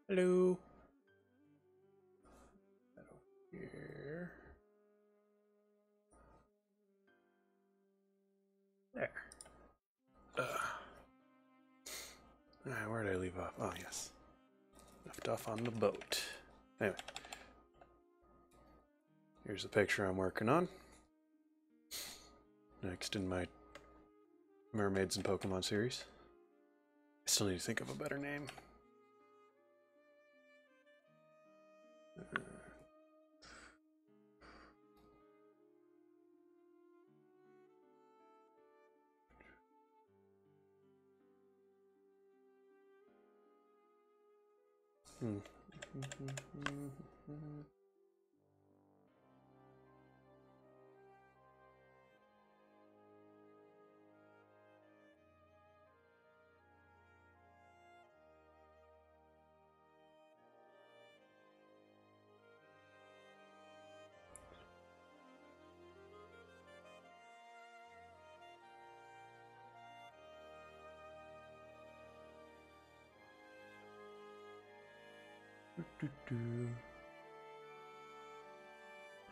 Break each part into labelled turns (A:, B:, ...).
A: Hello. Here. There. Alright, where did I leave off? Oh, yes. Left off on the boat. Anyway. Here's the picture I'm working on. Next in my Mermaids and Pokemon series. I still need to think of a better name.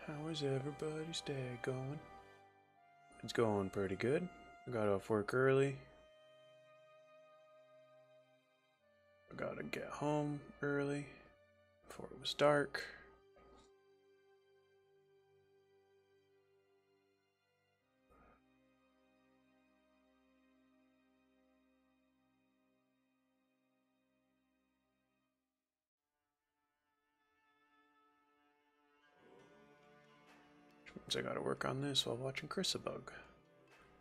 A: How is everybody's day going? It's going pretty good. I got off work early. I gotta get home early before it was dark. Which means I gotta work on this while watching Chrisabug.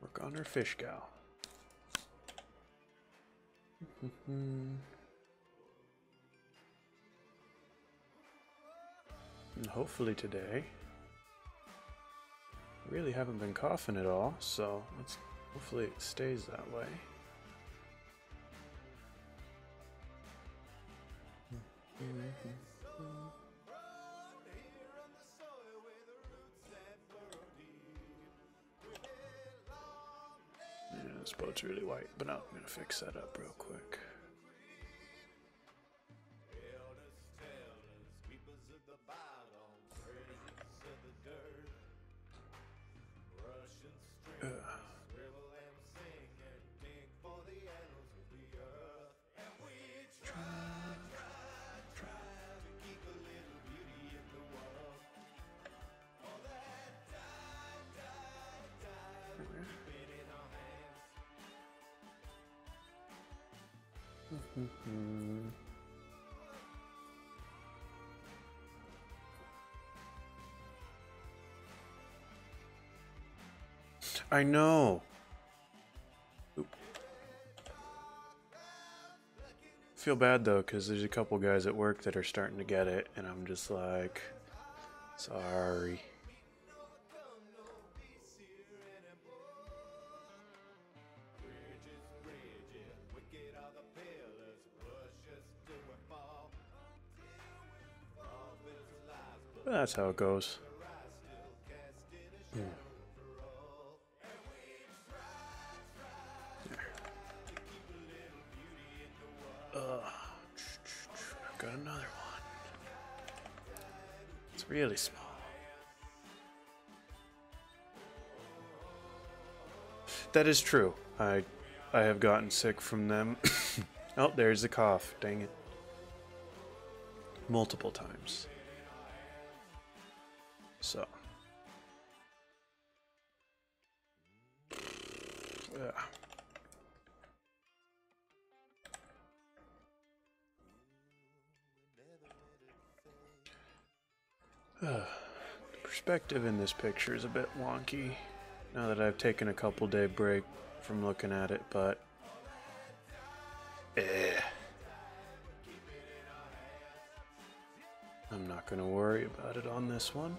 A: Work on her fish gal. And hopefully today, I really haven't been coughing at all, so hopefully it stays that way. Yeah, this boat's really white, but I'm gonna fix that up real quick. I know. Oop. Feel bad though, because there's a couple guys at work that are starting to get it, and I'm just like, sorry. But that's how it goes. I've got another one. It's really small. That is true. I have gotten sick from them. Oh, there's the cough. Dang it. Multiple times. So. Yeah. The perspective in this picture is a bit wonky now that I've taken a couple day break from looking at it, but I'm not going to worry about it on this one.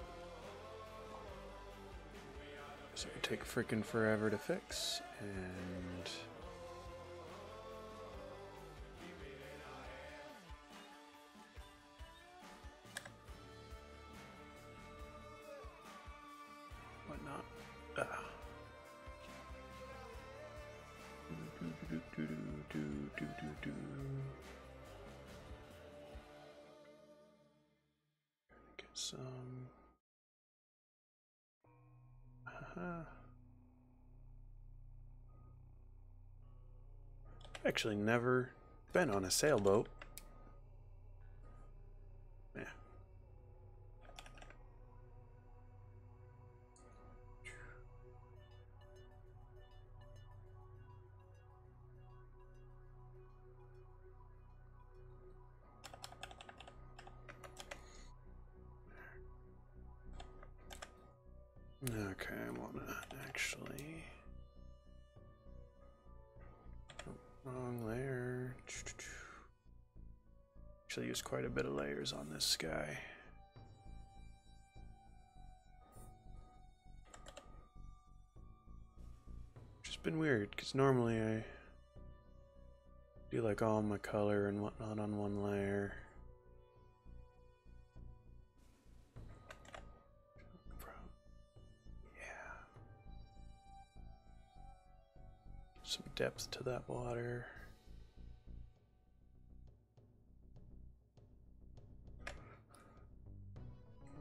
A: So it take freaking forever to fix, and whatnot. some. Actually, never been on a sailboat. Yeah. Okay, I wanna actually. Oh, wrong layer. Actually, use quite a bit of layers on this guy. Which has been weird, because normally I do like all my color and whatnot on one layer. Some depth to that water.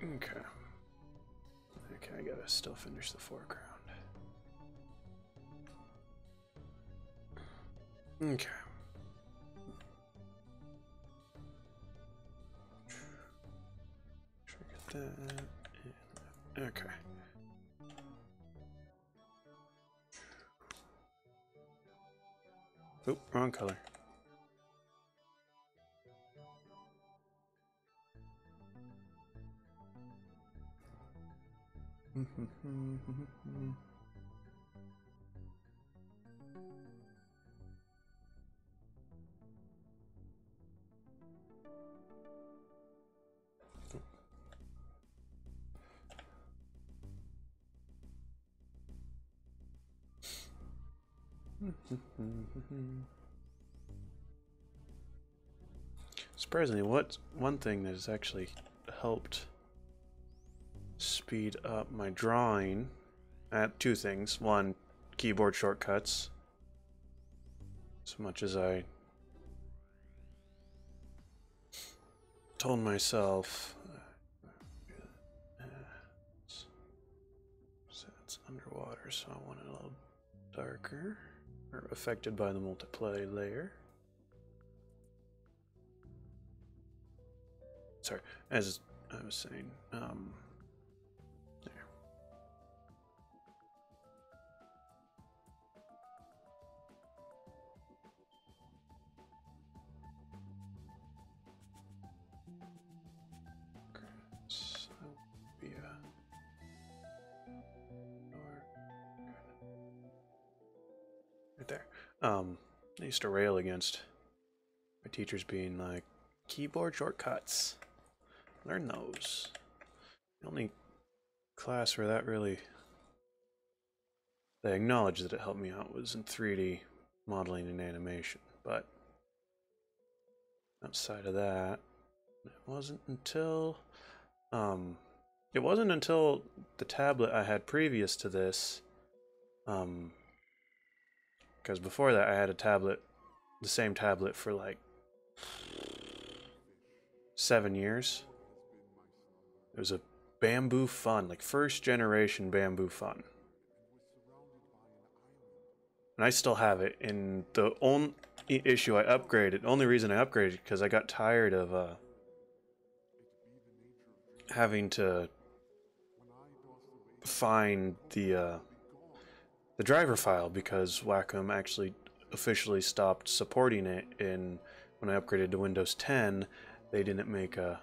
A: Okay. Okay, I gotta still finish the foreground. Okay. Try to get that. Okay. Oop, wrong color. Surprisingly, what's one thing that has actually helped speed up my drawing at two things. One, keyboard shortcuts. As much as I told myself so it's underwater, so I want it a little darker, or affected by the multiply layer. Sorry, as I was saying, there. So that would be a right there. I used to rail against my teachers being like, keyboard shortcuts. Learn those. The only class where that really they acknowledged that it helped me out was in 3D modeling and animation, but outside of that, it wasn't until the tablet I had previous to this, because before that I had a tablet, the same tablet for like 7 years. It was a Bamboo Fun, like first generation Bamboo Fun. And I still have it. And the only issue I upgraded, only reason I upgraded, because I got tired of having to find the driver file, because Wacom actually officially stopped supporting it. And when I upgraded to Windows 10, they didn't make an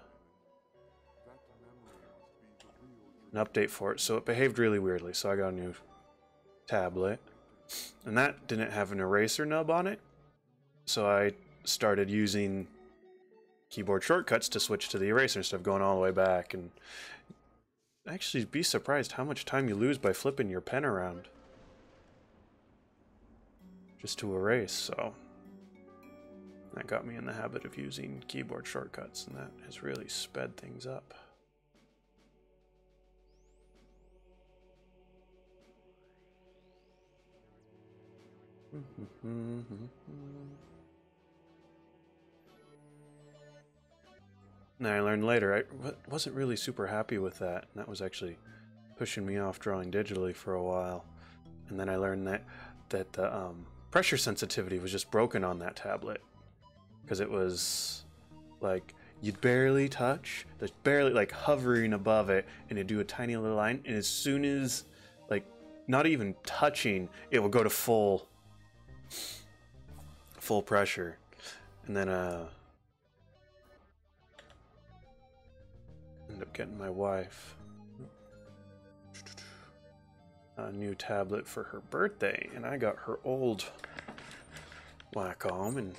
A: update for it, so it behaved really weirdly. So I got a new tablet, and that didn't have an eraser nub on it, so I started using keyboard shortcuts to switch to the eraser instead of going all the way back. And actually be surprised how much time you lose by flipping your pen around just to erase. So that got me in the habit of using keyboard shortcuts, and that has really sped things up. And I learned later I wasn't really super happy with that, and that was actually pushing me off drawing digitally for a while. And then I learned that the pressure sensitivity was just broken on that tablet, because it was like you'd barely touch, there's barely like hovering above it, and it'd do a tiny little line, and as soon as like not even touching, it would go to full pressure. And then ended up getting my wife a new tablet for her birthday, and I got her old Wacom, and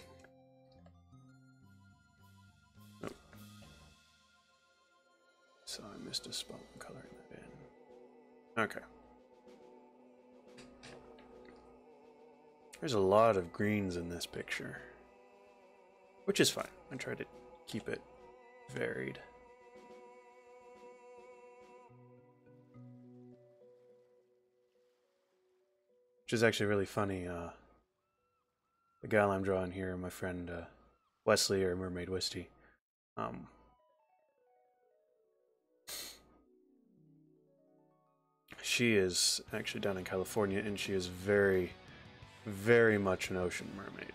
A: so I missed a spot in coloring that in. Okay. There's a lot of greens in this picture, which is fine. I try to keep it varied. Which is actually really funny. The gal I'm drawing here, my friend Wesley, or Mermaid Wisty, she is actually down in California, and she is very, very much an ocean mermaid.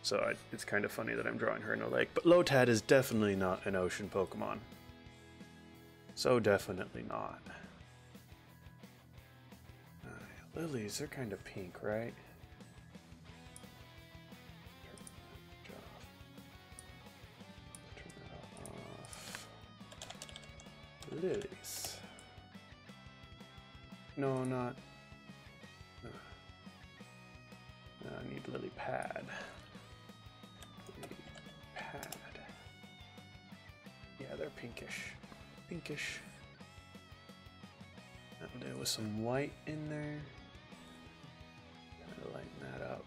A: So it's kind of funny that I'm drawing her in a lake. But Lotad is definitely not an ocean Pokemon. So definitely not. Lilies, they're kind of pink, right? Turn that off. Lilies. No, not. I need lily pad. Lily pad. Yeah, they're pinkish. Pinkish. That'll do with some white in there. Kind of lighten that up.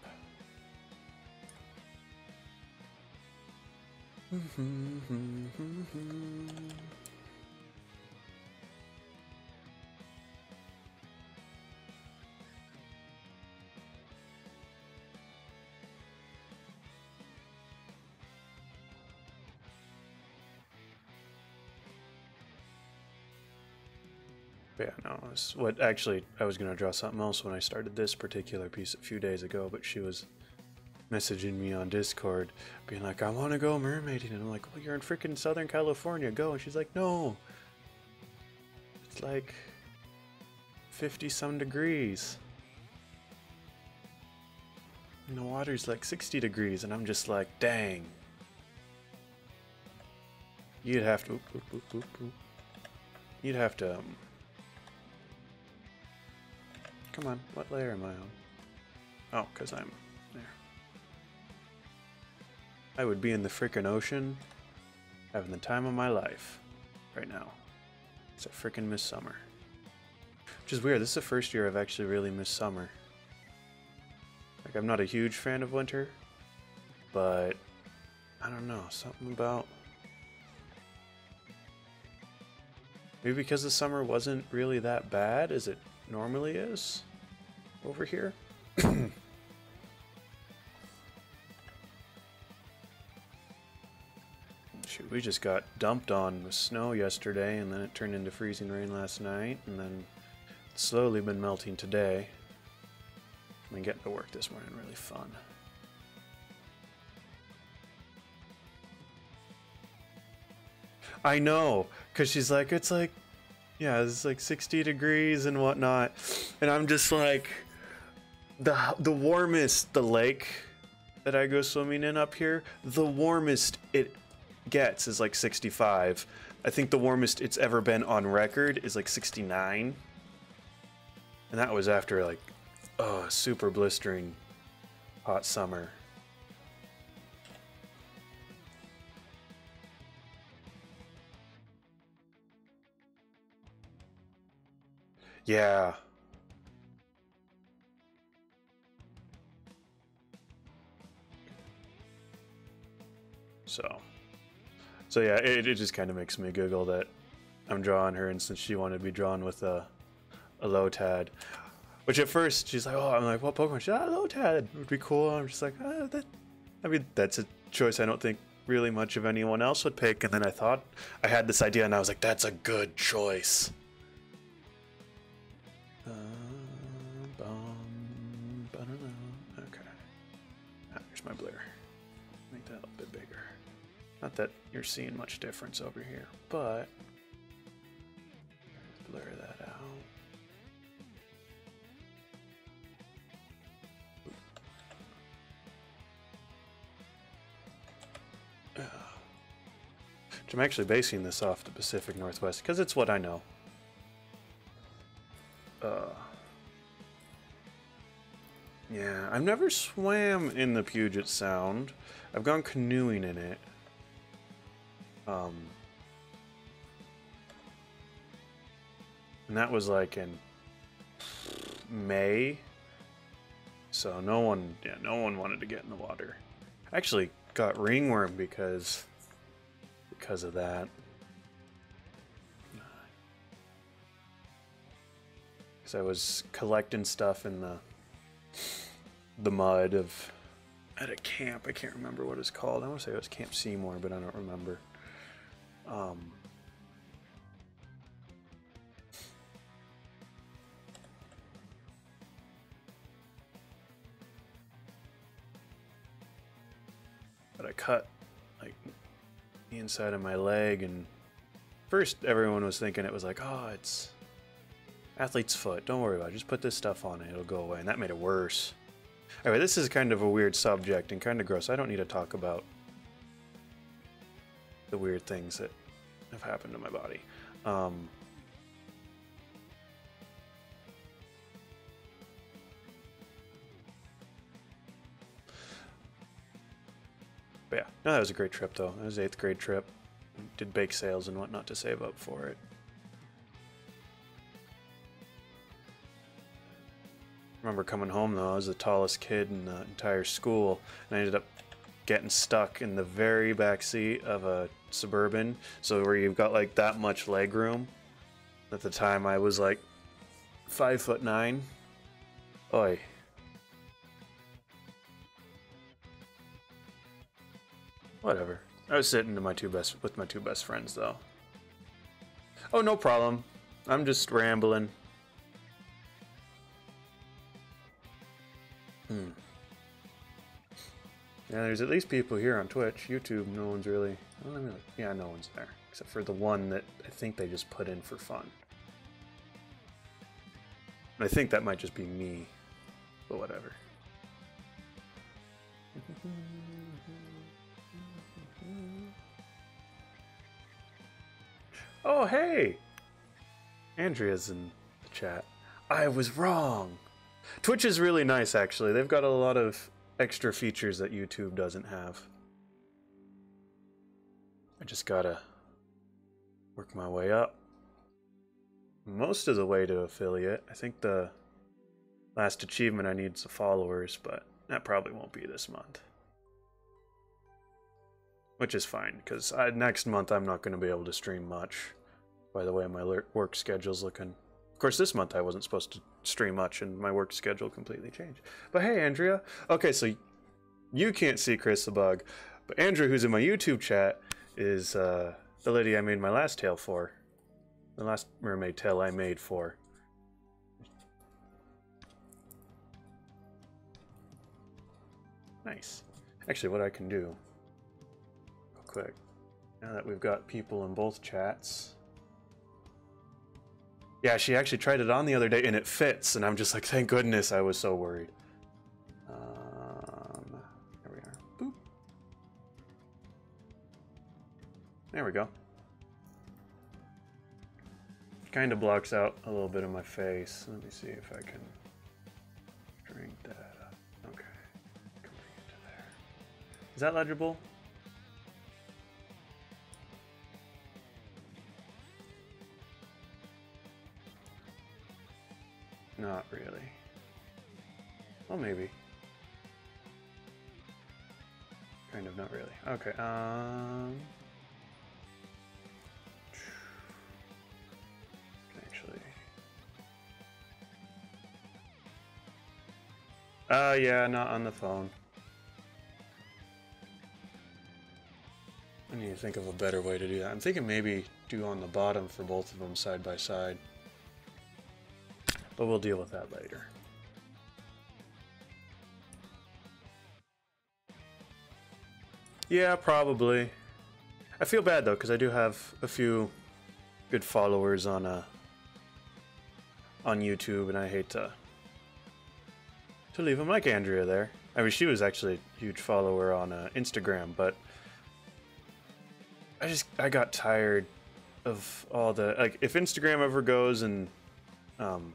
A: Yeah, no, it's what actually I was gonna draw something else when I started this particular piece a few days ago, but she was messaging me on Discord being like, I want to go mermaiding, and I'm like, well, you're in freaking Southern California, go. And she's like, no, it's like 50 some degrees and the water's like 60 degrees, and I'm just like, dang, you'd have to you'd have to come on, what layer am I on? Oh, because I'm there. I would be in the frickin' ocean having the time of my life right now. It's a frickin' miss summer. Which is weird, this is the first year I've actually really missed summer. Like, I'm not a huge fan of winter, but I don't know, something about... Maybe because the summer wasn't really that bad as it normally is over here. Shoot, we just got dumped on with snow yesterday, and then it turned into freezing rain last night, and then it's slowly been melting today. I mean, getting to work this morning really fun. I know, because she's like, it's like, yeah, it's like 60 degrees and whatnot, and I'm just like, the warmest the lake that I go swimming in up here, the warmest it gets is like 65. I think the warmest it's ever been on record is like 69, and that was after like a super blistering hot summer. Yeah. So yeah, it just kind of makes me giggle that I'm drawing her, and since she wanted to be drawn with a Lotad, which at first she's like, oh, I'm like, what Pokemon? She's like, Lotad would be cool. I'm just like, that. I mean, that's a choice I don't think really much of anyone else would pick, and then I thought I had this idea, and I was like, that's a good choice. Okay. Here's my blur. Make that a bit bigger. Not that you're seeing much difference over here, but blur that out. I'm actually basing this off the Pacific Northwest because it's what I know. Yeah, I've never swam in the Puget Sound. I've gone canoeing in it. And that was like in May. So no one wanted to get in the water. I actually got ringworm because of that. Because I was collecting stuff in the mud at a camp. I can't remember what it's called. I want to say it was Camp Seymour, but I don't remember. But I cut like the inside of my leg, and first everyone was thinking it was like, oh, it's athlete's foot, don't worry about it, just put this stuff on it, it'll go away, and that made it worse. Anyway, this is kind of a weird subject and kind of gross. I don't need to talk about the weird things that have happened to my body. But yeah, no, that was a great trip though. It was an 8th grade trip. Did bake sales and whatnot to save up for it. I remember coming home though, I was the tallest kid in the entire school, and I ended up getting stuck in the very back seat of a Suburban, so where you've got like that much leg room. At the time I was like 5'9". Oi. Whatever. I was sitting with my two best friends though. Oh, no problem. I'm just rambling. Yeah, there's at least people here on Twitch. YouTube, no one's really... Well, I mean, yeah, no one's there. Except for the one that I think they just put in for fun. I think that might just be me. But whatever. Oh, hey! Andrea's in the chat. I was wrong! Twitch is really nice, actually. They've got a lot of extra features that YouTube doesn't have. I just gotta work my way up. Most of the way to affiliate. I think the last achievement I need is the followers, but that probably won't be this month. Which is fine, because next month I'm not going to be able to stream much, by the way my work schedule's looking. Of course, this month I wasn't supposed to stream much, and my work schedule completely changed. But hey, Andrea. Okay, so you can't see Chris the Bug, but Andrea, who's in my YouTube chat, is the lady I made my last tale for. The last mermaid tale I made for. Nice. Actually, what I can do, real quick, now that we've got people in both chats. Yeah, she actually tried it on the other day and it fits, and I'm just like, thank goodness, I was so worried. There we are. Boop. There we go. Kind of blocks out a little bit of my face. Let me see if I can drink that up. Okay. Can bring it to there. Is that legible? Not really. Well, maybe. Kind of, not really. Okay, actually... yeah, not on the phone. I need to think of a better way to do that. I'm thinking maybe do on the bottom for both of them side by side. But we'll deal with that later. Yeah, probably. I feel bad though, because I do have a few good followers on YouTube, and I hate to leave them like Andrea there. I mean, she was actually a huge follower on Instagram, but I got tired of all the, like, if Instagram ever goes and I'm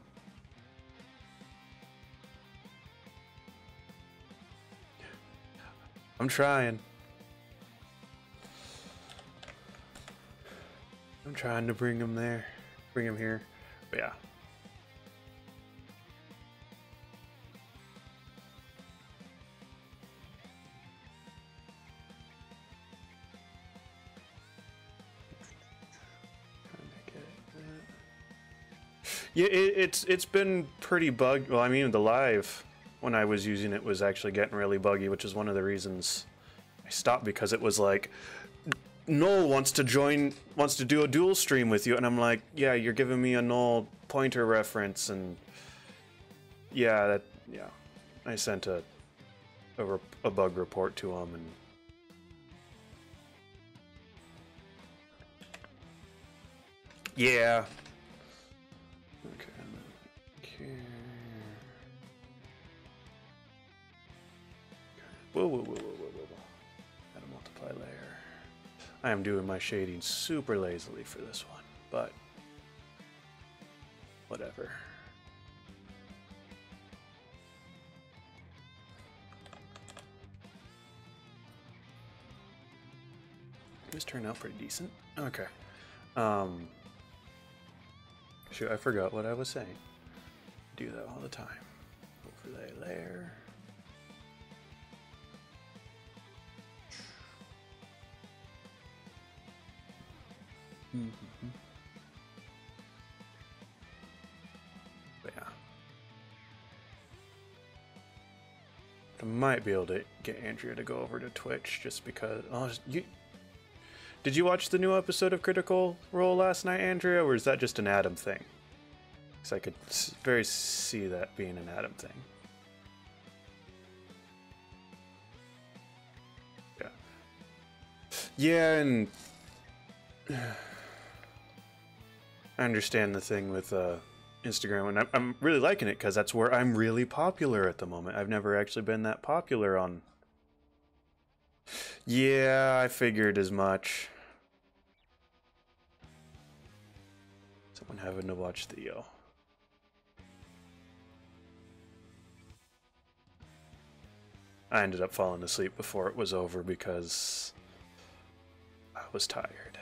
A: trying. I'm trying to bring him there, bring him here, but yeah. Yeah, it's been pretty buggy. Well, I mean, the live when I was using it was actually getting really buggy, which is one of the reasons I stopped, because it was like, Noel wants to do a dual stream with you, and I'm like, yeah, you're giving me a Noel pointer reference, and yeah, I sent a bug report to him, and yeah. Okay. Whoa. Gotta multiply layer. I am doing my shading super lazily for this one, but whatever. This turned out pretty decent. Okay. Shoot, I forgot what I was saying. Do that all the time. Overlay layer. But yeah. I might be able to get Andrea to go over to Twitch just because. Oh, did you watch the new episode of Critical Role last night, Andrea, or is that just an Adam thing? Because I could very see that being an Adam thing. Yeah. Yeah, and I understand the thing with Instagram, and I'm really liking it because that's where I'm really popular at the moment. I've never actually been that popular on. Yeah, I figured as much. Someone having to watch the I ended up falling asleep before it was over because I was tired.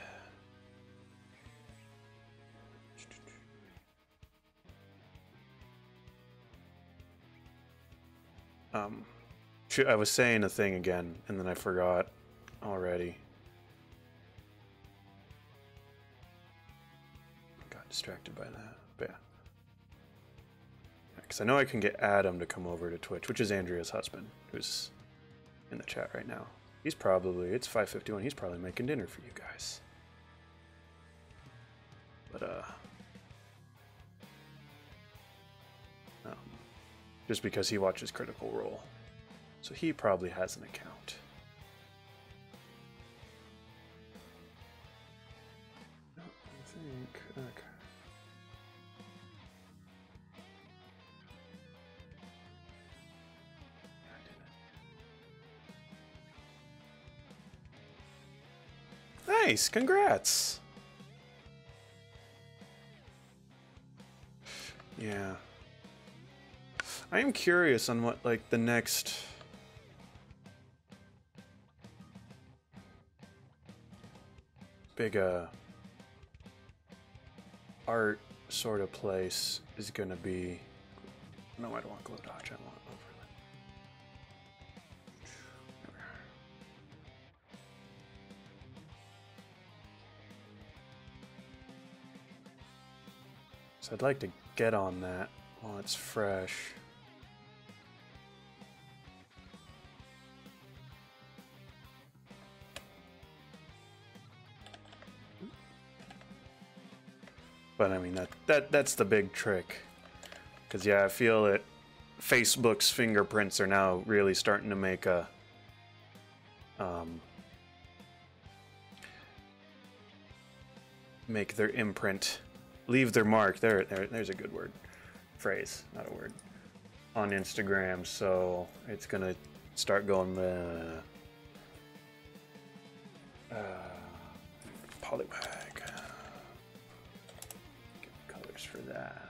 A: Shoot, I was saying a thing again, and then I forgot already. Got distracted by that, but yeah. Because I know I can get Adam to come over to Twitch, which is Andrea's husband, who's in the chat right now. He's probably, it's 5:51, he's probably making dinner for you guys. But, just because he watches Critical Role. So he probably has an account. No, I think, okay. Nice, congrats. Yeah. I am curious on what, like, the next big art sort of place is gonna be. No, I don't want glow dodge, I want overlay. So I'd like to get on that while it's fresh. But I mean, that's the big trick. Because, yeah, I feel that Facebook's fingerprints are now really starting to make a... make their imprint, leave their mark. There's a good word. Phrase, not a word. On Instagram, so it's gonna start going polybag. Get colors for that.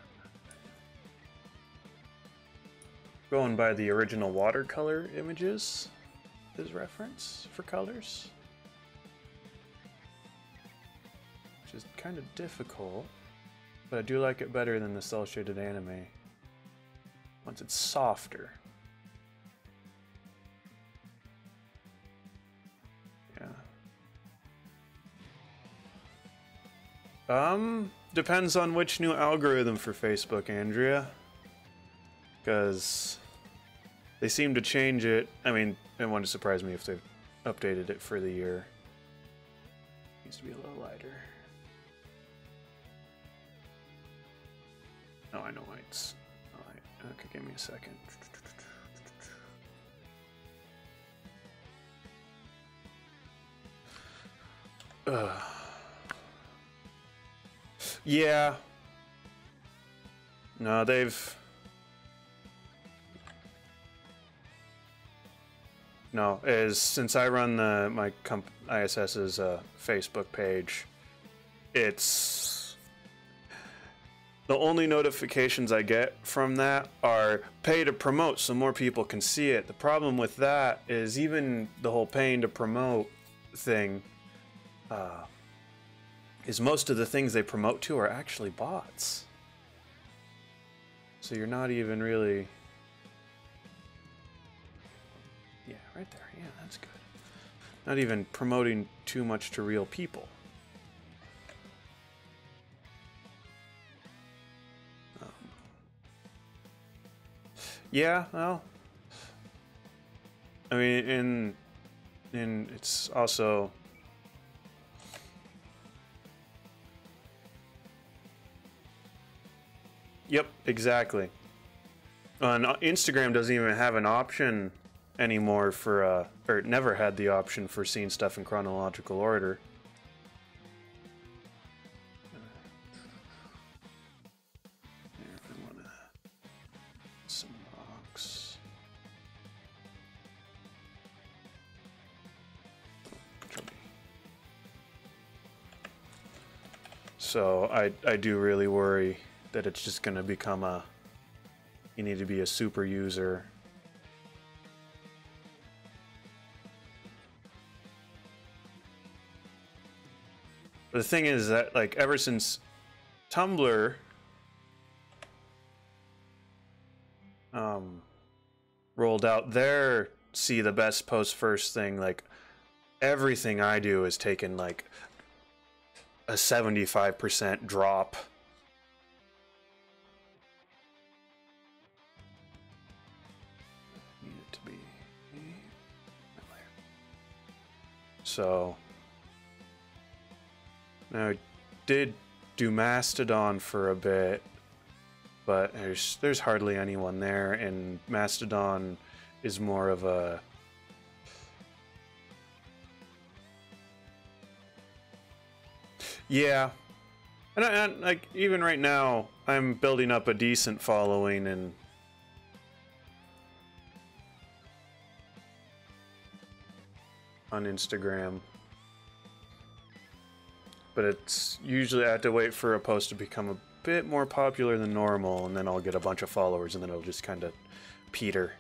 A: Going by the original watercolor images as reference for colors, which is kind of difficult, but I do like it better than the cel shaded anime once it's softer. Depends on which new algorithm for Facebook, Andrea. Because they seem to change it. I mean, it wouldn't surprise me if they've updated it for the year. Needs to be a little lighter. Oh, I know why it's light. Okay, give me a second. Yeah. No, they've... No, since I run my ISS's Facebook page, it's... The only notifications I get from that are pay to promote so more people can see it. The problem with that is even the whole paying to promote thing... is most of the things they promote to are actually bots. So you're not even really... Yeah, right there. Yeah, that's good. Not even promoting too much to real people. Yeah, well... I mean, in it's also... Yep, exactly. And Instagram doesn't even have an option anymore for, or it never had the option for seeing stuff in chronological order. Here, I want some rocks. So I do really worry that it's just going to become you need to be a super user. But the thing is that, like, ever since Tumblr rolled out their see the best post first thing, like, everything I do is taken like a 75% drop. So now I did do Mastodon for a bit, but there's hardly anyone there, and Mastodon is more of a yeah, and like even right now I'm building up a decent following and on Instagram, but it's usually I have to wait for a post to become a bit more popular than normal, and then I'll get a bunch of followers, and then it'll just kind of peter.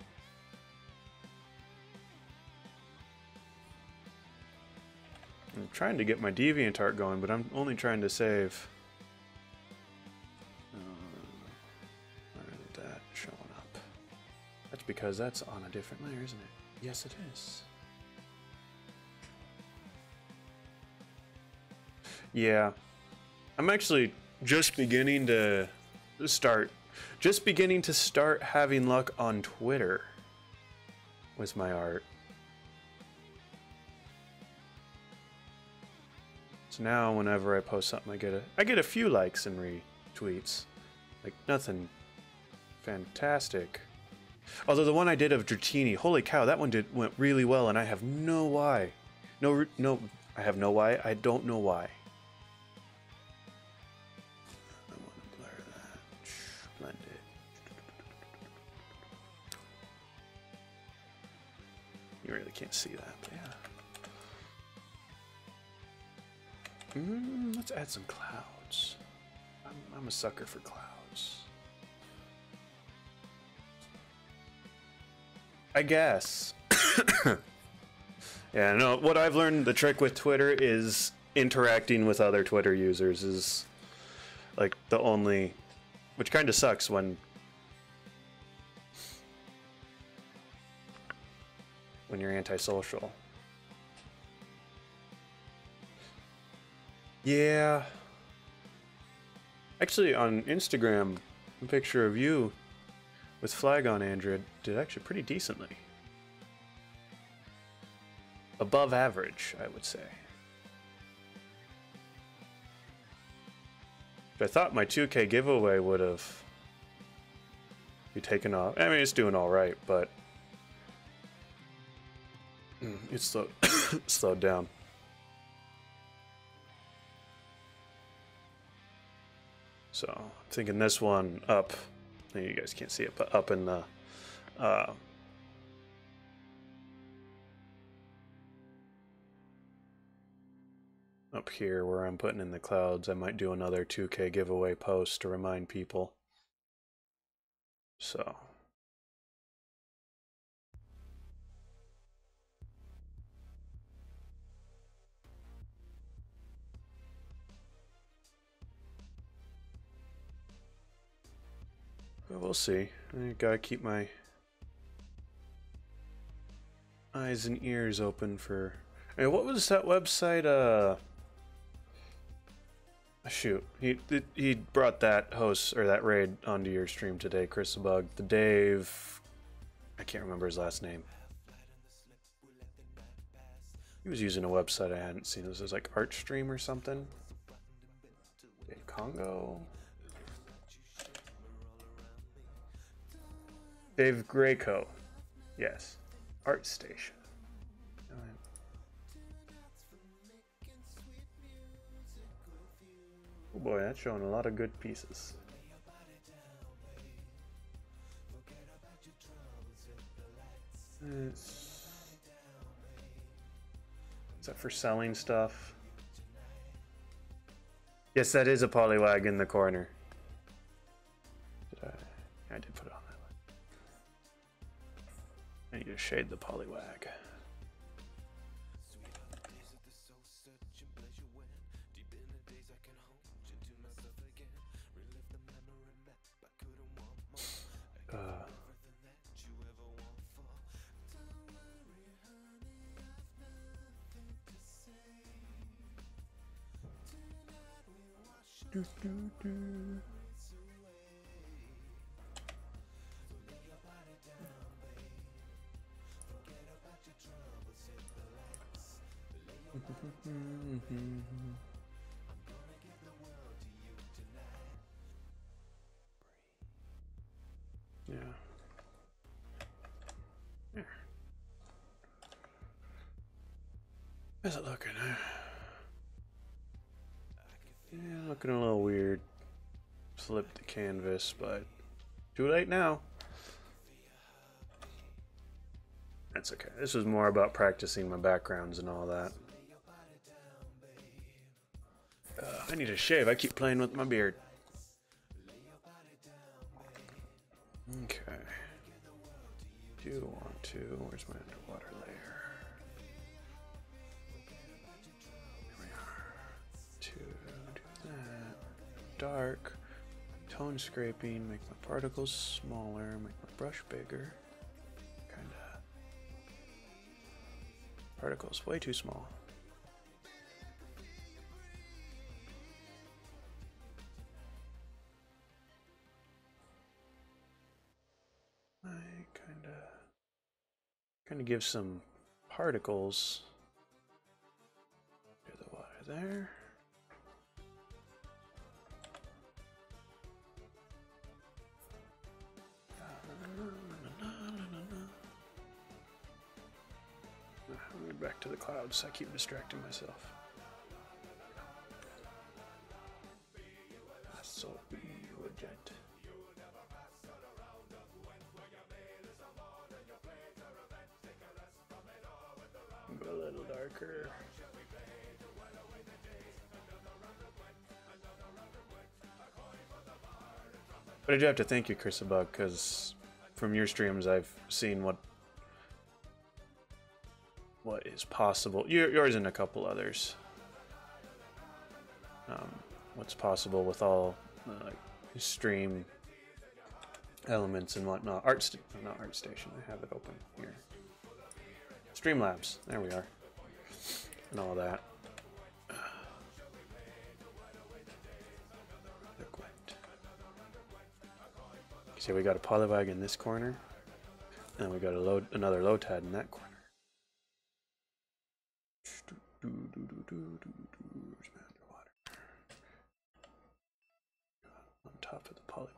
A: I'm trying to get my DeviantArt going, but I'm only trying to save. Where is that showing up? That's because that's on a different layer, isn't it? Yes, it is. Yeah, I'm actually just beginning to start having luck on Twitter with my art. So now whenever I post something, I get a few likes and retweets. Like nothing fantastic. Although the one I did of Dratini, holy cow, that one went really well, and I have no why. No, I have no why. I don't know why. I want to blur that. Blend it. You really can't see that, but yeah. Let's add some clouds. I'm a sucker for clouds. I guess. Yeah, no, what I've learned, the trick with Twitter is interacting with other Twitter users is like the only, which kind of sucks when you're antisocial. Yeah. Actually, on Instagram, a picture of you with flag on Android did actually pretty decently. Above average, I would say. But I thought my 2K giveaway would have be taken off. I mean, it's doing all right, but it's slowed down. So I'm thinking this one up. You guys can't see it, but up in the up here where I'm putting in the clouds, I might do another 2K giveaway post to remind people. So but we'll see. I gotta keep my eyes and ears open for. Hey, what was that website? Shoot, he brought that host or that raid onto your stream today, Chris the Bug. The Dave, I can't remember his last name. He was using a website I hadn't seen. This was like Artstream or something. Dave Congo. Dave Grayco. Yes. ArtStation. Oh boy, that's showing a lot of good pieces. Is that for selling stuff? Yes, that is a polywag in the corner. I did put it on that one. I need to shade the polywag. Yeah. How's it looking? Yeah, looking a little weird. Flip the canvas, but too late now. That's okay. This was more about practicing my backgrounds and all that. I need a shave. I keep playing with my beard. Okay. Do want to. Where's my underwater layer? Here we are. To do that. Dark. Tone scraping. Make my particles smaller. Make my brush bigger. Kinda. Particles way too small. Kind of give some particles to the water there. Back to the clouds. I keep distracting myself. So urgent. Go a little darker. But I do have to thank you, Chrisabug, because from your streams I've seen what is possible. Yours and a couple others. What's possible with all stream elements and whatnot. Not ArtStation. I have it open here. Streamlabs. There we are. And all that. So we got a polywag in this corner, and we got another Lotad in that corner. On top of the polywag.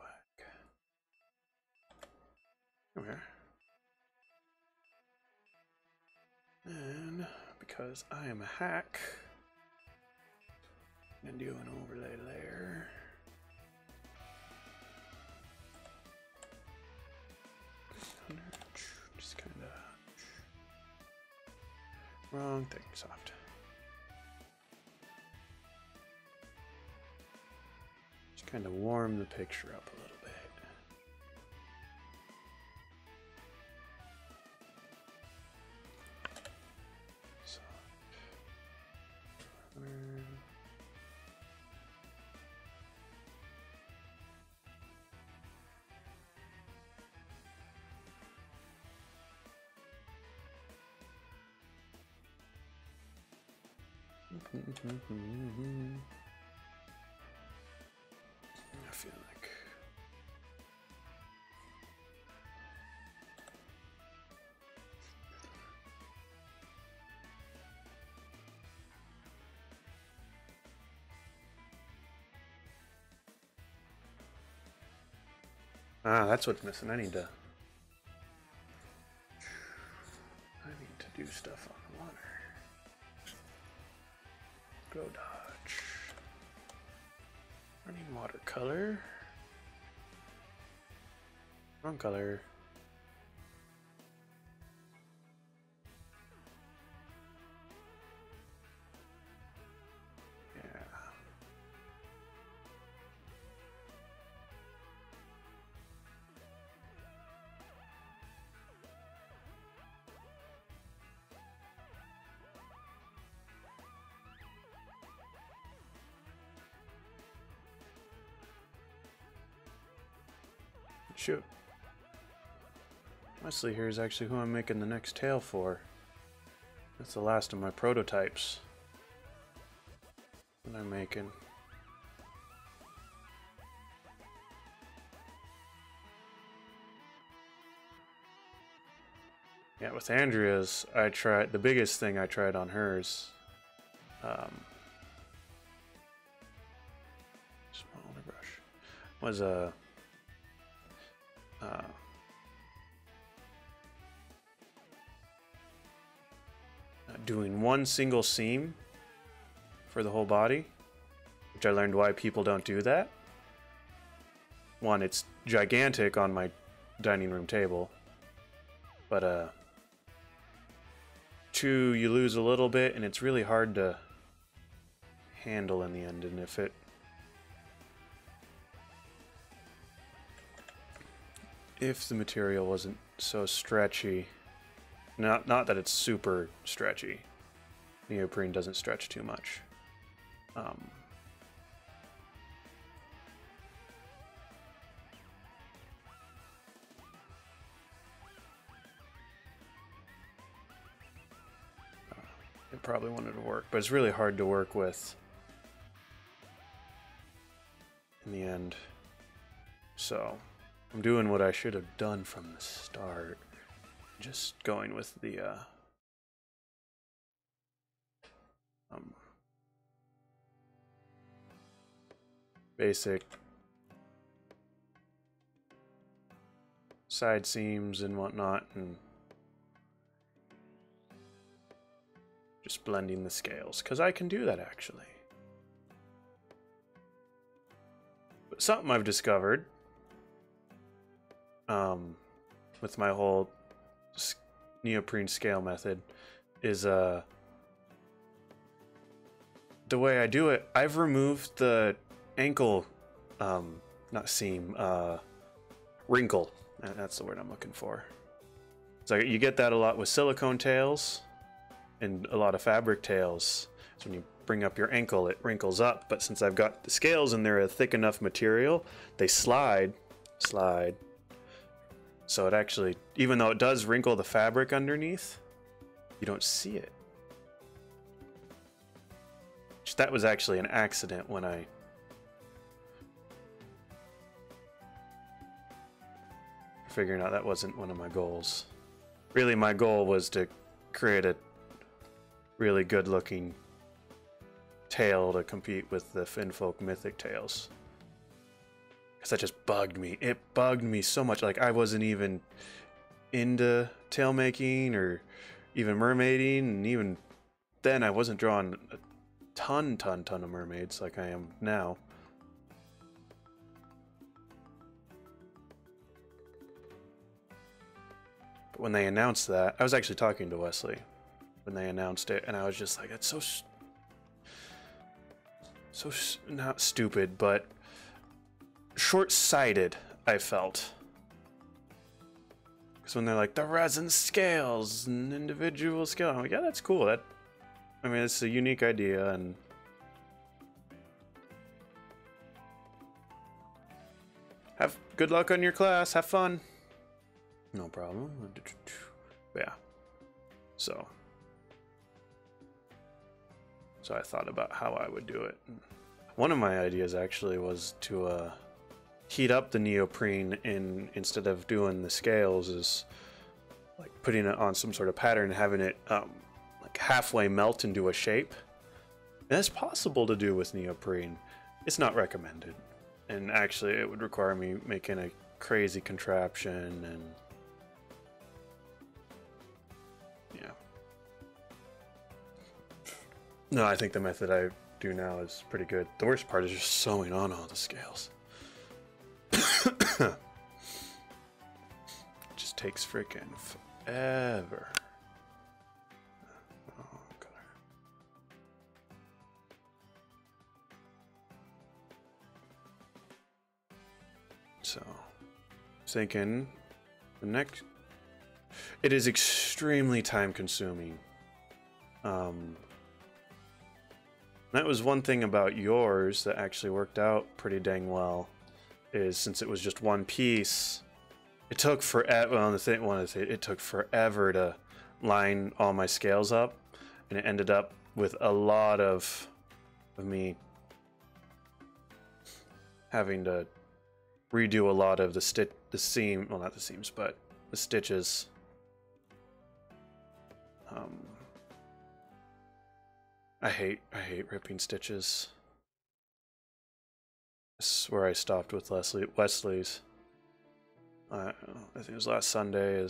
A: Okay. And because I am a hack, I'm gonna do an overlay layer. Just kind of wrong thing, soft. Just kind of warm the picture up a little bit. I feel like that's what's missing. I need to do stuff on the water. Glow dodge. Running watercolor. Wrong color. Yeah. Shoot. Wesley here is actually who I'm making the next tail for. That's the last of my prototypes that I'm making. Yeah, with Andrea's, I tried, the biggest thing I tried on hers, smaller brush, was a doing one single seam for the whole body, which I learned why people don't do that. One, it's gigantic on my dining room table, but two, you lose a little bit and it's really hard to handle in the end. And if the material wasn't so stretchy, not that it's super stretchy, neoprene doesn't stretch too much. It probably wanted to work, but it's really hard to work with in the end. So I'm doing what I should have done from the start. Just going with the basic side seams and whatnot, and just blending the scales, because I can do that actually. But something I've discovered with my whole neoprene scale method is the way I do it. I've removed the ankle, not seam, wrinkle. That's the word I'm looking for. So you get that a lot with silicone tails and a lot of fabric tails. So when you bring up your ankle, it wrinkles up. But since I've got the scales and they're a thick enough material, they slide. So it actually, even though it does wrinkle the fabric underneath, you don't see it. That was actually an accident when I figuring out that wasn't one of my goals. Really, my goal was to create a really good looking tail to compete with the Finfolk Mythic tails. Because that just bugged me. It bugged me so much. Like, I wasn't even into tail making or even mermaiding, and even then I wasn't drawing a ton of mermaids like I am now. But when they announced that, I was actually talking to Wesley when they announced it, and I was just like, that's so not stupid, but short-sighted, I felt. Because when they're like, the resin scales and individual scale, I'm like, yeah, that's cool. I mean, it's a unique idea, and have good luck on your class. Have fun. No problem. Yeah. So I thought about how I would do it. One of my ideas actually was to heat up the neoprene instead of doing the scales, is like putting it on some sort of pattern and having it like halfway melt into a shape. And that's possible to do with neoprene. It's not recommended. And actually it would require me making a crazy contraption, and yeah. No, I think the method I do now is pretty good. The worst part is just sewing on all the scales. It just takes freaking forever. Oh, God. So, thinking the next, it is extremely time consuming. That was one thing about yours that actually worked out pretty dang well, is since it was just one piece, it took forever. Well, it took forever to line all my scales up, and it ended up with a lot of me having to redo a lot of the seam, well, not the seams, but the stitches. I hate ripping stitches. This is where I stopped with Wesley's. I think it was last Sunday. I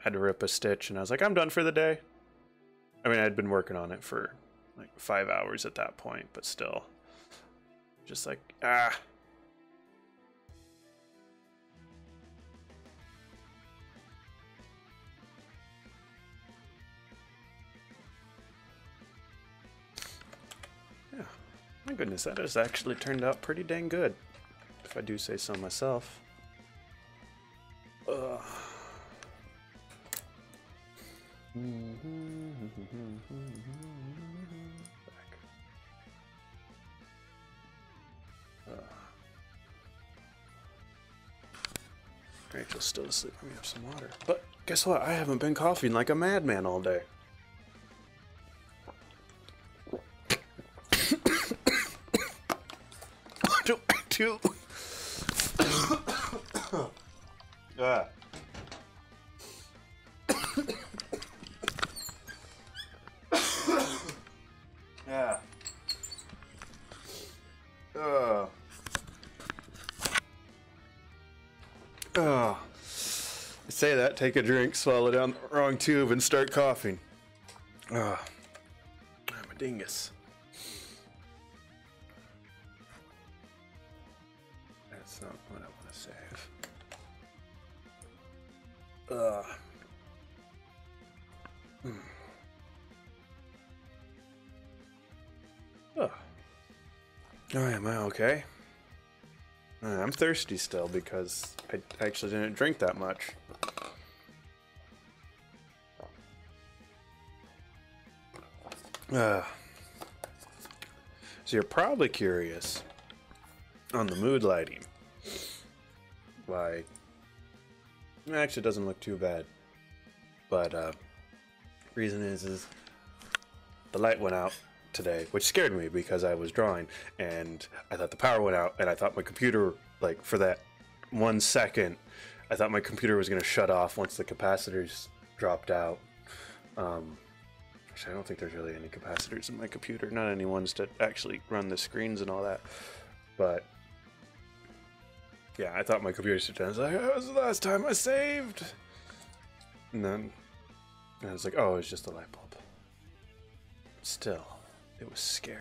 A: had to rip a stitch, and I was like, I'm done for the day. I mean, I'd been working on it for like 5 hours at that point, but still, just like, ah. My goodness, that has actually turned out pretty dang good, if I do say so myself. Back. Rachel's still asleep. Let me have some water. But guess what? I haven't been coughing like a madman all day. Two. Yeah. Yeah. Say that, take a drink, swallow down the wrong tube, and start coughing. Ah, I'm a dingus. That's not what I want to save. Oh, am I okay? I'm thirsty still because I actually didn't drink that much. So you're probably curious on the mood lighting. Why? It actually doesn't look too bad. But reason is the light went out today, which scared me because I was drawing and I thought the power went out and I thought my computer, like for that 1 second, I thought my computer was going to shut off once the capacitors dropped out. Actually, I don't think there's really any capacitors in my computer, not any ones that actually run the screens and all that. But yeah, I thought my computer shut down. I was like, that was the last time I saved. And then I was like, oh, it's just a light bulb. Still, it was scary.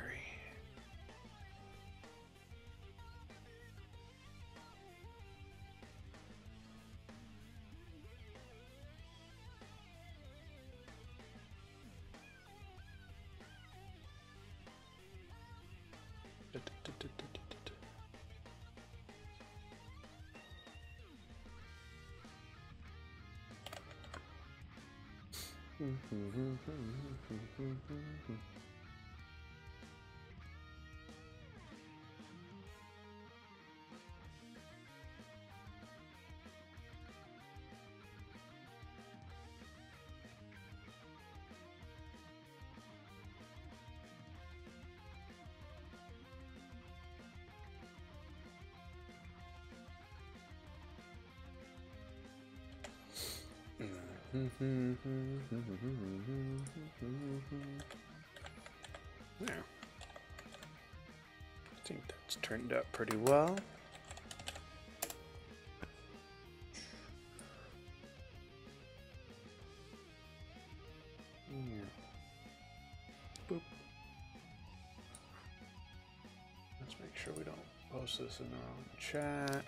A: There. I think that's turned out pretty well. Boop. Let's make sure we don't post this in the wrong chat.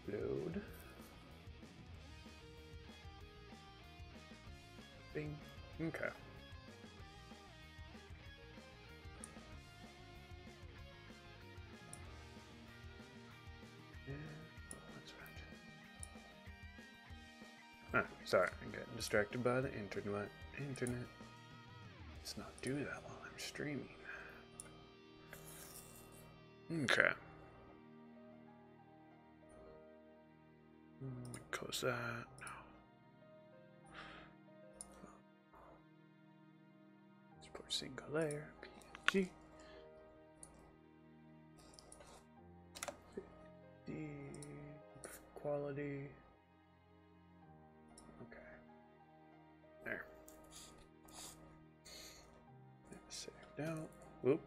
A: Load. Bing. Okay. Ah, sorry, I'm getting distracted by the internet. Let's not do that while I'm streaming. Okay. Close that. No. Export single layer. PNG. 50 quality. Okay. There. Saved out. Whoop.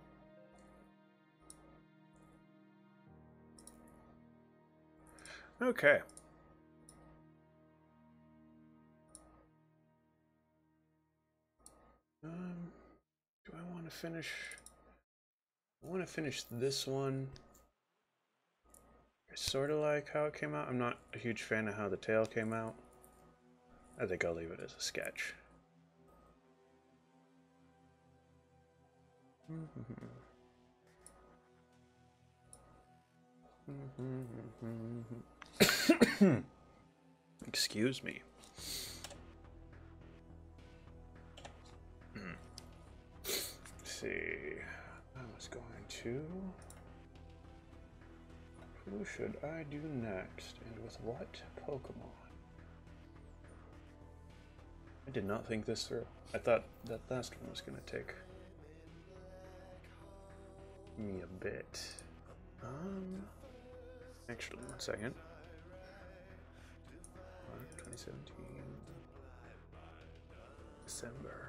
A: Okay. Do I want to finish? I want to finish this one. I sort of like how it came out. I'm not a huge fan of how the tail came out. I think I'll leave it as a sketch. Excuse me. Let's see. I was going to. Who should I do next? And with what Pokemon? I did not think this through. I thought that last one was going to take me a bit. Actually, 1 second. 2017. December.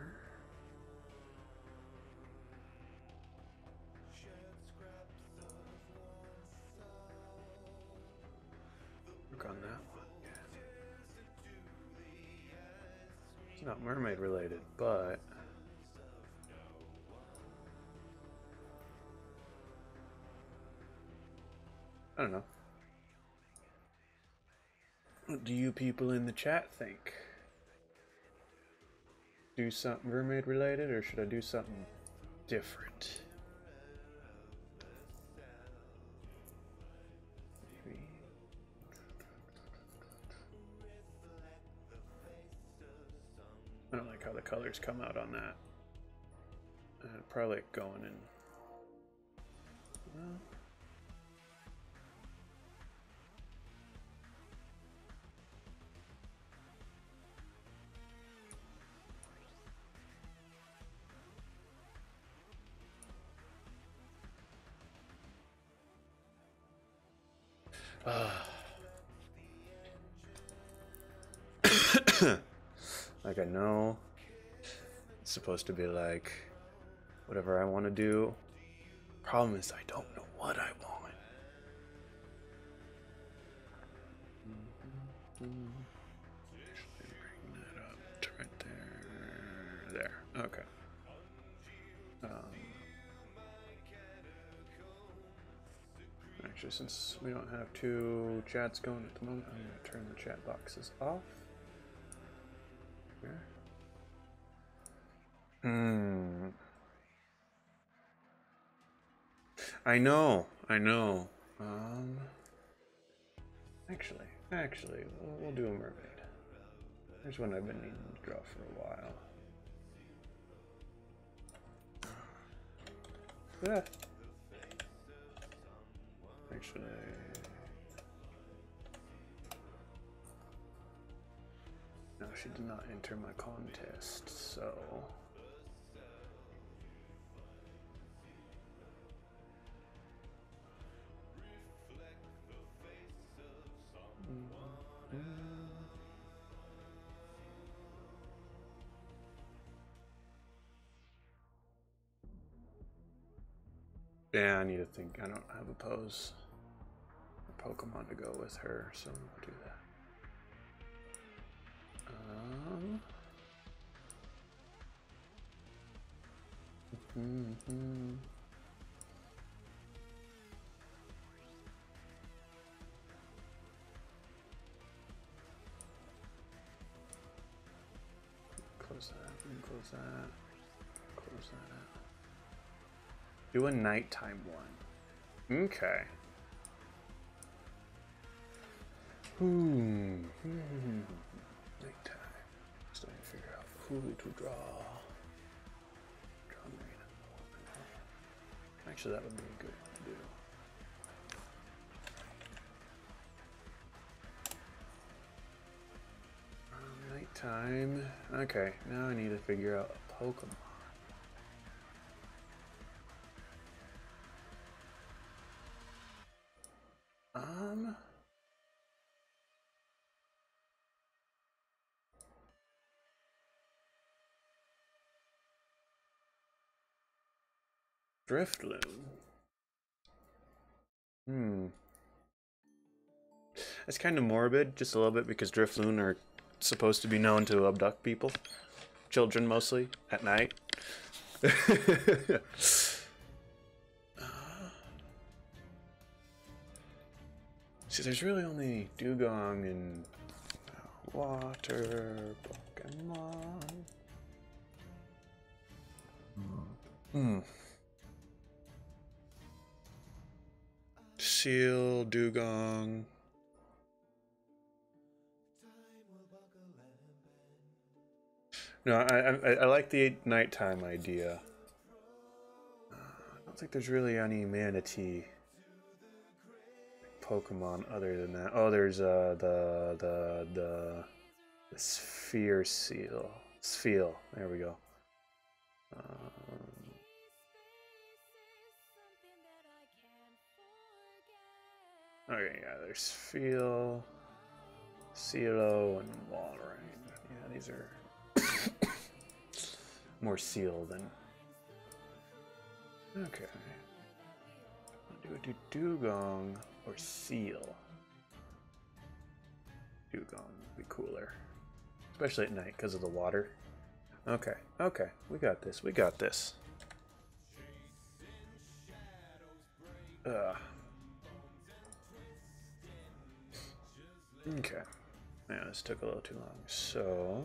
A: on that one. It's not mermaid related, but I don't know. What do you people in the chat think? Do something mermaid related, or should I do something different? Maybe. I don't like how the colors come out on that. Probably going in. Well, like I know it's supposed to be like whatever I want to do. Problem is I don't know what I want. Bring that up to right there. There. Okay. Actually, since we don't have two chats going at the moment, I'm going to turn the chat boxes off. Here. I know. Actually, we'll do a mermaid. There's one I've been needing to draw for a while. Yeah. Actually, no, she did not enter my contest, so. Yeah, I need to think. I don't have a pose or Pokemon to go with her, so I'll do that. Close that, close that, close that. Do a nighttime one. Okay. Nighttime. Still need to figure out who to draw. Actually, that would be good to do. Nighttime. Okay, now I need to figure out a Pokemon. Driftloon. It's kind of morbid, just a little bit, because Driftloon are supposed to be known to abduct people. Children, mostly, at night. See, there's really only Dugong and water Pokemon. Seal, Dugong. No, I like the nighttime idea. I don't think there's really any manatee Pokemon other than that. Oh, there's the sphere seal. Sphere. There we go. Okay, yeah, there's Sphere, Cielo, and Walrein. Yeah, these are more seal than. Okay. Do Dugong or Seal. Dugong would be cooler. Especially at night because of the water. Okay, okay. We got this. We got this. Okay. Man, this took a little too long. So...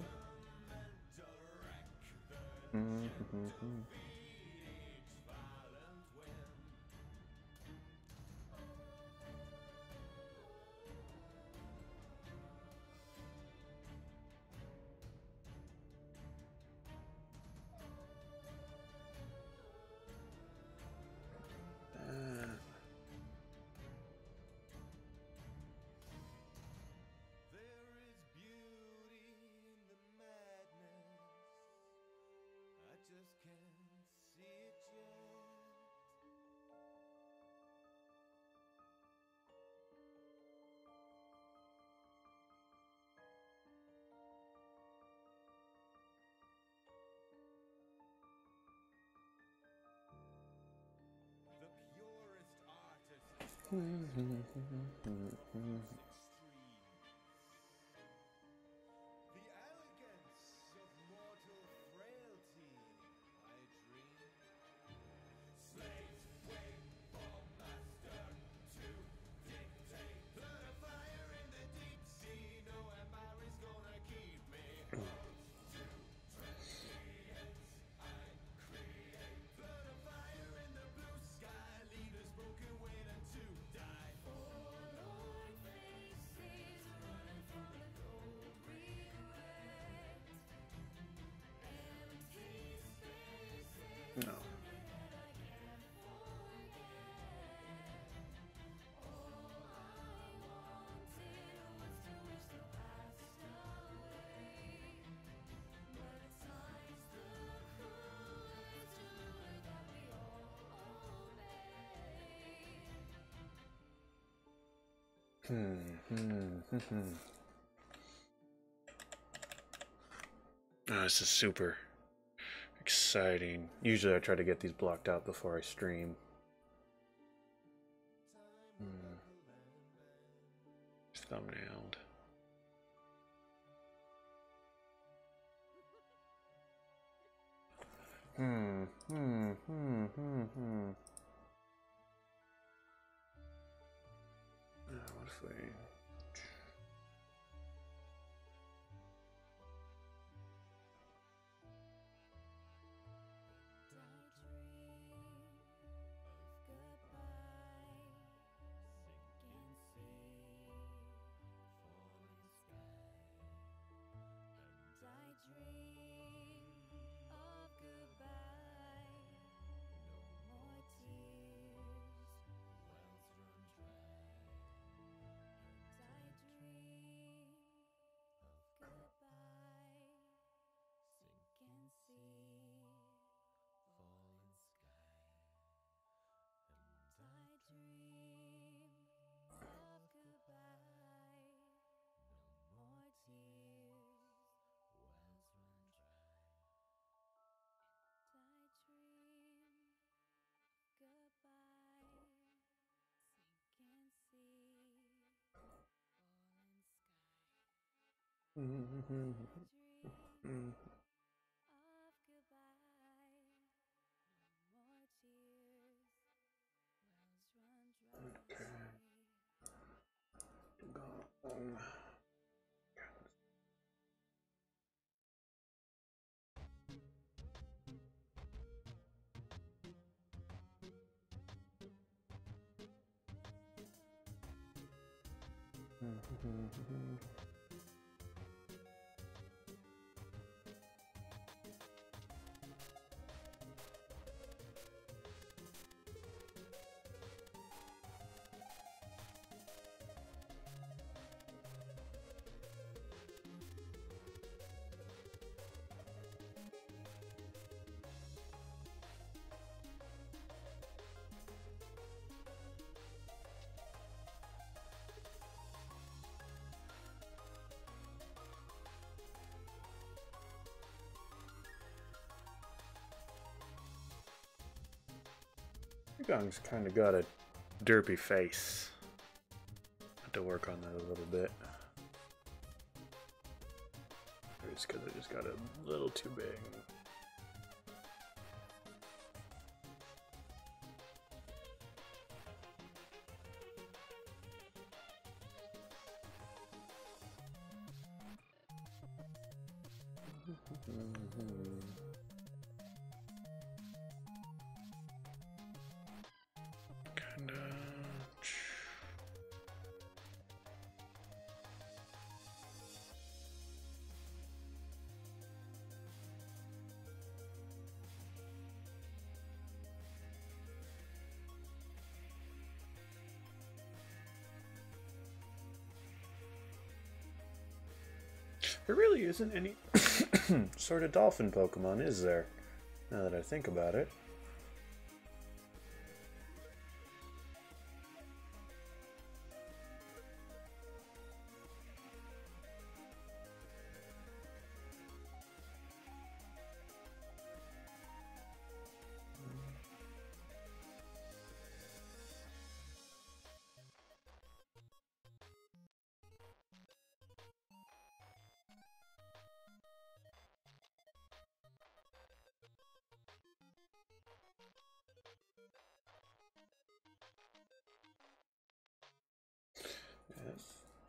A: No. Oh, this is super exciting. Usually I try to get these blocked out before I stream. Thumbnailed. What if we... Dugong's kind of got a derpy face. Have to work on that a little bit. it's because I just got a little too big. Kinda. There really isn't any sort of dolphin Pokemon, is there? Now that I think about it.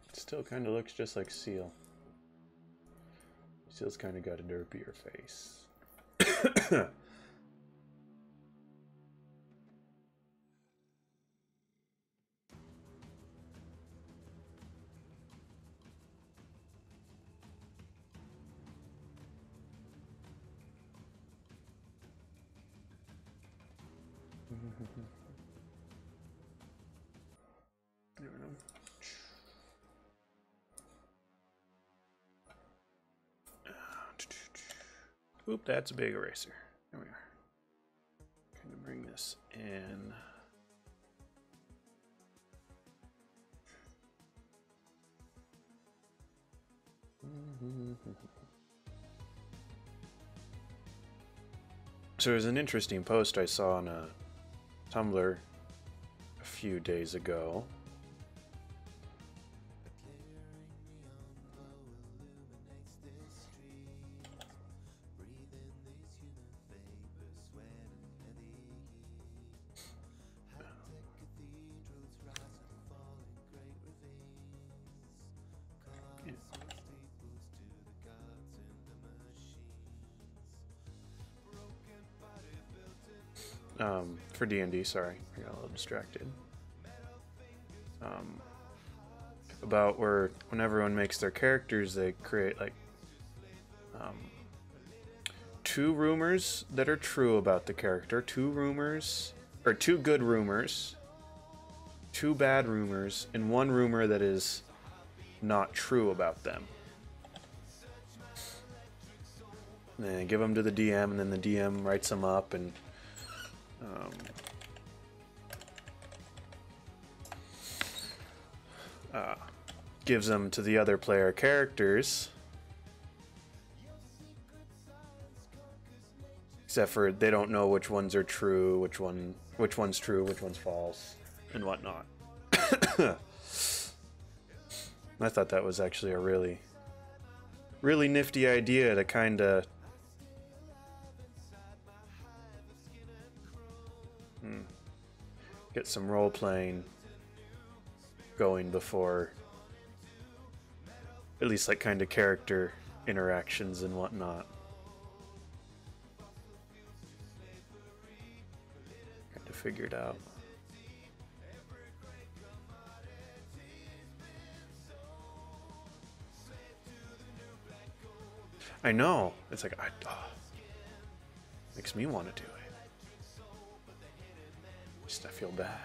A: It still kind of looks just like Seal. Seal's kind of got a derpier face. Oop, that's a big eraser. There we are. Kind of bring this in. So there's an interesting post I saw on a Tumblr a few days ago. For D&D, sorry, I got a little distracted. About when everyone makes their characters, they create like 2 rumors that are true about the character, 2 rumors, or 2 good rumors, 2 bad rumors, and 1 rumor that is not true about them. And then give them to the DM, and then the DM writes them up and gives them to the other player characters, except for they don't know which ones are true, which one's true, which one's false, and whatnot. I thought that was actually a really nifty idea to kind of get some role playing going before, at least like kind of character interactions and whatnot. Kind of figured out. I know. It's like, makes me want to do it. Just I feel bad.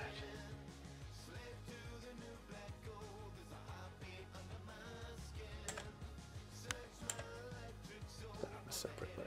A: Put that on a separate layer.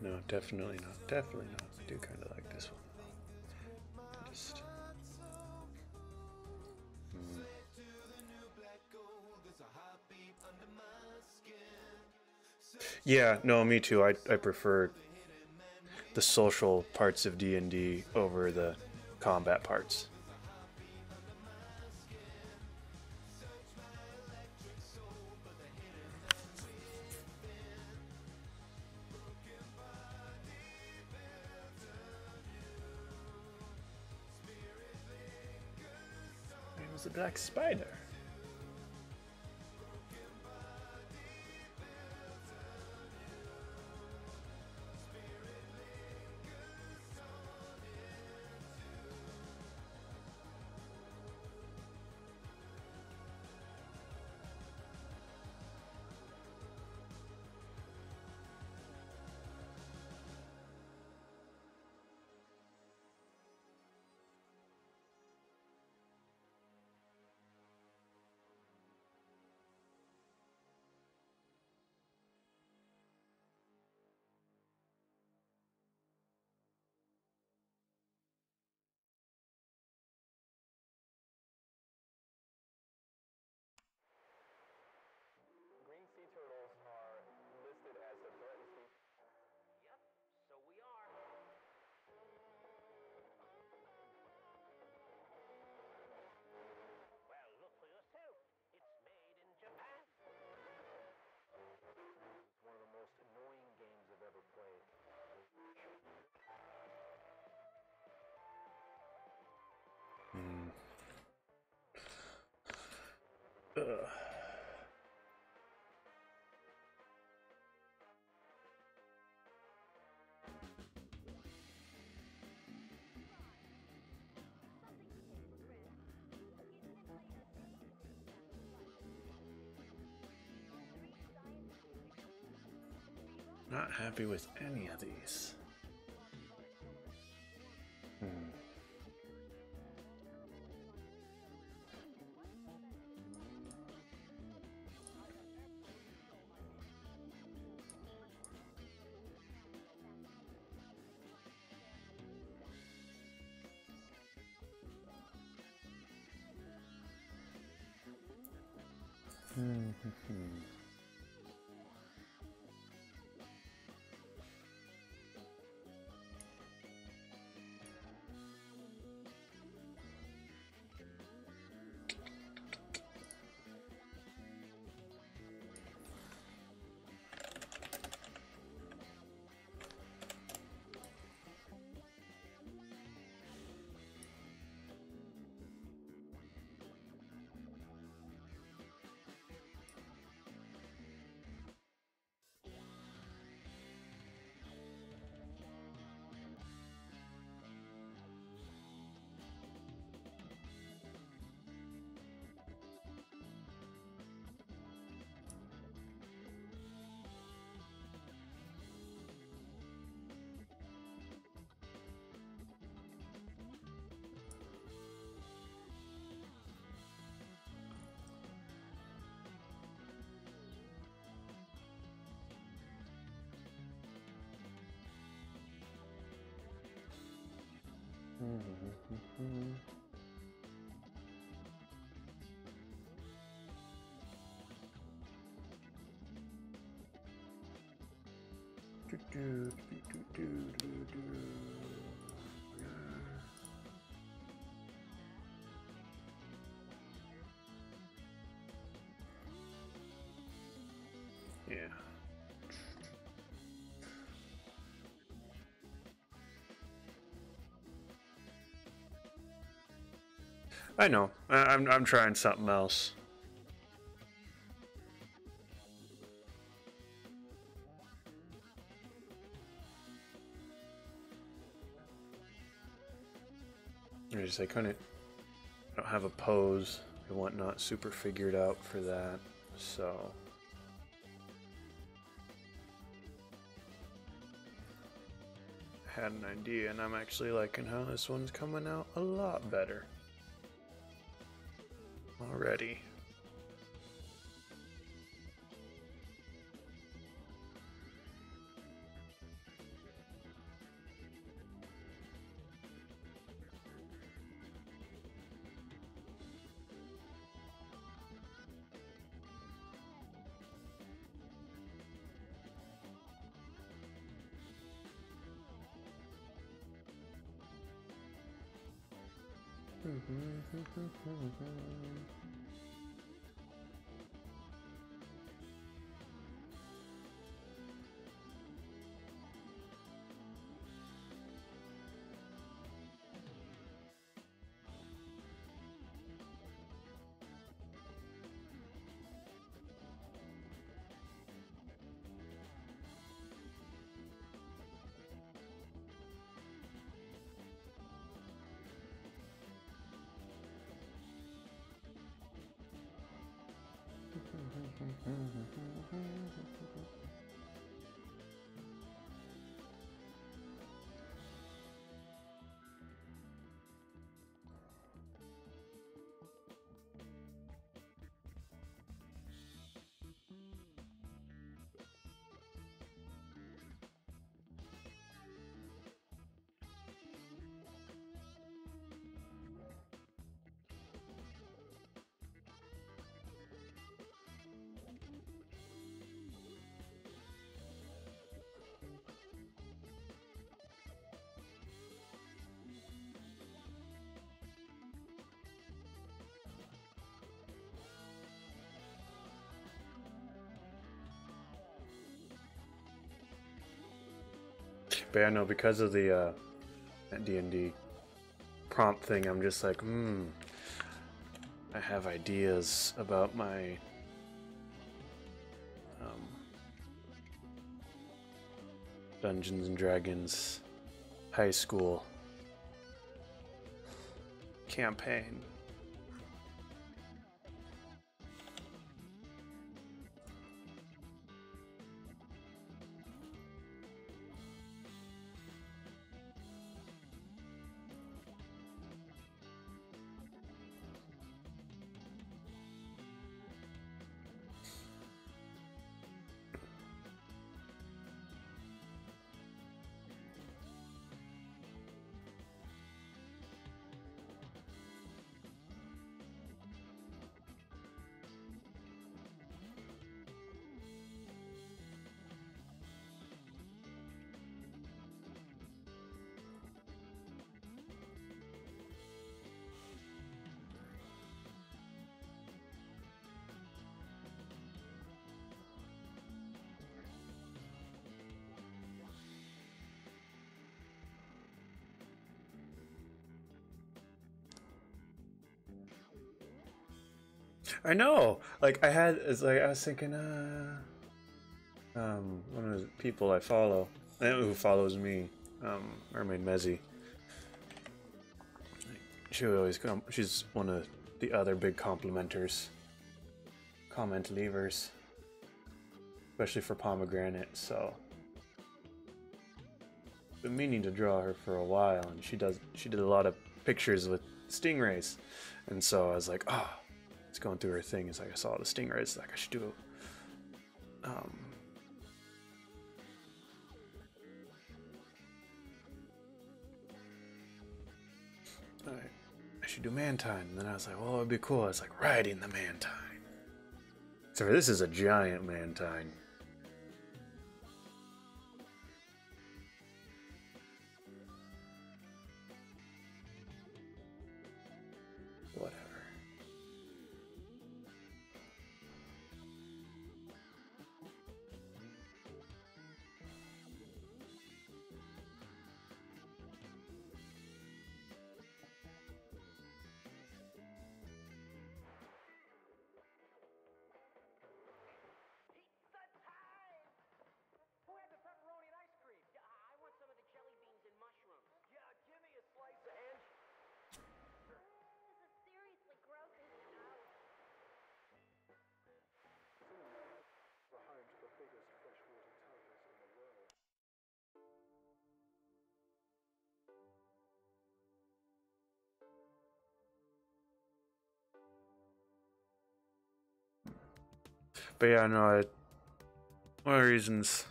A: No, definitely not. Definitely not. I do kind of like this one. Just. Yeah, no, me too. I prefer the social parts of D&D over the combat parts. It was a black spider. Ugh. Not happy with any of these. Yeah. I know. I'm trying something else. I couldn't. I don't have a pose and whatnot super figured out for that, so. I had an idea, and I'm actually liking how this one's coming out a lot better already. But yeah, no, because of the D&D prompt thing, I'm just like, I have ideas about my Dungeons and Dragons high school campaign. I know. Like it's like I was thinking, one of the people I follow, who follows me, Mermaid Mezzy. She would always come. She's one of the other big complimenters, comment leavers, especially for pomegranate. So, been meaning to draw her for a while, and she did a lot of pictures with stingrays, and so I was like, oh. It's going through her thing. It's like I saw the stingrays. Like I should do. I should do Mantine. And then I was like, well, it'd be cool. It's like riding the Mantine. So this is a giant Mantine. But yeah, no, one of the reasons,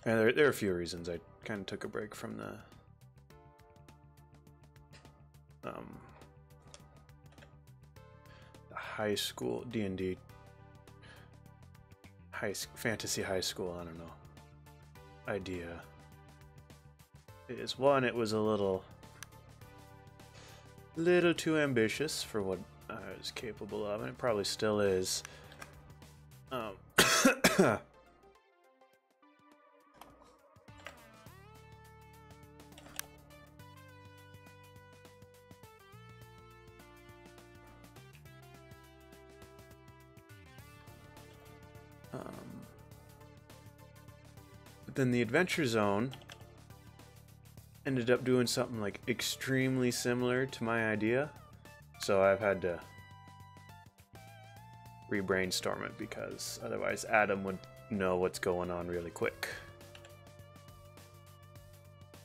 A: and there are a few reasons I kind of took a break from the high school D&D, fantasy high school, I don't know, idea. Is one, it was a little little too ambitious for what I was capable of, and it probably still is. But then the Adventure Zone ended up doing something like extremely similar to my idea, so I've had to re-brainstorm it because otherwise Adam would know what's going on really quick.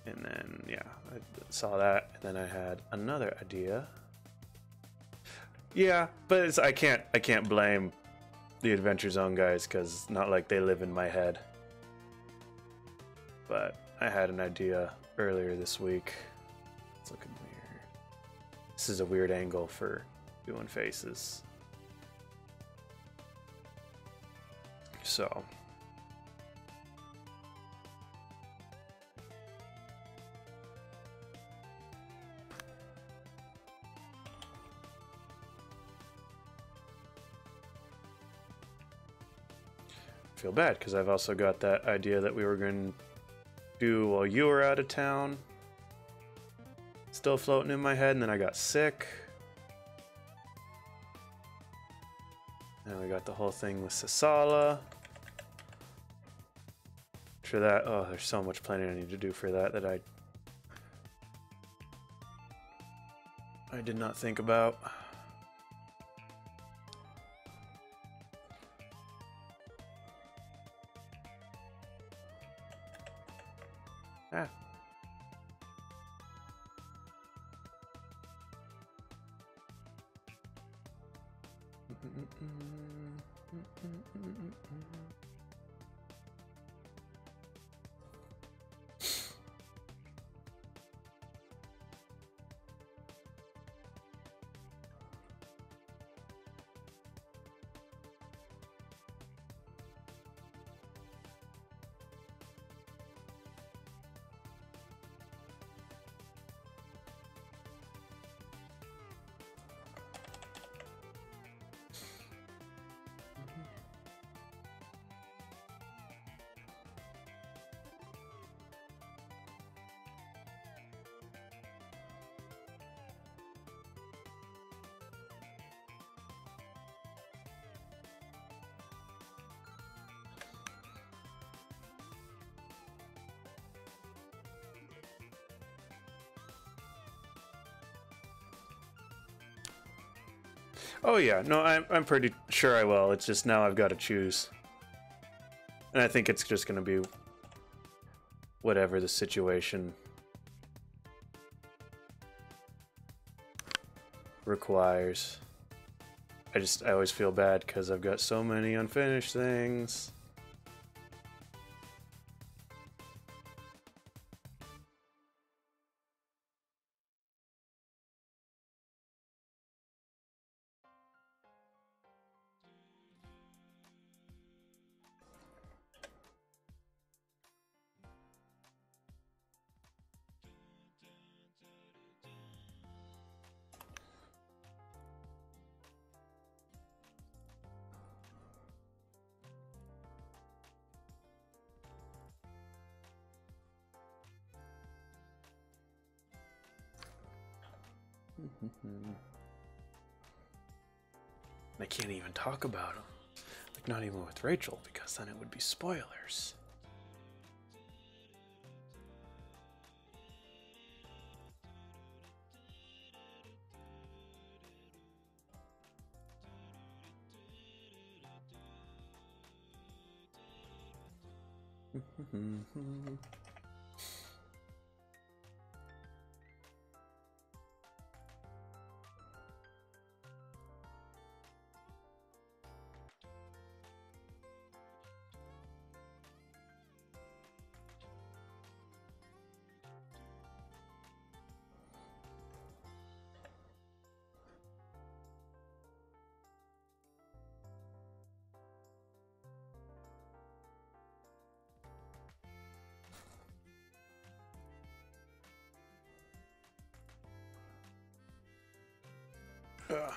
A: And then yeah, I saw that, and then I had another idea. Yeah, but it's, I can't blame the Adventure Zone guys because not like they live in my head. But I had an idea earlier this week. It's looking weird. This is a weird angle for doing faces. So. I feel bad because I've also got that idea that we were going to do while you were out of town. Still floating in my head, and then I got sick. And we got the whole thing with Sasala. For that, oh, there's so much planning I need to do for that that I did not think about. Ah. Oh yeah, no, I'm pretty sure I will. It's just now I've got to choose. And I think it's just going to be whatever the situation requires. I always feel bad because I've got so many unfinished things. I can't even talk about them. Like, not even with Rachel, because then it would be spoilers. Oh.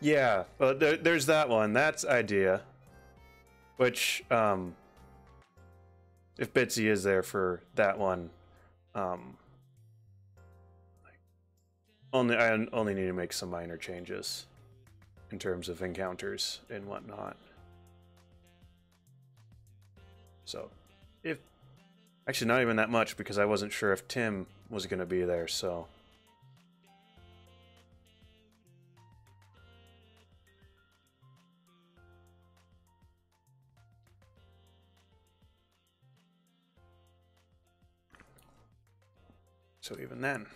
A: Yeah, well, there's that one. That's idea. Which, if Bitsy is there for that one, um, I only need to make some minor changes in terms of encounters and whatnot. So, if actually not even that much because I wasn't sure if Tim was going to be there. So. So even then,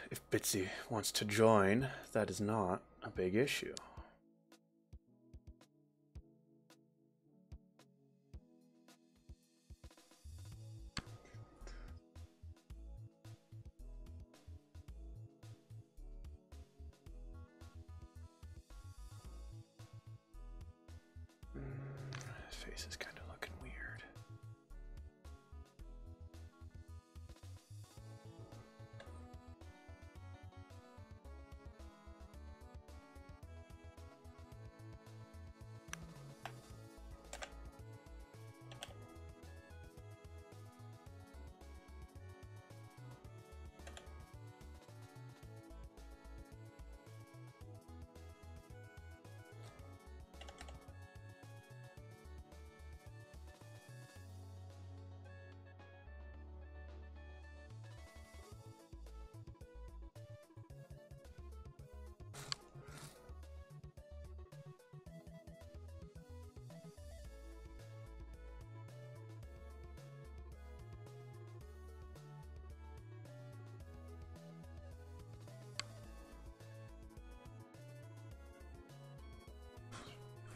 A: if Bitsy wants to join, that is not a big issue. His face is kind of looking weird.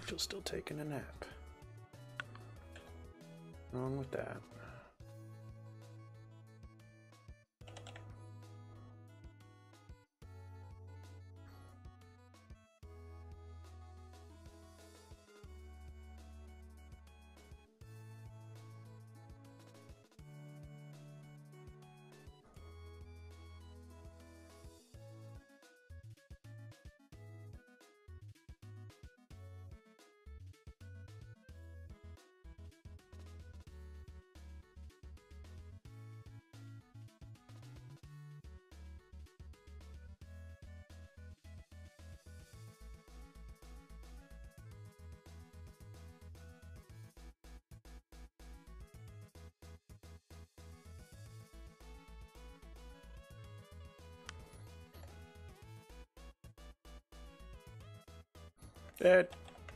A: She's still taking a nap. What's wrong with that?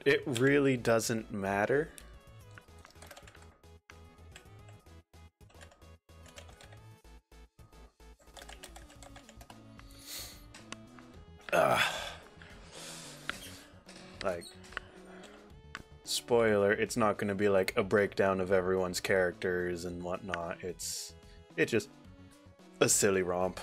A: It really doesn't matter. Like, spoiler, it's not going to be like a breakdown of everyone's characters and whatnot. It's just a silly romp.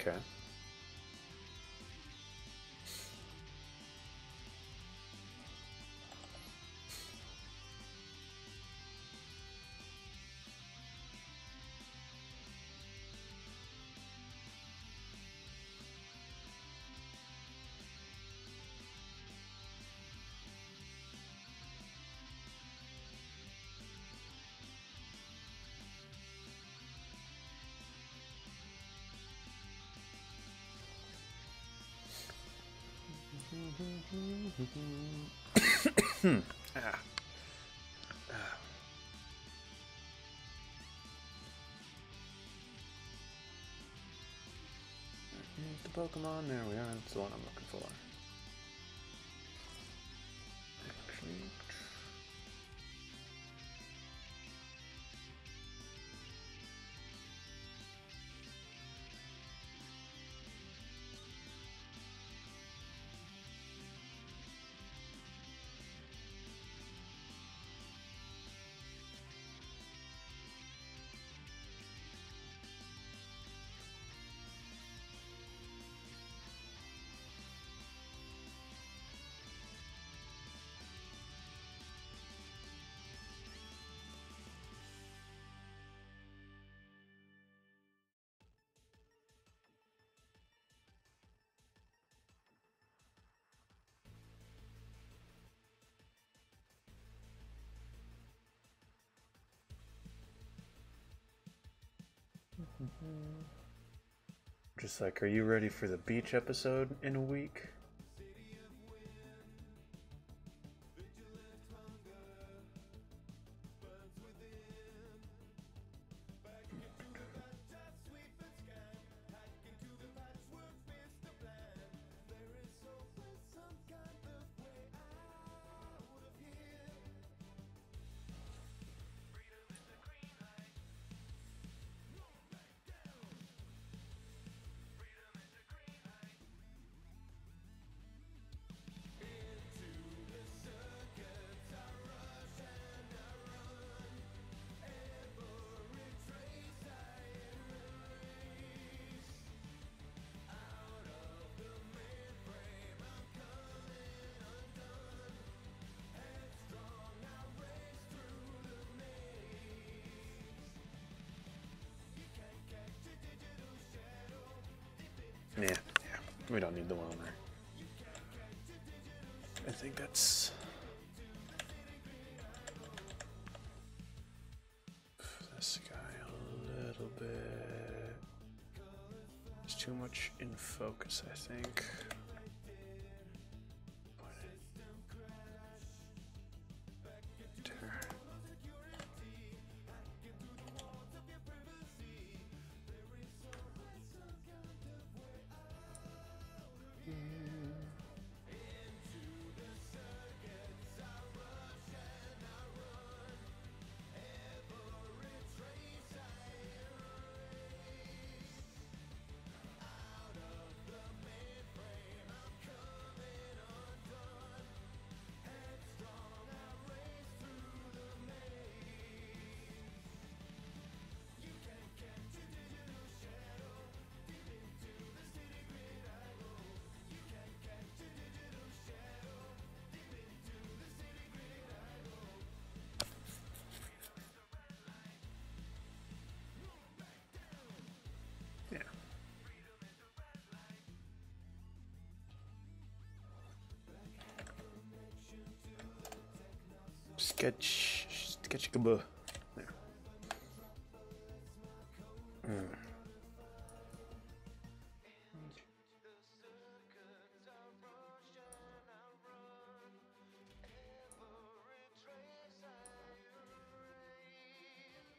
A: Okay. Ah. The Pokemon, there we are, that's the one I'm looking for. Actually, just like, are you ready for the beach episode in a week? Yeah, we don't need the one there. I think that's this guy a little bit. It's too much in focus, I think. Yeah. Sketch there.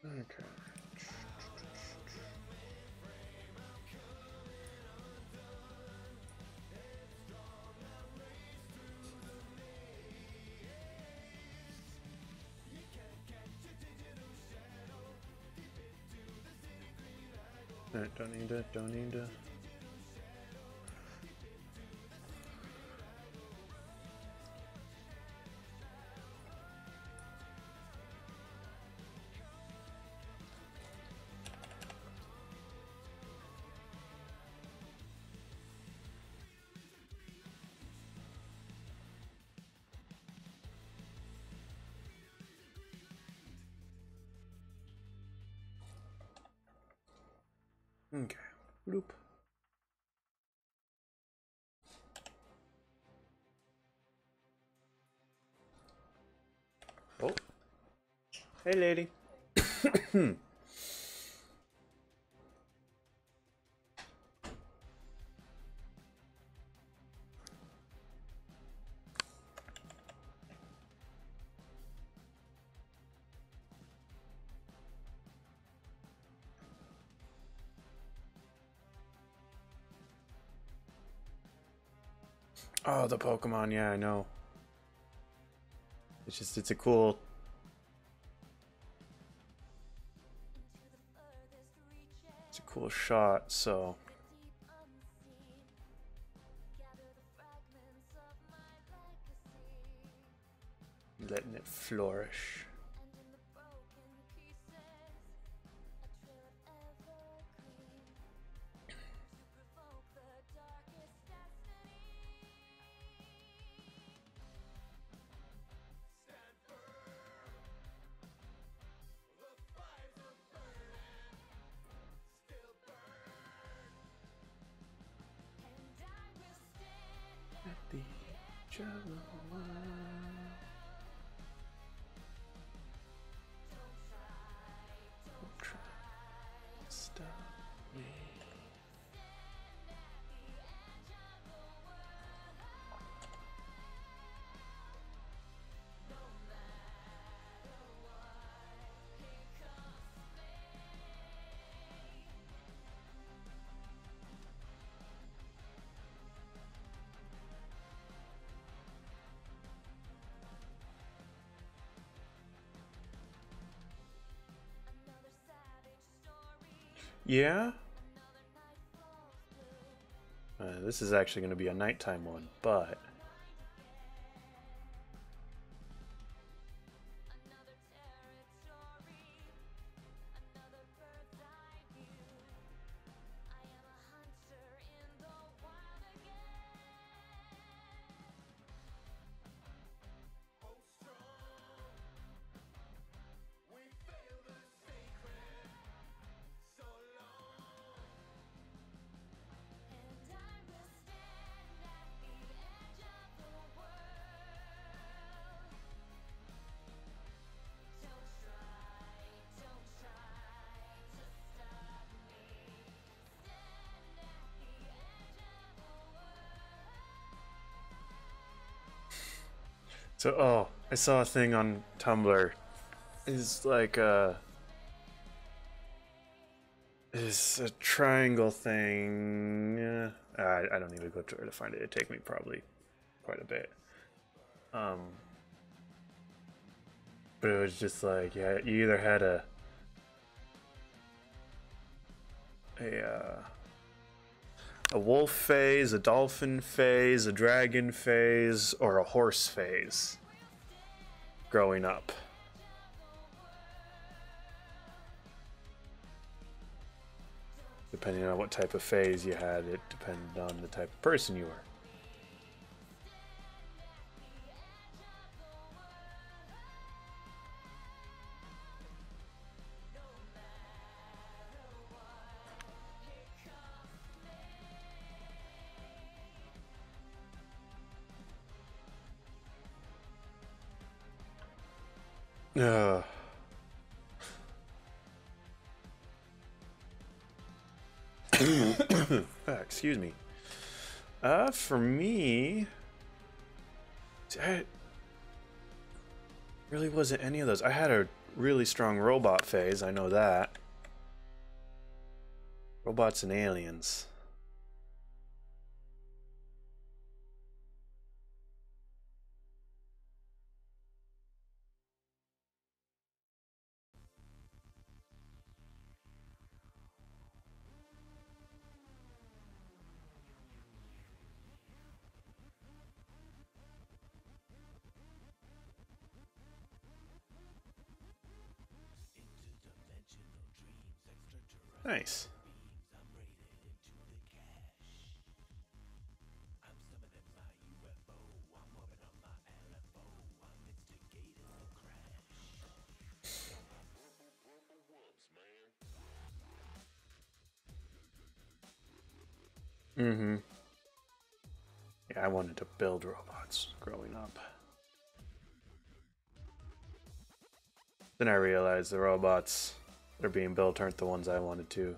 A: Okay. Alright, don't need to. Okay. Bloop. Oh. Hey, lady. Oh, the Pokemon. Yeah, I know. It's just, it's a cool... It's a cool shot, so... Letting it flourish. At the edge of the world. Don't try to stop me. Yeah? This is actually going to be a nighttime one, but... So, oh, I saw a thing on Tumblr. It's like it's a triangle thing. I don't need to go try to find it. It'd take me probably quite a bit. But it was just like, yeah, you either had a wolf phase, a dolphin phase, a dragon phase, or a horse phase growing up. Depending on what type of phase you had, it depended on the type of person you were. Excuse me. For me, I really wasn't any of those. I had a really strong robot phase, I know that. Robots and aliens. Nice. Mm-hmm. Yeah, I wanted to build robots growing up. Then I realized the robots that are being built aren't the ones I wanted to.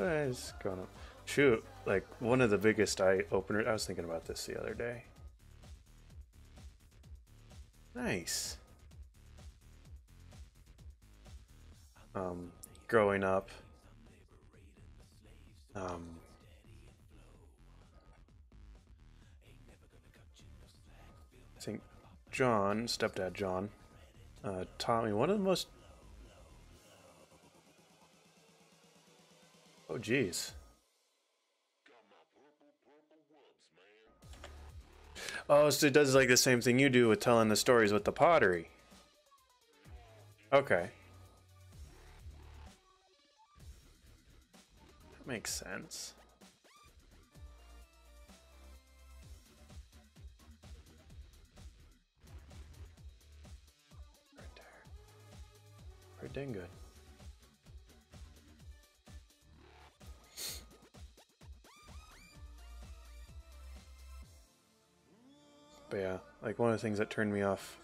A: It's going up. Shoot, like one of the biggest eye openers. I was thinking about this the other day. Nice. Growing up, I think John, stepdad John, taught me one of the most. Oh, geez. Oh, so it does like the same thing you do with telling the stories with the pottery. Okay. That makes sense. Right there. Pretty dang good. But yeah, like one of the things that turned me off.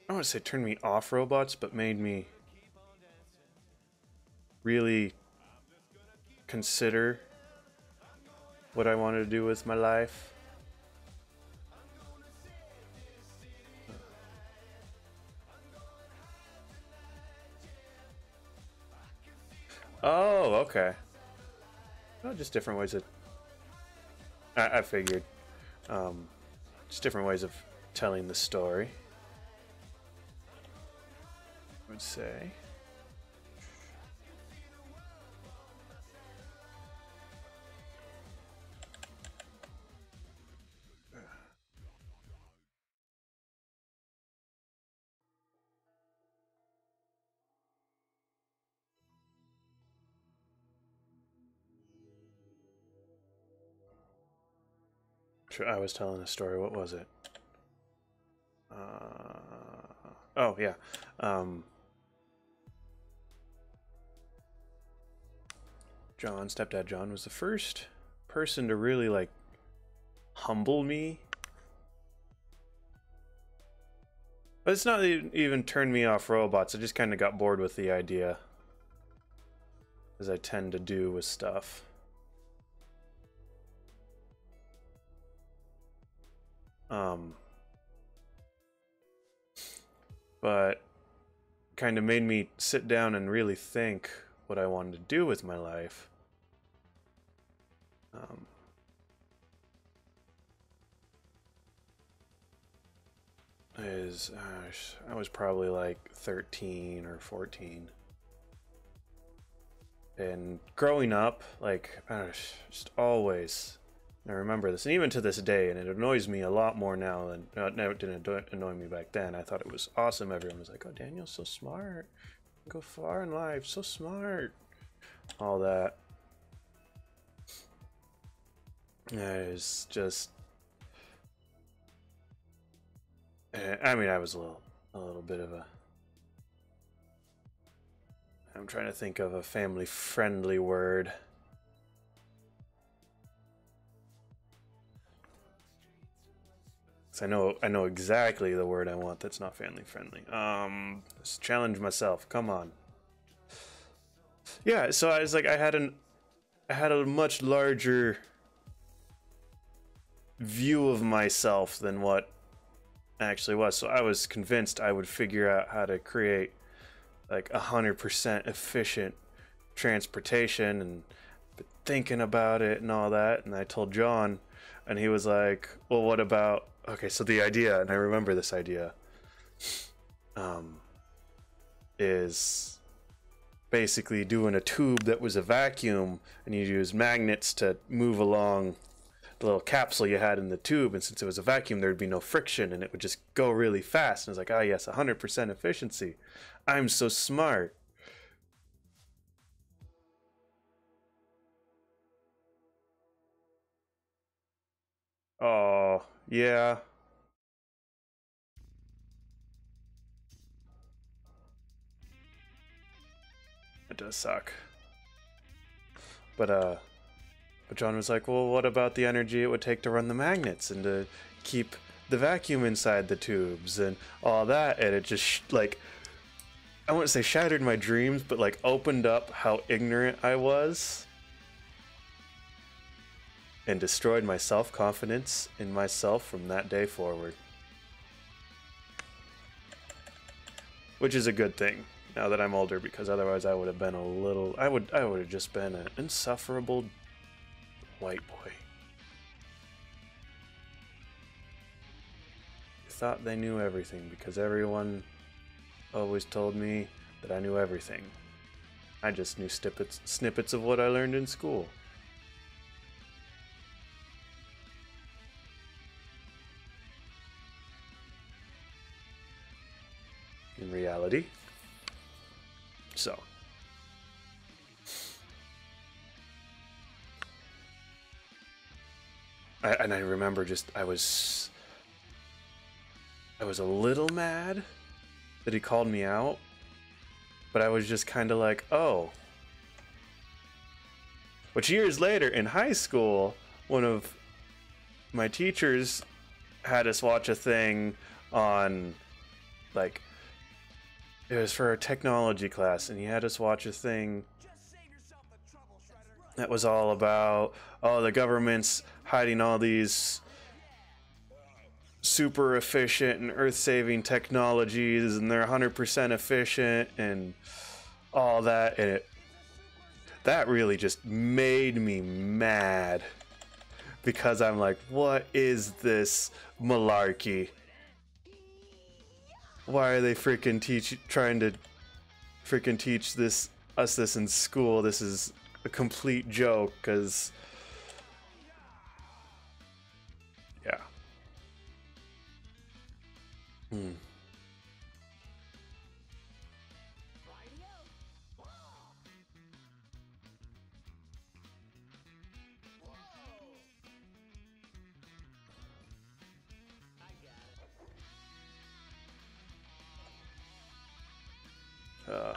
A: I don't want to say turned me off robots, but made me really consider what I wanted to do with my life. Oh, okay. Oh, just different ways of. I figured. Just different ways of telling the story, I would say. I was telling a story. What was it? Oh yeah. John, stepdad John, was the first person to really like humble me. But it's not even turned me off robots. I just kind of got bored with the idea, as I tend to do with stuff. But kind of made me sit down and really think what I wanted to do with my life. I was probably like 13 or 14. And growing up, like, just always, I remember this, and even to this day, and it annoys me a lot more now than, no, it didn't annoy me back then. I thought it was awesome. Everyone was like, oh, Daniel's so smart. Go far in life, so smart. All that. It's just, I mean, I was a little bit of a, I'm trying to think of a family-friendly word. I know exactly the word I want that's not family-friendly. Let's challenge myself. Come on. Yeah, so I was like, I had a much larger view of myself than what actually was. So I was convinced I would figure out how to create like 100% efficient transportation, and thinking about it and all that. And I told John, and he was like, well, what about Okay, so the idea, and I remember this idea, is basically doing a tube that was a vacuum, and you use magnets to move along the little capsule you had in the tube, and since it was a vacuum, there'd be no friction, and it would just go really fast. And it's like, ah, yes, 100% efficiency. I'm so smart. Oh, yeah. It does suck. But John was like, well, what about the energy it would take to run the magnets and to keep the vacuum inside the tubes and all that? And it just, like, I wouldn't say shattered my dreams, but, like, opened up how ignorant I was and destroyed my self-confidence in myself from that day forward. Which is a good thing now that I'm older, because otherwise I would have been a little, I would have just been an insufferable white boy. Thought they knew everything because everyone always told me that I knew everything. I just knew snippets of what I learned in school. In reality. So. And I remember just, I was a little mad that he called me out, but I was just kind of like, oh. Which years later in high school, one of my teachers had us watch a thing on, like, it was for a technology class, and he had us watch a thing that was all about, oh, the government's hiding all these super efficient and earth-saving technologies, and they're 100% efficient and all that, and that really just made me mad, because I'm like, what is this malarkey? Why are they freaking trying to freaking teach us this in school? This is a complete joke, because yeah. Uh,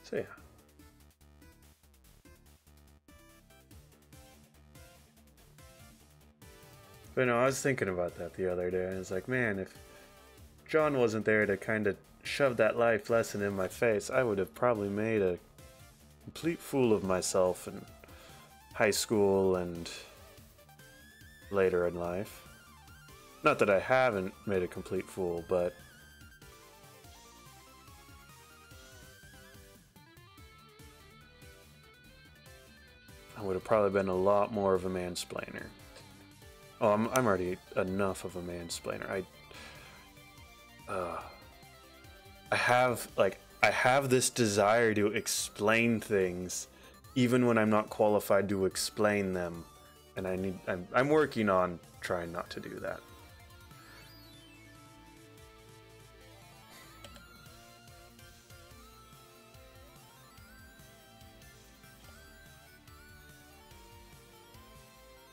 A: so yeah. But no, I was thinking about that the other day, and I was like, man, if John wasn't there to kind of shove that life lesson in my face, I would have probably made a complete fool of myself in high school and later in life. Not that I haven't made a complete fool, but I would have probably been a lot more of a mansplainer. Oh, I'm already enough of a mansplainer. I have this desire to explain things, even when I'm not qualified to explain them, and I'm working on trying not to do that.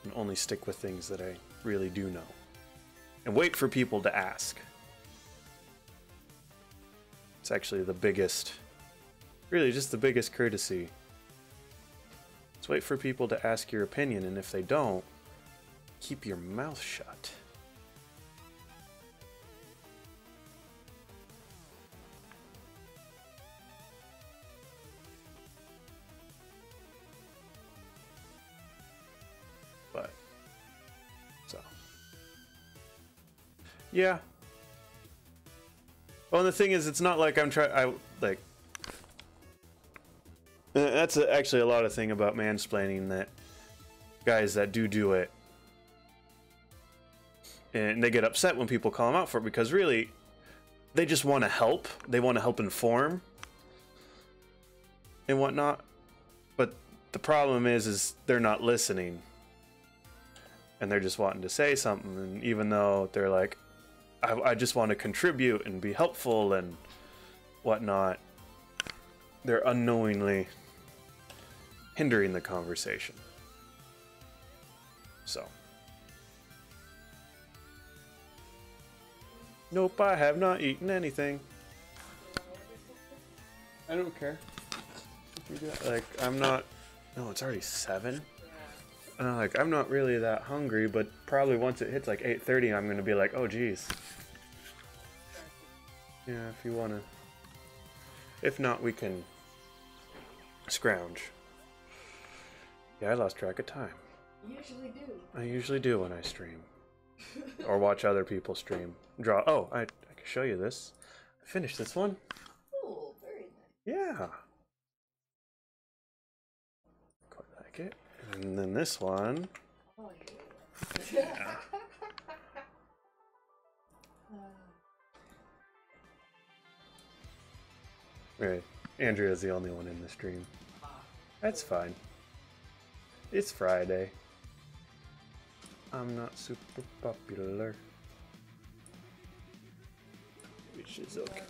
A: And only stick with things that I really do know, and wait for people to ask. It's actually the biggest, really just the biggest courtesy. Let's wait for people to ask your opinion, and if they don't, keep your mouth shut. Yeah. Well, the thing is, it's not like I'm trying. That's actually a lot of thing about mansplaining, that guys that do it, and they get upset when people call them out for it, because really, they just want to help. They want to help inform and whatnot. But the problem is they're not listening, and they're just wanting to say something. And even though they're like, I just want to contribute and be helpful and whatnot, they're unknowingly hindering the conversation. So, nope, I have not eaten anything. I don't care. Like, I'm not. No, it's already 7. And I'm not really that hungry, but probably once it hits like 8:30, I'm gonna be like, oh geez. Yeah, if you wanna. If not, we can scrounge. Yeah, I lost track of time.
B: You usually do.
A: I usually do when I stream. Or watch other people stream. Draw. Oh, I can show you this. I finished this one.
B: Oh, very nice.
A: Yeah. Quite like it. And then this one.
B: Oh, yeah.
A: Right. Andrea's the only one in the stream. That's fine. It's Friday. I'm not super popular. Which is okay.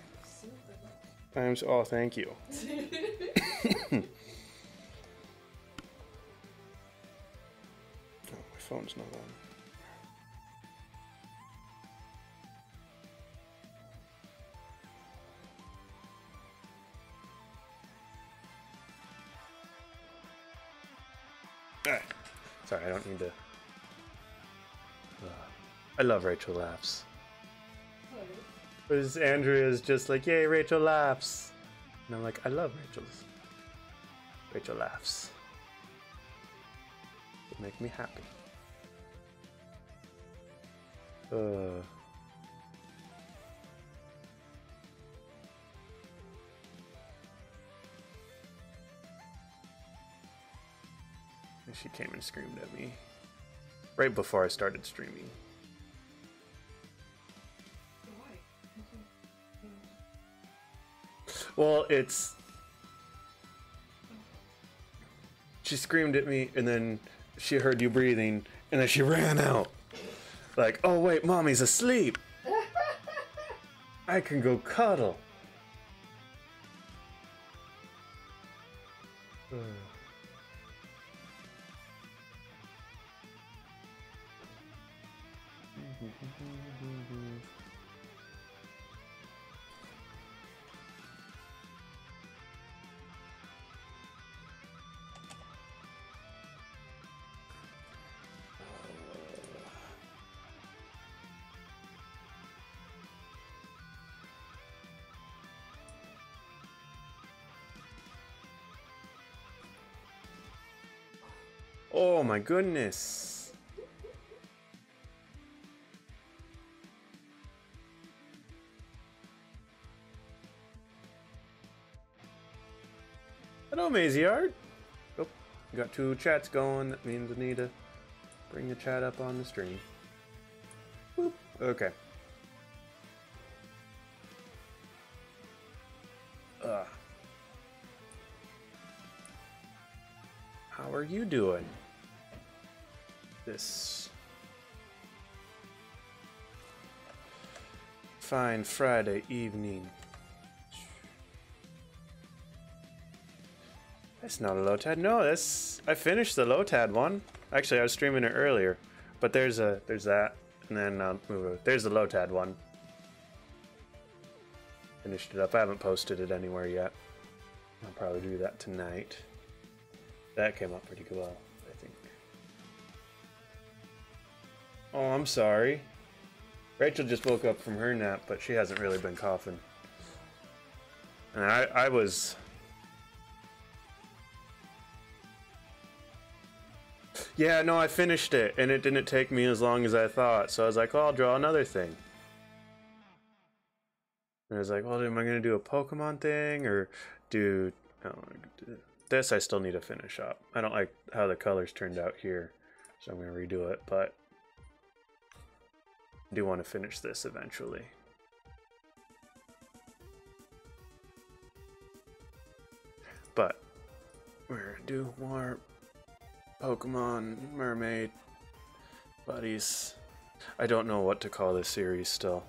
A: Oh, thank you. Oh, my phone's not on. Ah, sorry, I don't need to. I love Rachel laughs. Because Andrea's just like, yay, Rachel laughs. And I'm like, I love Rachel laughs. They make me happy. She came and screamed at me right before I started streaming. Well, she screamed at me, and then she heard you breathing, and then she ran out. Like, oh wait, mommy's asleep. I can go cuddle. Oh my goodness. Hello, Maisie Art. Oh, we got 2 chats going. That means I need to bring the chat up on the stream. Boop. Okay. How are you doing? This fine Friday evening. That's not a Lotad. No, I finished the Lotad one. Actually, I was streaming it earlier, but there's that, and then I'll move over. There's the Lotad one. Finished it up. I haven't posted it anywhere yet. I'll probably do that tonight. That came out pretty well, I think. Oh, I'm sorry. Rachel just woke up from her nap, but she hasn't really been coughing. And I was... Yeah, no, I finished it, and it didn't take me as long as I thought. So I was like, oh, I'll draw another thing. I was like, well, am I going to do a Pokemon thing or do... Oh, this I still need to finish up. I don't like how the colors turned out here, so I'm going to redo it, but I do want to finish this eventually. But we're going to do more Pokemon Mermaid buddies. I don't know what to call this series still.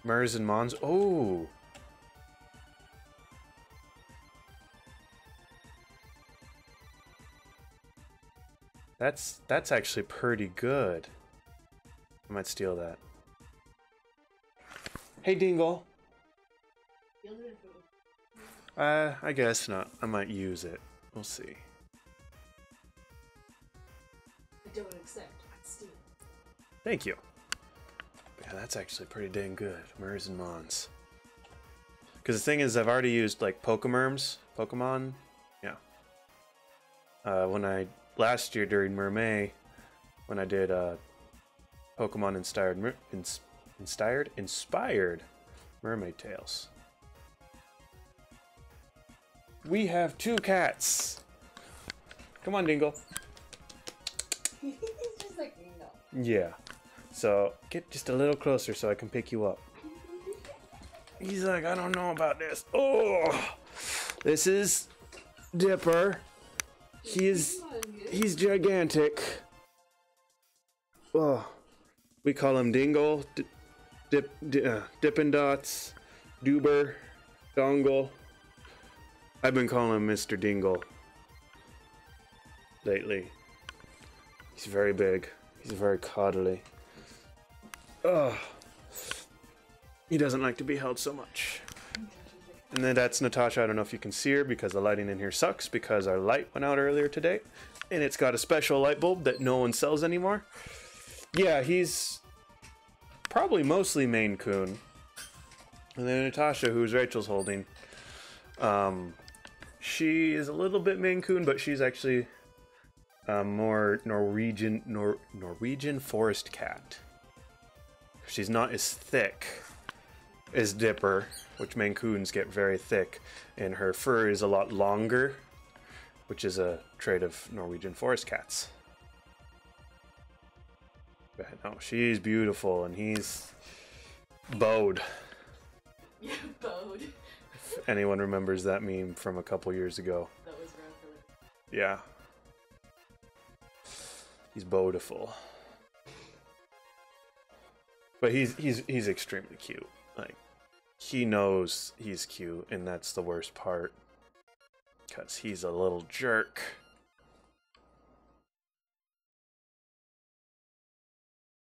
A: Mers and Mons. Oh! That's actually pretty good. I might steal that. Hey, Dingle. I guess not. I might use it. We'll see.
B: I don't accept. Steal.
A: Thank you. Yeah, that's actually pretty dang good. Mers and Mons. Because the thing is, I've already used like Pokemon. Yeah. When I last year during Mermaid, when I did Pokemon inspired Mermaid Tales. We have 2 cats. Come on, Dingle.
B: He's just like, no.
A: Yeah. So get just a little closer so I can pick you up. He's like, I don't know about this. Oh, this is Dipper. He's gigantic. Oh, we call him Dingle, Dippin' Dots, Duber, Dongle. I've been calling him Mr. Dingle lately. He's very big. He's very cuddly. Ugh. He doesn't like to be held so much. And then that's Natasha. I don't know if you can see her because the lighting in here sucks because our light went out earlier today. And it's got a special light bulb that no one sells anymore. Yeah, he's probably mostly Maine Coon. And then Natasha, who's Rachel's holding. She is a little bit Maine Coon, but she's actually more Norwegian forest cat. She's not as thick as Dipper, which Maine Coons get very thick, and her fur is a lot longer, which is a trait of Norwegian forest cats. But no, she's beautiful, and he's bowed.
B: Yeah, bowed.
A: If anyone remembers that meme from a couple years ago.
B: That was around for like...
A: Yeah. He's beautiful. But he's extremely cute. Like, he knows he's cute, and that's the worst part. Because he's a little jerk.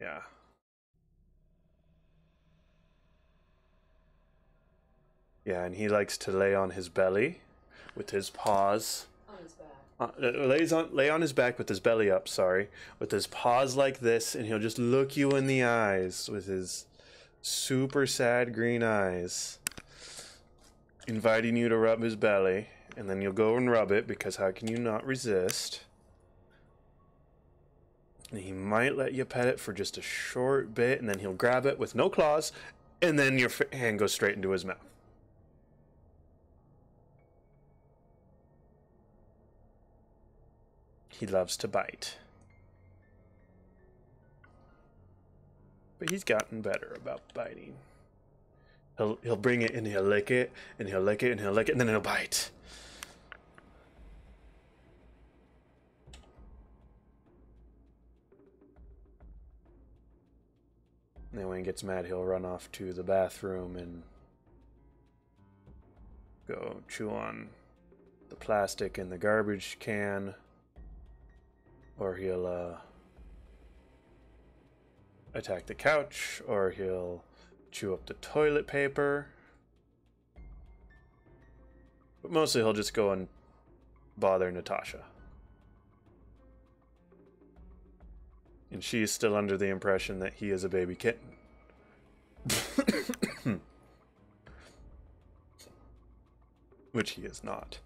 A: Yeah. Yeah, and he likes to lay on his belly with his paws.
B: On his back.
A: Lay on his back with his belly up, sorry. With his paws like this, and he'll just look you in the eyes with his super sad green eyes. Inviting you to rub his belly, and then you'll go and rub it, because how can you not resist? And he might let you pet it for just a short bit, and then he'll grab it with no claws, and then your hand goes straight into his mouth. He loves to bite. But he's gotten better about biting. He'll bring it and he'll lick it, and he'll lick it, and he'll lick it, and then he'll bite. And then when he gets mad, he'll run off to the bathroom and go chew on the plastic in the garbage can, or he'll attack the couch, or he'll chew up the toilet paper. But mostly he'll just go and bother Natasha. And she is still under the impression that he is a baby kitten. Which he is not.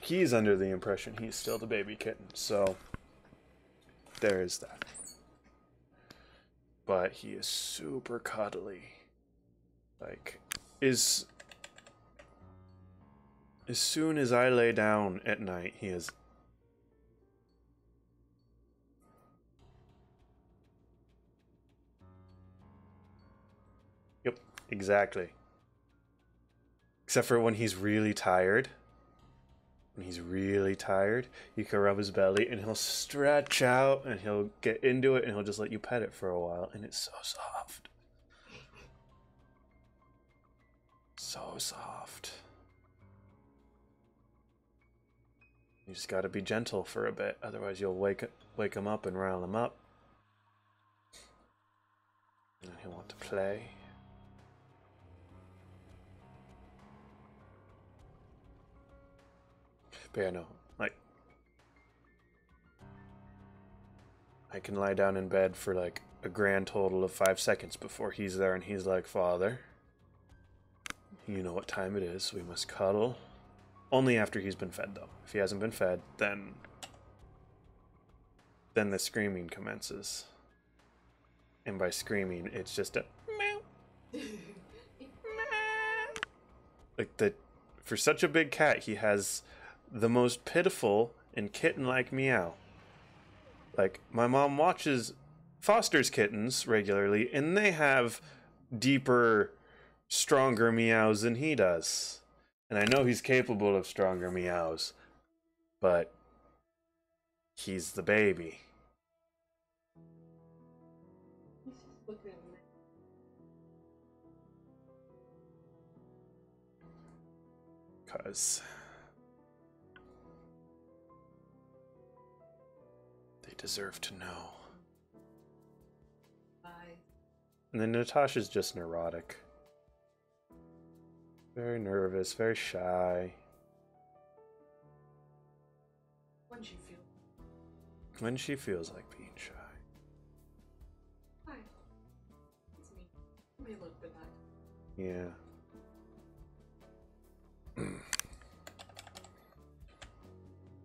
A: He's under the impression he's still the baby kitten, so there is that. But he is super cuddly. Like, as soon as I lay down at night, he is... Yep, exactly. Except for when he's really tired. When he's really tired, you can rub his belly and he'll stretch out and he'll get into it and he'll just let you pet it for a while, and it's so soft. So soft. You just gotta be gentle for a bit, otherwise you'll wake him up and rile him up. And then he'll want to play. But yeah, no, like, I can lie down in bed for like a grand total of 5 seconds before he's there and he's like, "Father, you know what time it is, we must cuddle." Only after he's been fed, though. If he hasn't been fed, then the screaming commences. And by screaming, it's just a meow. Like, for such a big cat, he has the most pitiful and kitten-like meow. Like, my mom fosters kittens regularly, and they have deeper, stronger meows than he does. And I know he's capable of stronger meows, but he's the baby.
B: He's just looking at me.
A: Because they deserve to know.
B: Bye.
A: And then Natasha's just neurotic. Very nervous, very shy. When she feels like being shy.
B: Hi. It's me. You may look good night.
A: Yeah.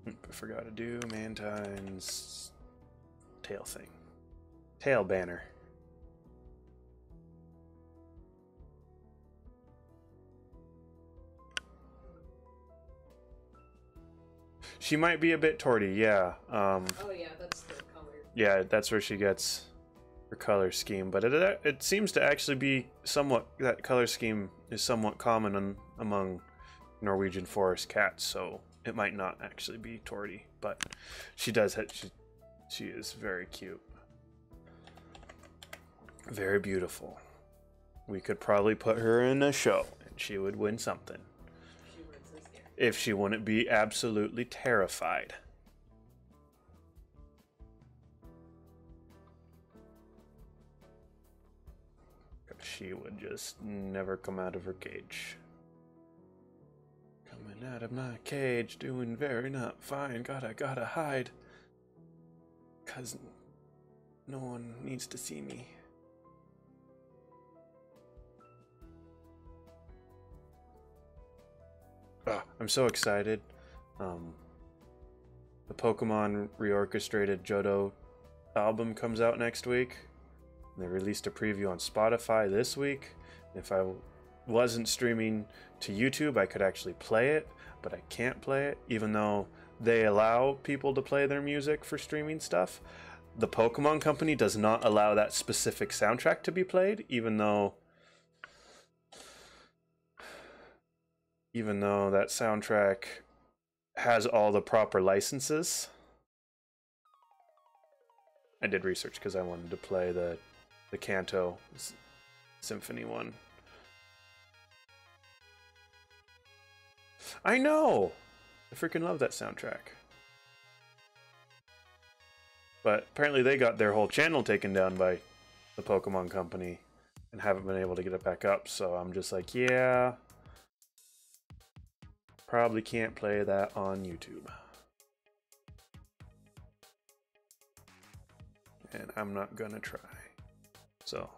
A: I forgot to do Mantine's tail thing. Tail banner. She might be a bit torty, yeah.
B: Oh yeah, that's the color.
A: Yeah, that's where she gets her color scheme. But it seems to actually be somewhat, that color scheme is somewhat common among Norwegian forest cats, so it might not actually be torty. But she does have, she is very cute. Very beautiful. We could probably put her in a show and she would win something. If she wouldn't be absolutely terrified. She would just never come out of her cage. Coming out of my cage, doing very not fine. Gotta hide. 'Cause no one needs to see me. I'm so excited. The Pokemon Reorchestrated Johto album comes out next week. They released a preview on Spotify this week. If I wasn't streaming to YouTube, I could actually play it, but I can't play it, even though they allow people to play their music for streaming stuff. The Pokemon Company does not allow that specific soundtrack to be played, even though that soundtrack has all the proper licenses. I did research because I wanted to play the Kanto Symphony one. I know! I freaking love that soundtrack. But apparently they got their whole channel taken down by the Pokemon Company and haven't been able to get it back up, so I'm just like, yeah, probably can't play that on YouTube. And I'm not gonna try. So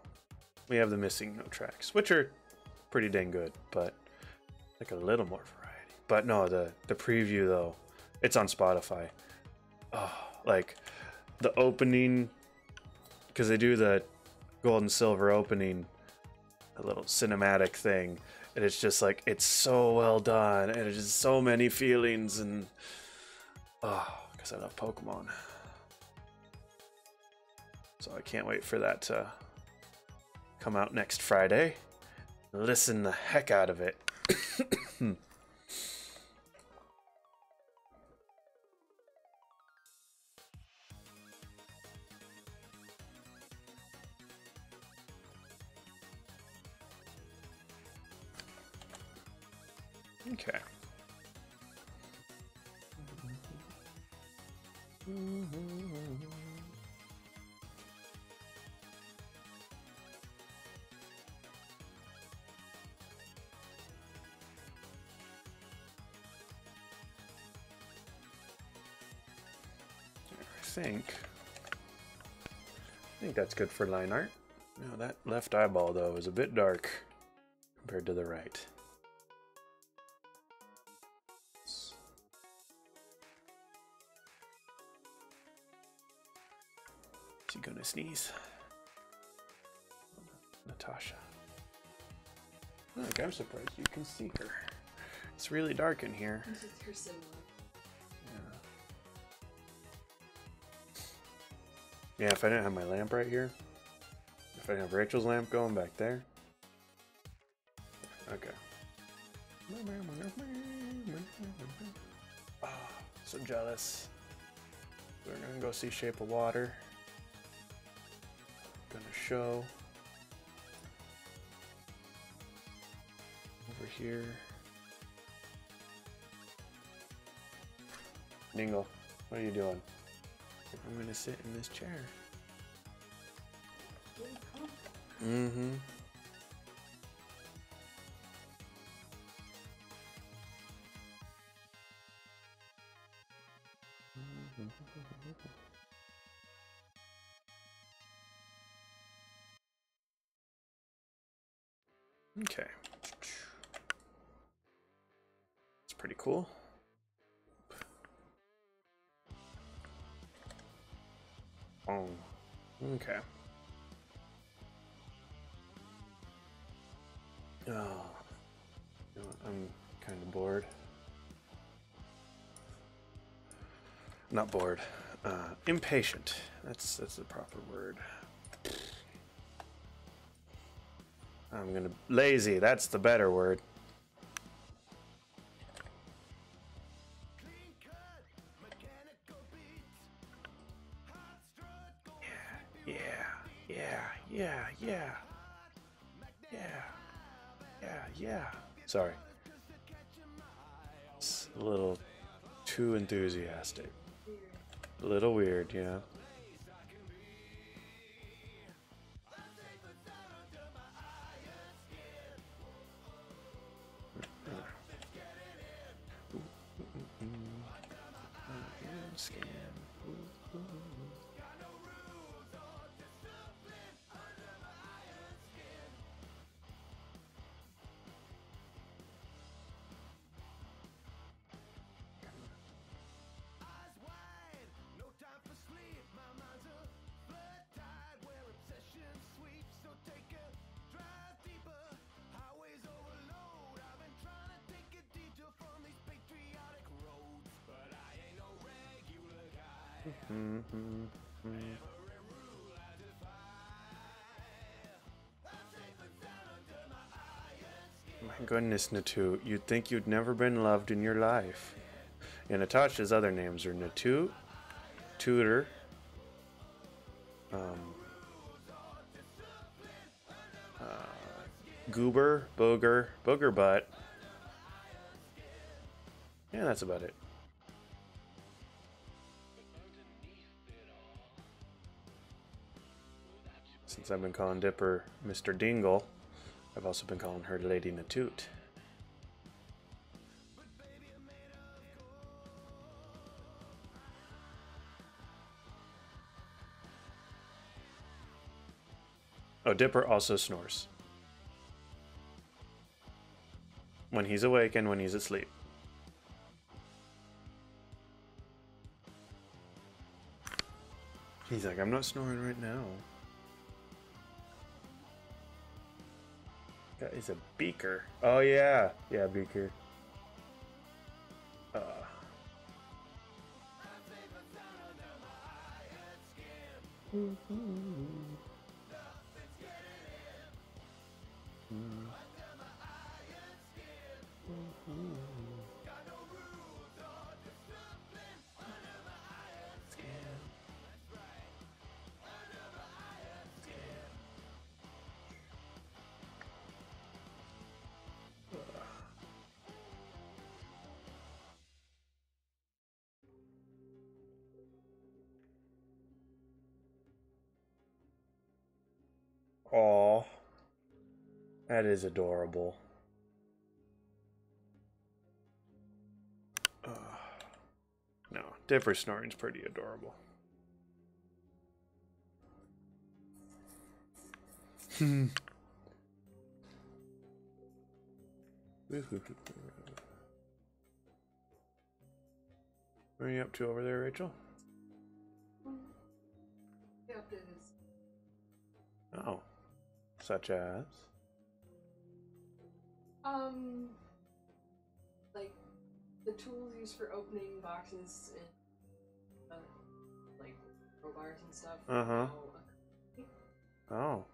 A: we have the missing no tracks, which are pretty dang good, but like a little more variety. But no, the preview though, it's on Spotify. Oh, like the opening, because they do the gold and silver opening, a little cinematic thing, and it's just like, it's so well done, and it's just so many feelings, and oh, because I love Pokemon. So I can't wait for that to come out next Friday. Listen the heck out of it. Okay. I think that's good for line art. No, that left eyeball though is a bit dark compared to the right. Is he gonna sneeze? Natasha. Look, I'm surprised you can see her. It's really dark in here.
B: This is her symbol.
A: Yeah, if I didn't have my lamp right here, if I didn't have Rachel's lamp going back there. Okay. Oh, so jealous. We're gonna go see Shape of Water. Gonna show. Over here. Ningle, what are you doing? I'm gonna sit in this chair. Mm-hmm. Okay. It's pretty cool. Oh, okay. Oh, you know what? I'm kind of bored. Not bored. Impatient. That's the proper word. I'm gonna lazy. That's the better word. Yeah. Sorry. It's a little too enthusiastic. A little weird, yeah. Scan. My goodness, Natu, you'd think you'd never been loved in your life. And Natasha's other names are Natu, Tutor, Um, Goober, Booger Butt. Yeah, that's about it. Since I've been calling Dipper Mr. Dingle, I've also been calling her Lady Natoot. Oh, Dipper also snores. When he's awake and when he's asleep. He's like, I'm not snoring right now. That is a beaker. Oh, yeah. Yeah, beaker. Aw. That is adorable. No, Dipper snoring's pretty adorable. What are you up to over there, Rachel? Oh. Such as?
B: Like the tools used for opening boxes and like crowbars and stuff.
A: Uh-huh. Oh.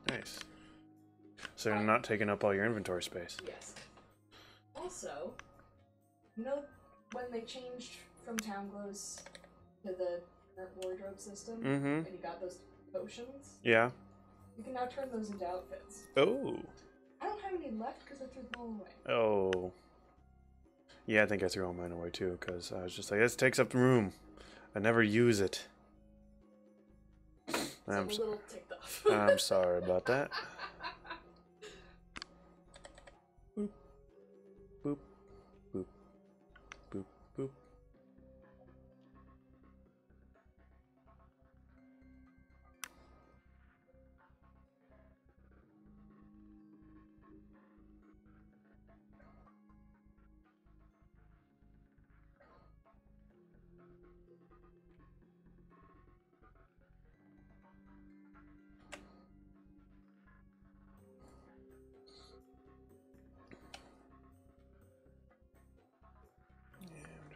A: Nice. So you're not taking up all your inventory space.
B: Yes. Also, you know when they changed from town clothes to the current wardrobe system, and you got those potions?
A: Yeah.
B: You can now turn those into outfits.
A: Oh.
B: I don't have any left because I threw them all away.
A: Oh. Yeah, I think I threw all mine away too, because I was just like, this takes up room. I never use it.
B: I'm a little ticked off.
A: I'm sorry about that. Boop. Boop. Boop. Boop. Boop.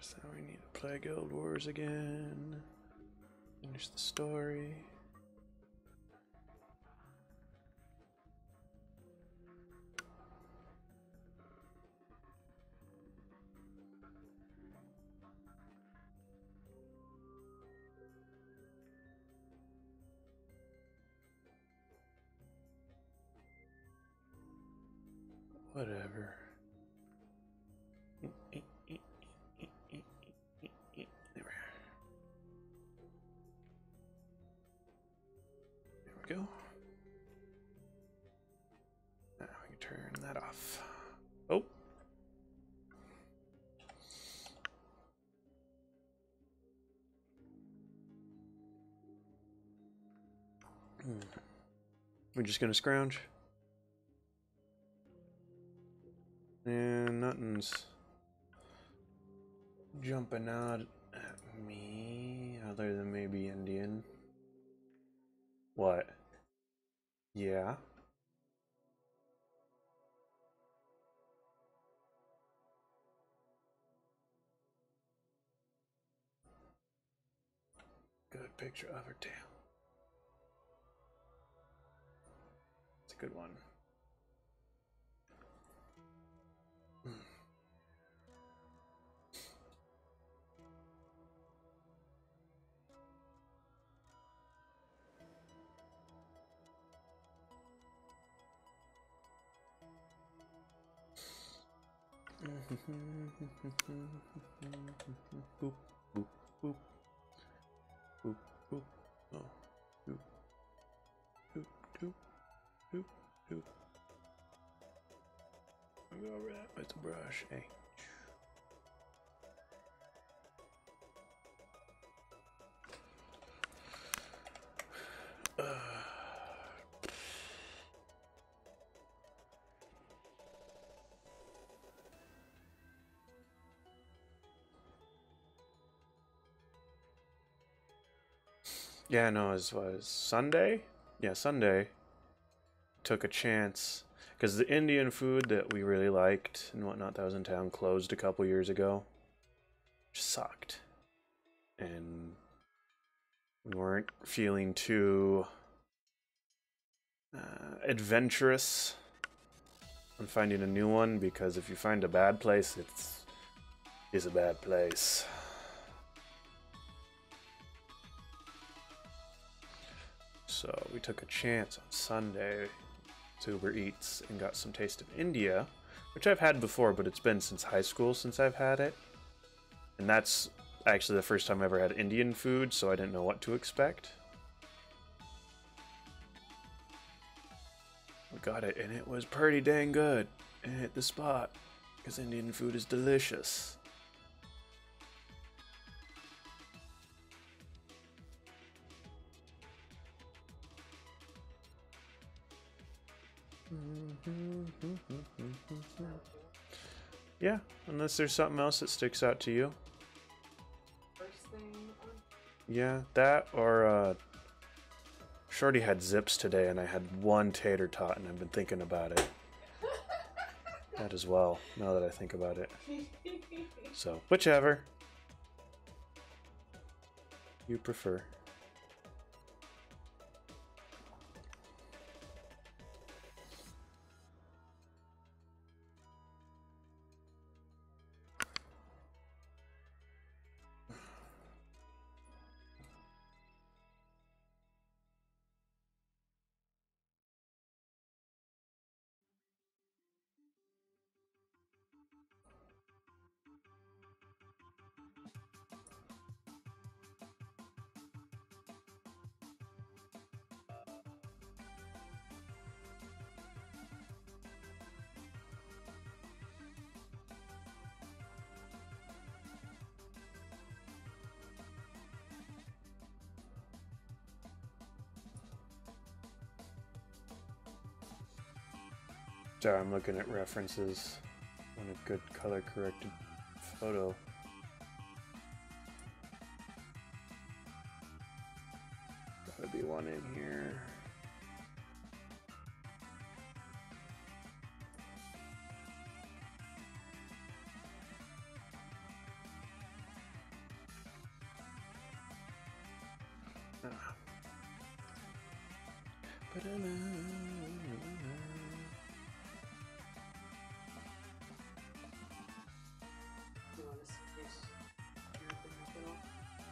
A: So we need to play Guild Wars again. Finish the story. Whatever. Go. Now we can turn that off. Oh. We're just gonna scrounge. And nothing's jumping out at me other than maybe Indian. What? Yeah. Good picture of her tail. It's a good one. Boop, boop, boop. Boop, boop. Oh. Doop. Doop, doop, doop, doop. I'll go over that with the brush. Hey. Yeah, no, it was Sunday. Yeah, Sunday. Took a chance because the Indian food that we really liked and whatnot that was in town closed a couple years ago. Just sucked, and we weren't feeling too adventurous on finding a new one, because if you find a bad place, it's a bad place. So we took a chance on Sunday to Uber Eats and got some Taste of India, which I've had before, but it's been since high school since I've had it. And that's actually the first time I ever had Indian food, so I didn't know what to expect. We got it, and it was pretty dang good. It hit the spot, because Indian food is delicious. Yeah, unless there's something else that sticks out to you.
B: First thing on...
A: Yeah, that or Shorty had zips today, and I had one tater tot, and I've been thinking about it. That as well, now that I think about it. So, whichever you prefer. Sorry, I'm looking at references on a good color corrected photo. Gotta be one in here.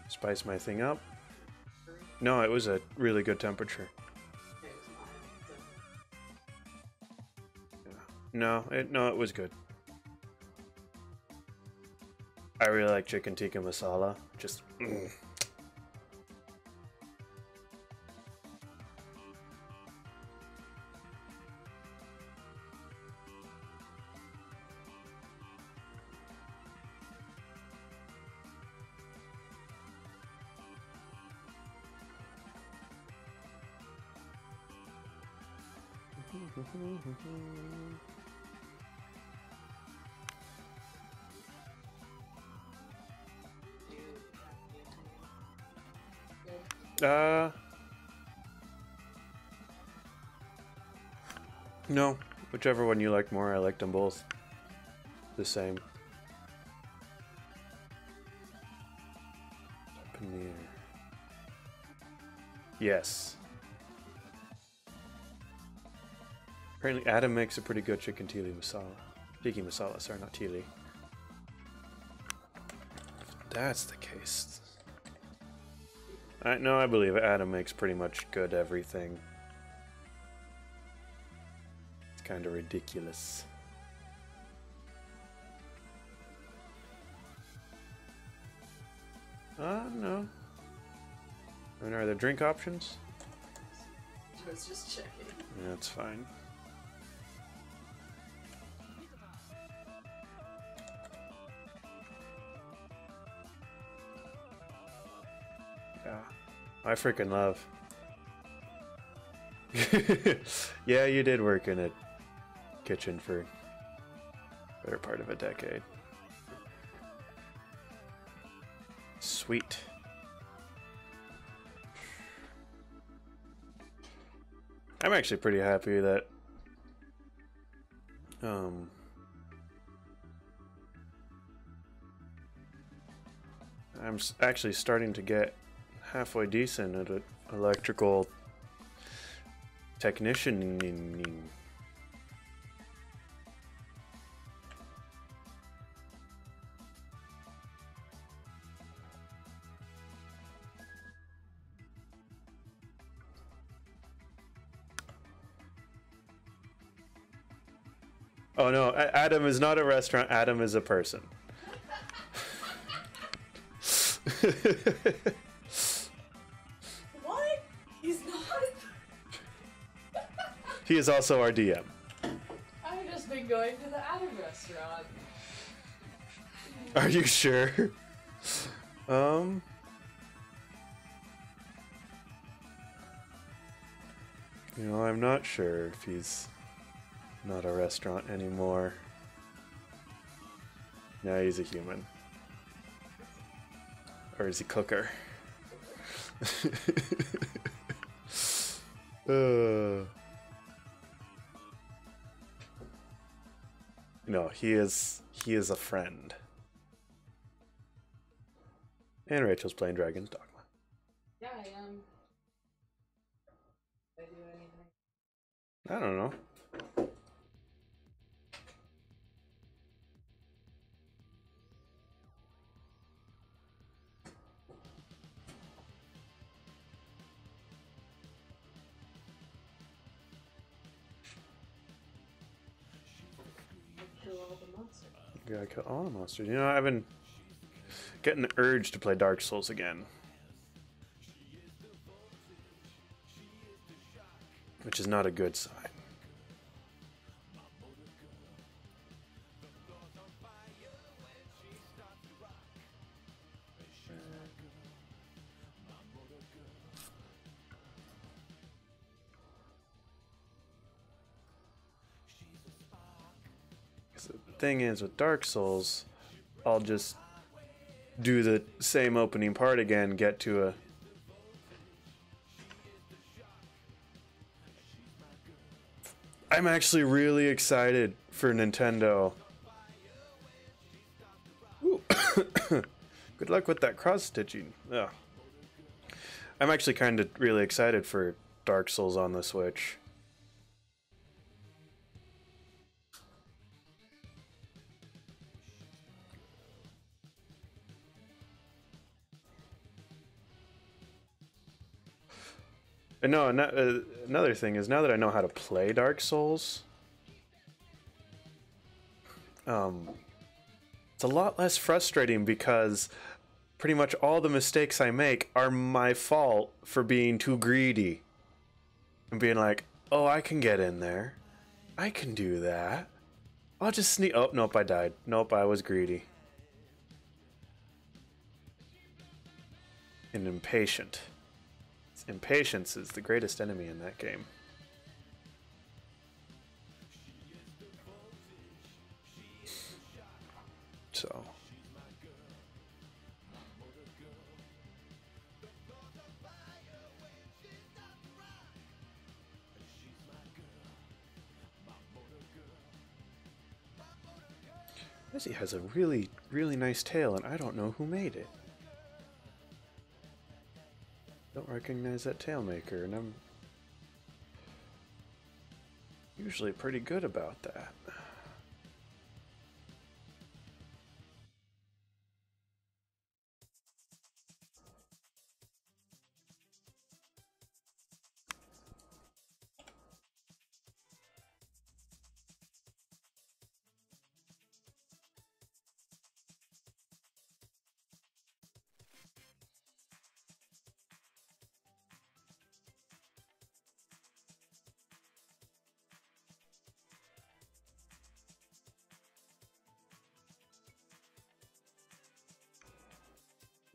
A: Spice my thing up. No, it was a really good temperature. No, it was good. I really like chicken tikka masala. Just. No, whichever one you like more. I liked them both the same. Paneer. Yes. Apparently Adam makes a pretty good chicken tili masala. Tiki masala, sorry, not tili. If that's the case. No, I believe it. Adam makes pretty much good everything. It's kind of ridiculous. No. I mean, are there drink options?
B: I was just checking.
A: Yeah, that's fine. Yeah. I freaking love. Yeah, you did work in a kitchen for a better part of a decade. Sweet. I'm actually pretty happy that I'm actually starting to get halfway decent at electrical technician. Oh no, Adam is not a restaurant. Adam is a person.
B: What? He's not?
A: He is also our DM.
B: I've just been going to the Adam restaurant.
A: Are you sure? You know, I'm not sure if he's not a restaurant anymore. No, he's a human. Or is he cooker? No, he is a friend. And Rachel's playing Dragon's Dogma.
B: Yeah, I am. Did I do anything?
A: I don't know.
B: Kill all the monsters.
A: You gotta kill all the monsters. You know, I've been getting the urge to play Dark Souls again. Which is not a good sign. The thing is, with Dark Souls, I'll just do the same opening part again, get to a... I'm actually really excited for Nintendo. Ooh. Good luck with that cross-stitching. Ugh. I'm actually kind of really excited for Dark Souls on the Switch. And no, another thing is, now that I know how to play Dark Souls, it's a lot less frustrating because pretty much all the mistakes I make are my fault for being too greedy. And being like, oh, I can get in there. I can do that. I'll just sneak. Oh, nope, I died. Nope, I was greedy. And impatient. Impatience is the greatest enemy in that game. So. Lizzie has a really, really nice tail, and I don't know who made it. Don't recognize that tail maker, and I'm usually pretty good about that.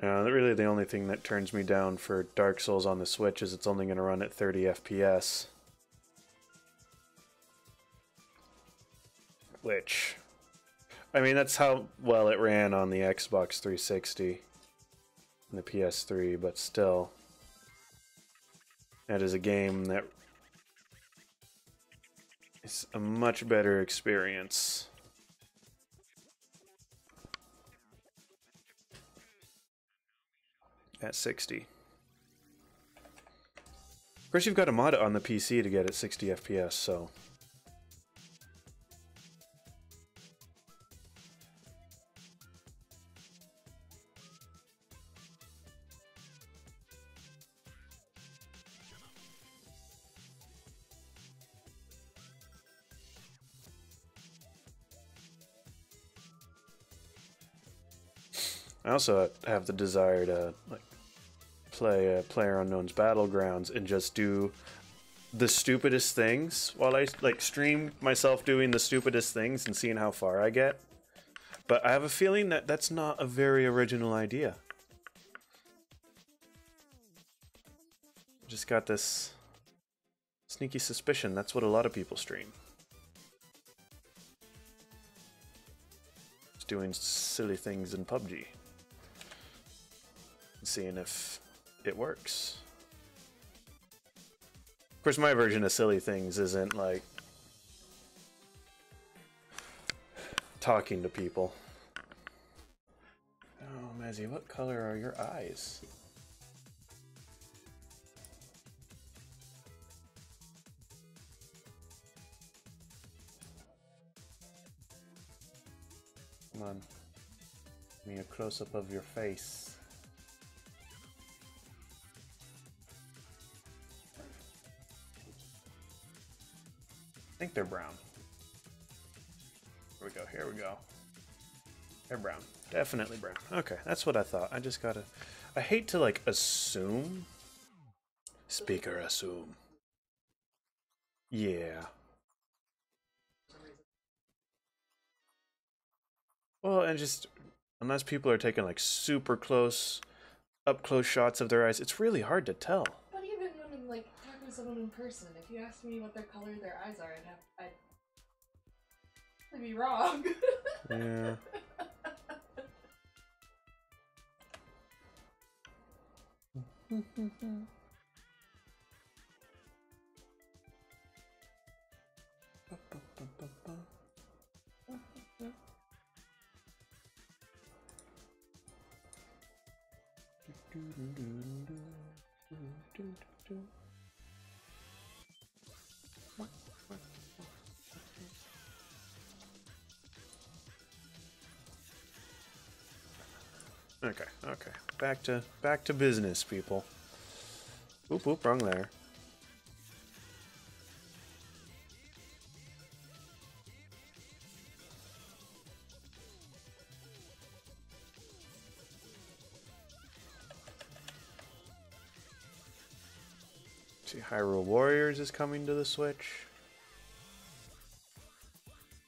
A: Really the only thing that turns me down for Dark Souls on the Switch is it's only going to run at 30 FPS. Which, I mean, that's how well it ran on the Xbox 360 and the PS3, but still, that is a game that is a much better experience. At 60. Of course, you've got to mod it on the PC to get it 60 FPS, so... I also have the desire to like play PlayerUnknown's Battlegrounds and just do the stupidest things while I like stream myself doing the stupidest things and seeing how far I get. But I have a feeling that that's not a very original idea. Just got this sneaky suspicion that's what a lot of people stream. Just doing silly things in PUBG. Seeing if it works. Of course, my version of silly things isn't like talking to people. Oh, Mazzy, what color are your eyes? Come on. Give me a close-up of your face. I think they're brown. Here we go, here we go. They're brown. Definitely brown. Okay, that's what I thought. I just gotta... I hate to, like, assume. Speaker assume. Yeah. Well, and just... Unless people are taking, like, super close, up-close shots of their eyes, it's really hard to tell.
B: But even when I'm, like, talking to someone in person, if you ask me what their color their eyes are, I'd be wrong.
A: Yeah. Okay. Back to business, people. Oop, wrong there. See, Hyrule Warriors is coming to the Switch.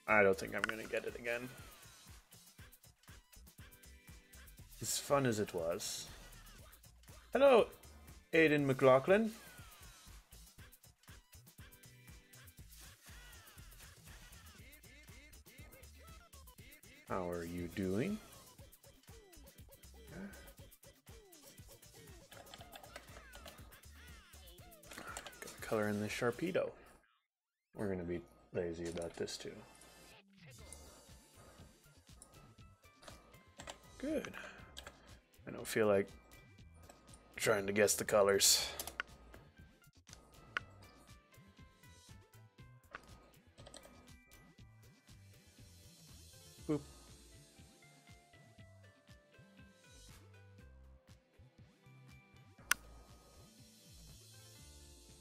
A: I don't think I'm gonna get it again. As fun as it was. Hello, Aiden McLaughlin. How are you doing? Gotta color in this Sharpedo. We're gonna be lazy about this too. Good. I don't feel like trying to guess the colors. Boop.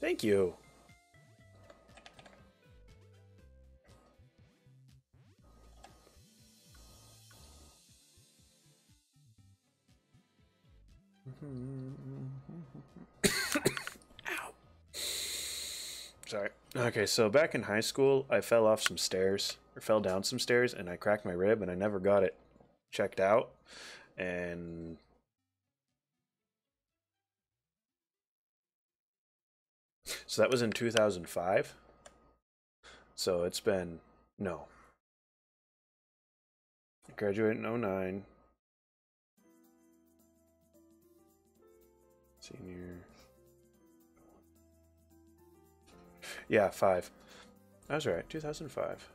A: Thank you. Ow. Sorry. Okay, so back in high school, I fell off some stairs, or fell down some stairs, and I cracked my rib, and I never got it checked out. And So that was in 2005. So it's been, no. I graduated in 09. Senior. Yeah, 5. I was right, 2005.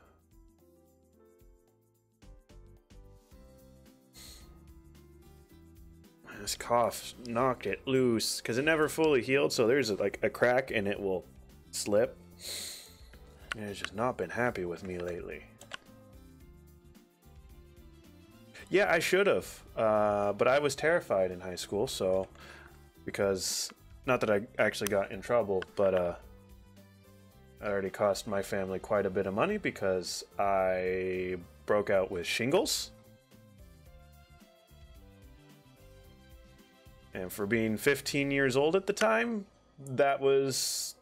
A: This cough knocked it loose because it never fully healed, so there's like a crack and it will slip. And it's just not been happy with me lately. Yeah, I should have, but I was terrified in high school, so because not that I actually got in trouble, but it already cost my family quite a bit of money because I broke out with shingles. And for being 15 years old at the time, that was...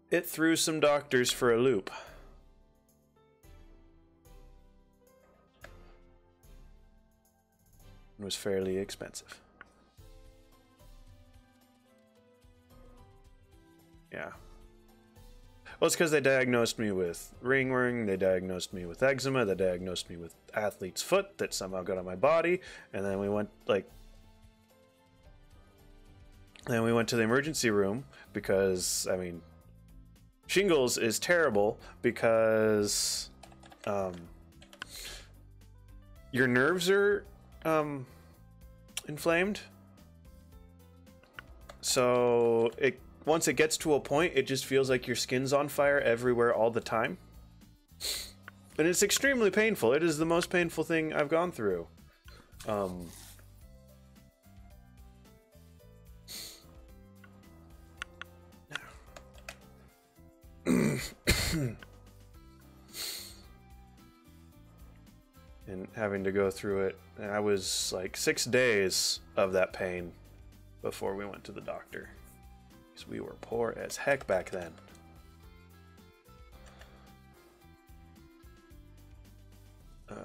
A: It threw some doctors for a loop. It was fairly expensive. Yeah. Well, it's because they diagnosed me with ringworm, they diagnosed me with eczema, they diagnosed me with athlete's foot that somehow got on my body, and then we went to the emergency room because, I mean, shingles is terrible because your nerves are inflamed. So once it gets to a point, it just feels like your skin's on fire everywhere all the time. And it's extremely painful. It is the most painful thing I've gone through. And having to go through it. And I was like 6 days of that pain before we went to the doctor. Because we were poor as heck back then. But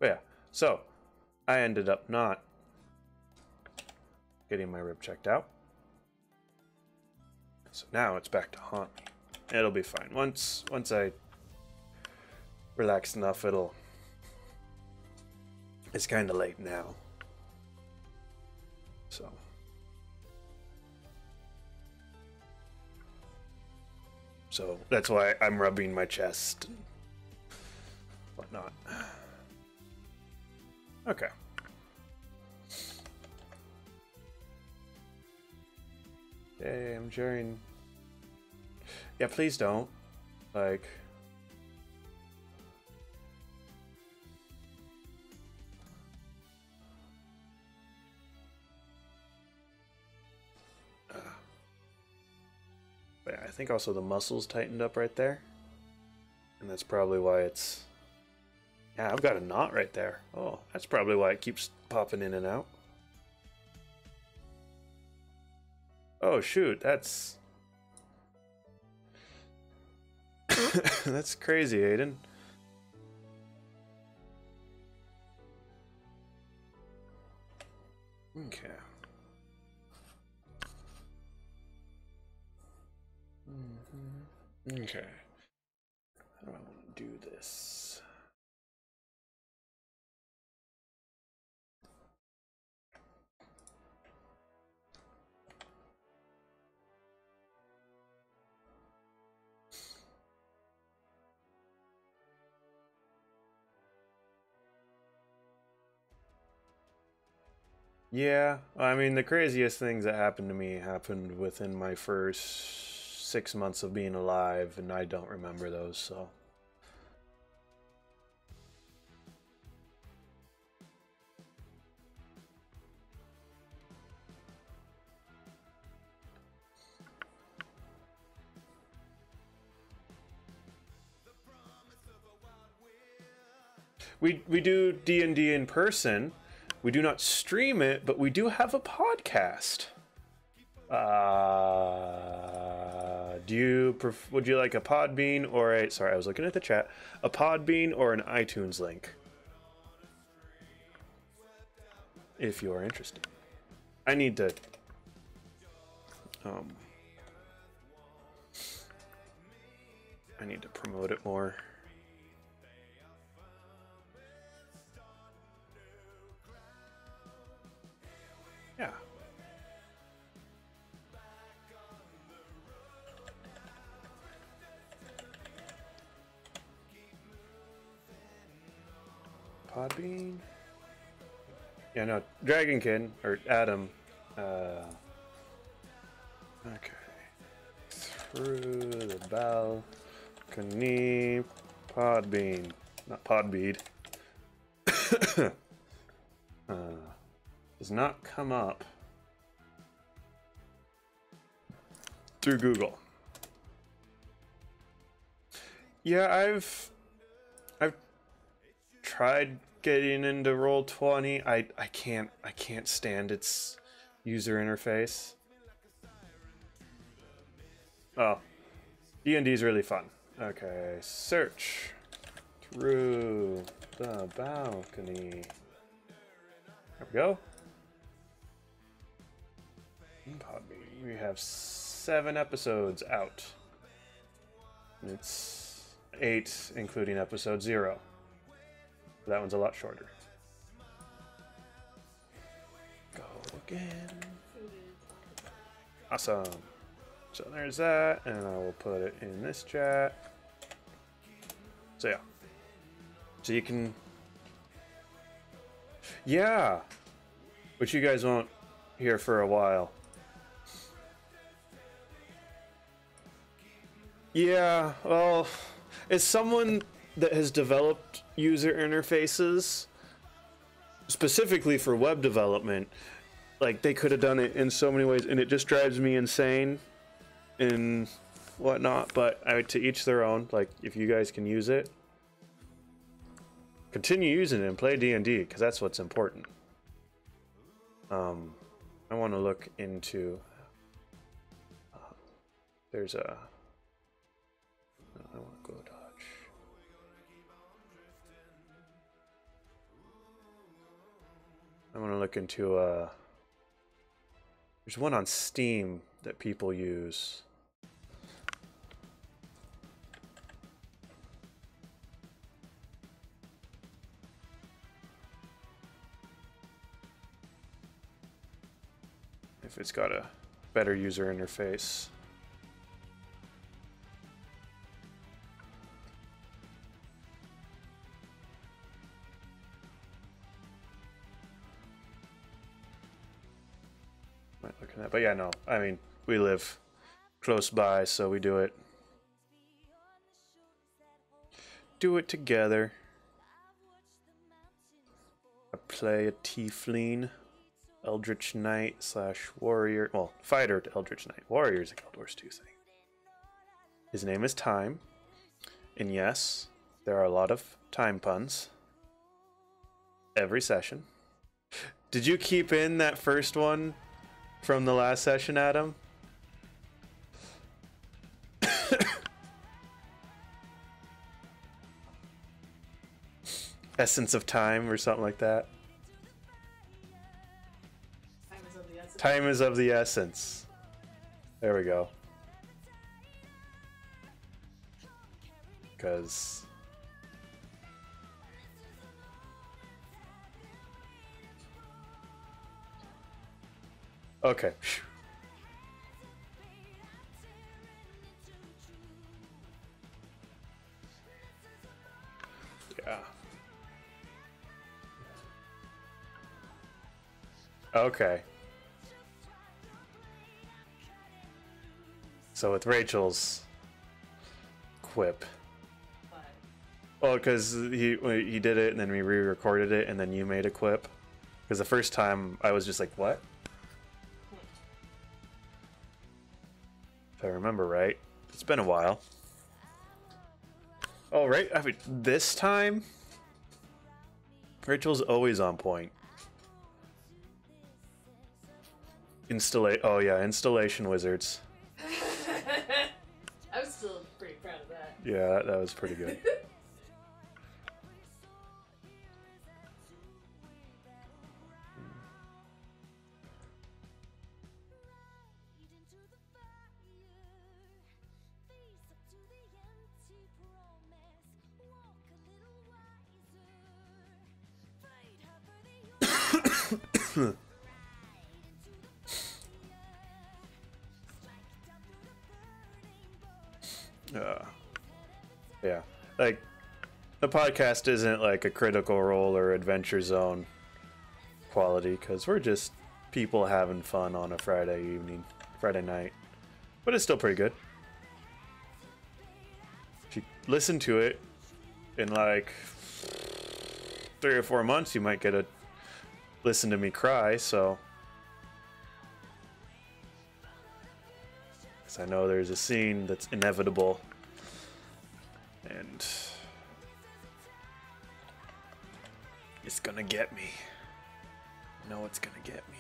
A: yeah, so I ended up not getting my rib checked out. So now it's back to haunt me. It'll be fine. Once I relax enough, it's kind of late now. So that's why I'm rubbing my chest and whatnot. Okay. Hey, I'm sharing. Yeah, please don't. Like... But I think also the muscles tightened up right there. And that's probably why it's... Yeah, I've got a knot right there. Oh, that's probably why it keeps popping in and out. Oh, shoot, that's... That's crazy, Aiden. Okay. Okay. How do I want to do this? Yeah, I mean, the craziest things that happened to me happened within my first 6 months of being alive, and I don't remember those, so. We do D&D in person. We do not stream it, but we do have a podcast. Would you like a Podbean or a... Sorry, I was looking at the chat. A Podbean or an iTunes link? if you are interested. I need to promote it more. Yeah. Podbean. Yeah, no, Dragon Kid or Adam. Okay. Through the balcony, Podbean, not Podbead. Does not come up through Google. Yeah, I've tried getting into Roll20. I can't stand its user interface. Oh, D&D is really fun. Okay, search through the balcony. There we go. Podbean. We have 7 episodes out. It's 8, including episode 0. That one's a lot shorter. Go again. Awesome. So there's that, and I will put it in this chat. So yeah. So you can... Yeah! Which you guys won't hear for a while. Yeah, well, as someone that has developed user interfaces, specifically for web development, like, they could have done it in so many ways, and it just drives me insane and whatnot, but to each their own. Like, if you guys can use it, continue using it and play D&D, because that's what's important. I want to look into... there's a... I want to go dodge. I want to look into there's one on Steam that people use. If it's got a better user interface. Looking at, but yeah, no. I mean, we live close by, so we do it. Do it together. I play a tiefling, Eldritch Knight / warrior. Well, fighter to Eldritch Knight. Warrior is a Guild Wars 2 thing. His name is Time, and yes, there are a lot of time puns every session. Did you keep in that first one from the last session, Adam? Essence of time or something like that.
B: Time is of the essence.
A: Time is of the essence. There we go. Because... okay. Yeah. Okay. So with Rachel's quip.
B: But
A: Well, because he did it and then we re-recorded it and then you made a quip. Because the first time I was just like, what? If I remember right. It's been a while. Oh, right. I mean, this time, Rachel's always on point. Oh yeah, installation wizards.
B: I was still pretty proud of that.
A: Yeah, that was pretty good. Yeah, like the podcast isn't like a Critical Role or Adventure Zone quality because we're just people having fun on a Friday evening, Friday night, but it's still pretty good. If you listen to it in like 3 or 4 months, you might get a listen to me cry. So, because I know there's a scene that's inevitable, and it's gonna get me. I know it's gonna get me.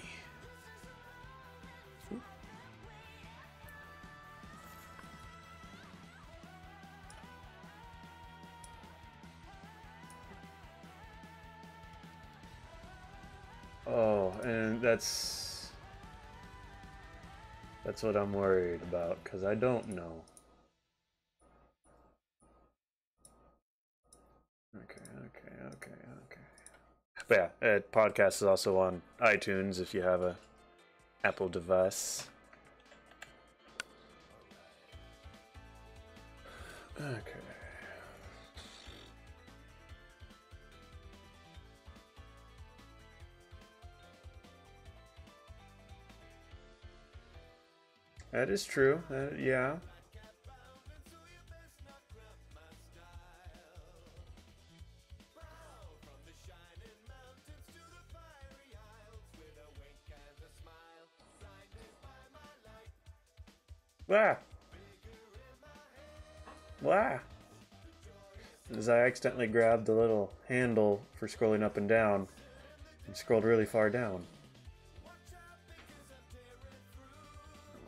A: Oh, and that's what I'm worried about, because I don't know. Okay. But yeah, podcast is also on iTunes if you have a Apple device. Okay. That is true. Yeah. Wah! Wah! As I accidentally grabbed the little handle for scrolling up and down and scrolled really far down.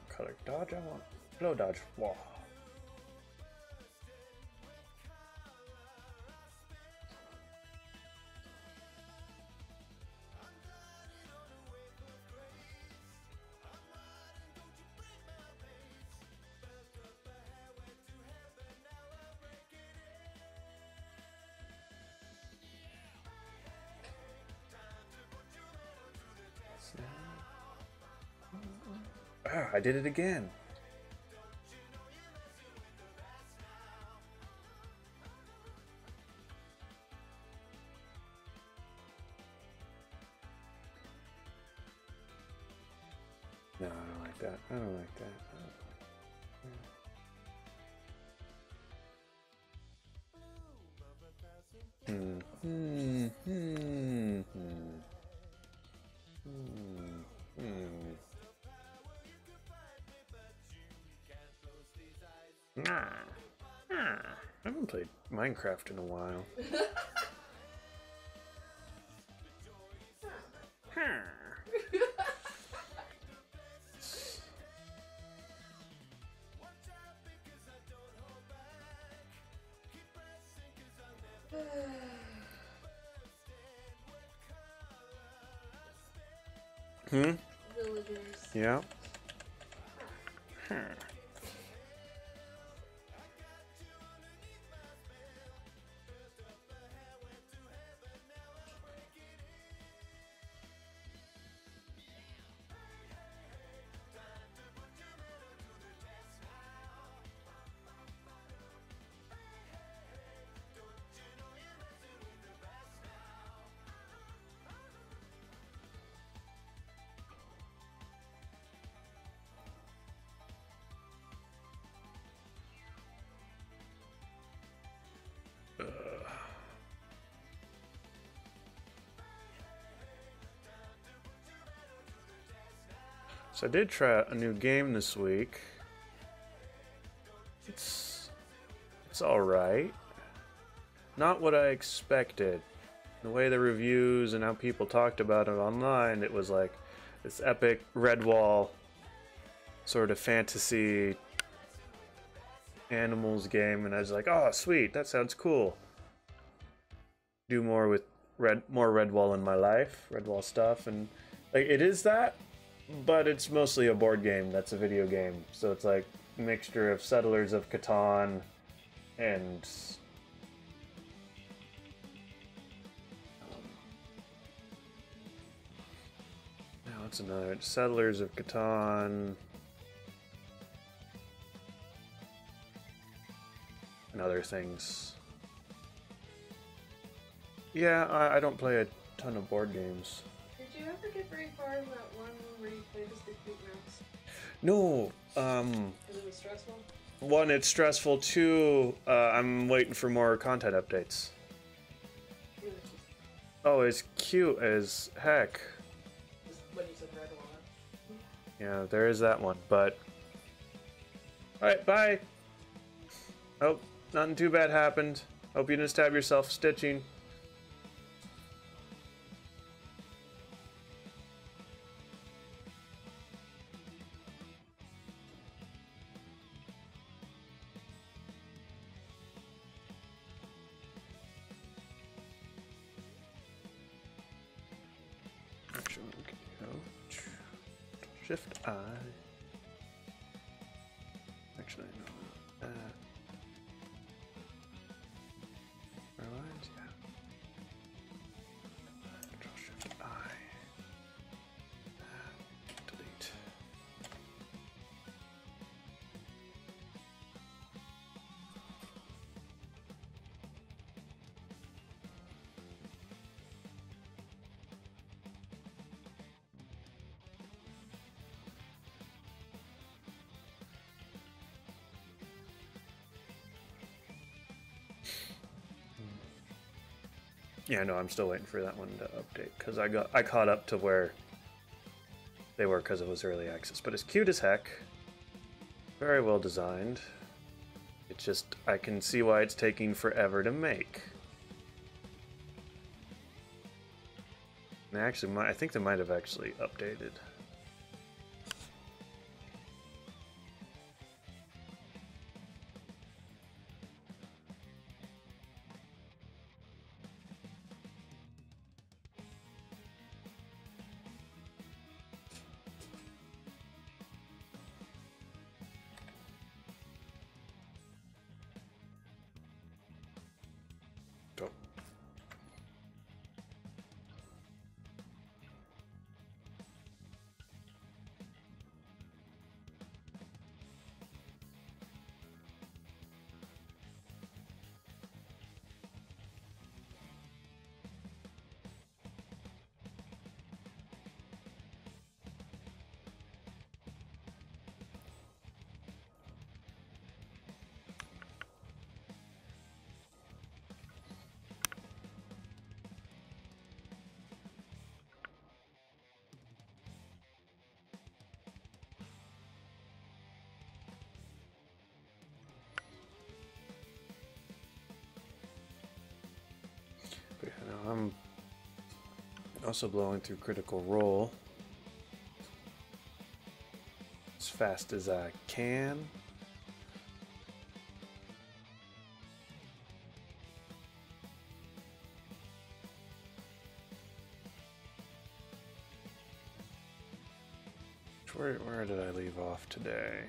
A: Color dodge, I want blow dodge. Whoa. Ah, I did it again. No, I don't like that. I don't like that. I haven't played Minecraft in a while.
B: Villagers.
A: Yeah. So I did try a new game this week. It's all right. Not what I expected. The way the reviews and how people talked about it online, it was like this epic Redwall sort of fantasy animals game, and I was like, oh sweet, that sounds cool. Do more with more Redwall in my life, Redwall stuff, and like it is that, but it's mostly a board game that's a video game. So it's like a mixture of Settlers of Catan and What's another? Settlers of Catan. And other things. Yeah, I don't play a ton of board games.
B: Did you ever get very far in that one where you played as the cute mouse?
A: No.
B: Because it was stressful?
A: One, it's stressful. Two, I'm waiting for more content updates. Oh, it's cute as heck.
B: Just when you said red one.
A: Yeah, there is that one, but... Alright, bye! Oh, nothing too bad happened. Hope you didn't stab yourself stitching. Actually, okay, go. Shift I. Actually, no. Our lines, yeah. Control Shift I. Delete. Yeah, no, I'm still waiting for that one to update because I caught up to where they were because it was early access. But it's cute as heck, very well designed. It's just I can see why it's taking forever to make. And actually, I think they might have actually updated. But yeah, no, I'm also blowing through Critical Role as fast as I can. Where did I leave off today?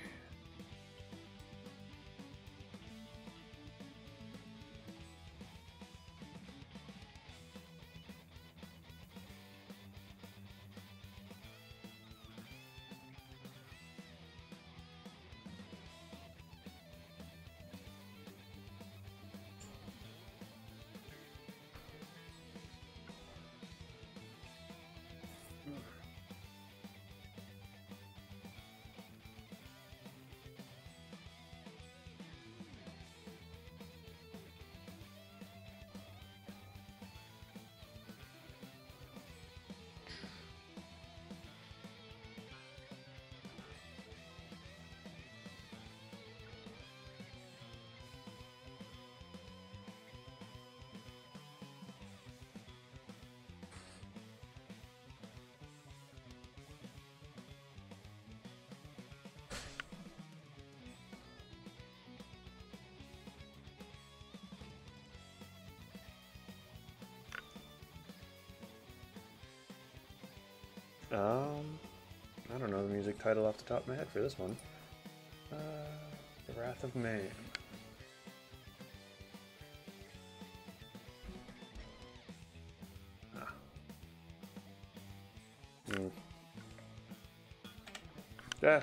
A: I don't know the music title off the top of my head for this one. The Wrath of Man. Ah.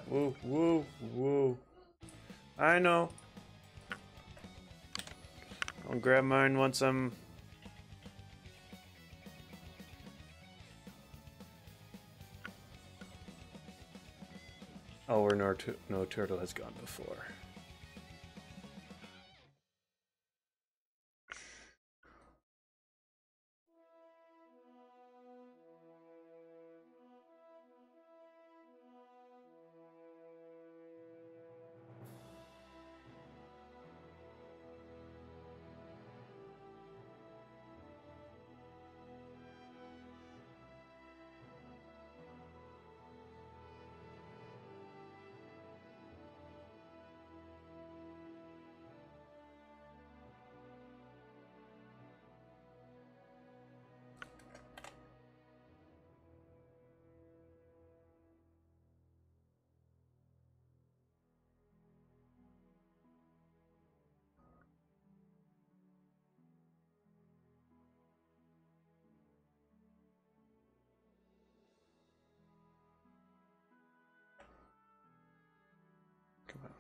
A: Woo, woo, woo. I know. I'll grab mine once I'm... Oh, where no turtle has gone before. Come on.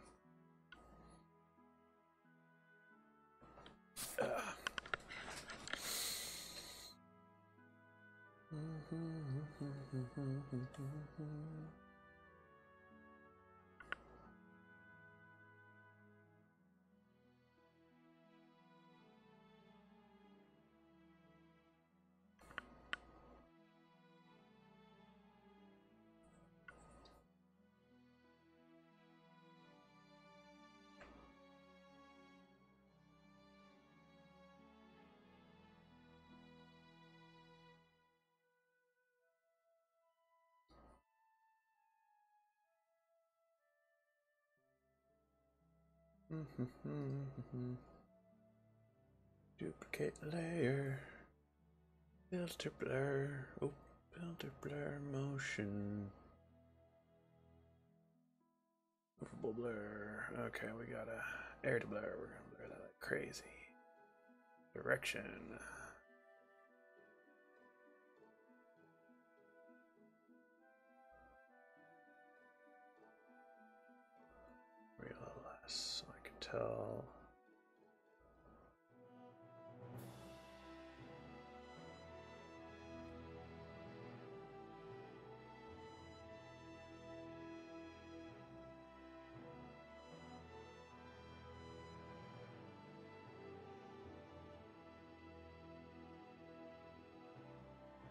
A: Duplicate layer. Filter blur. Oh, filter blur motion. Movable blur. Okay, we got a air to blur. We're gonna blur that like crazy. Direction. Maybe a little less so I can tell.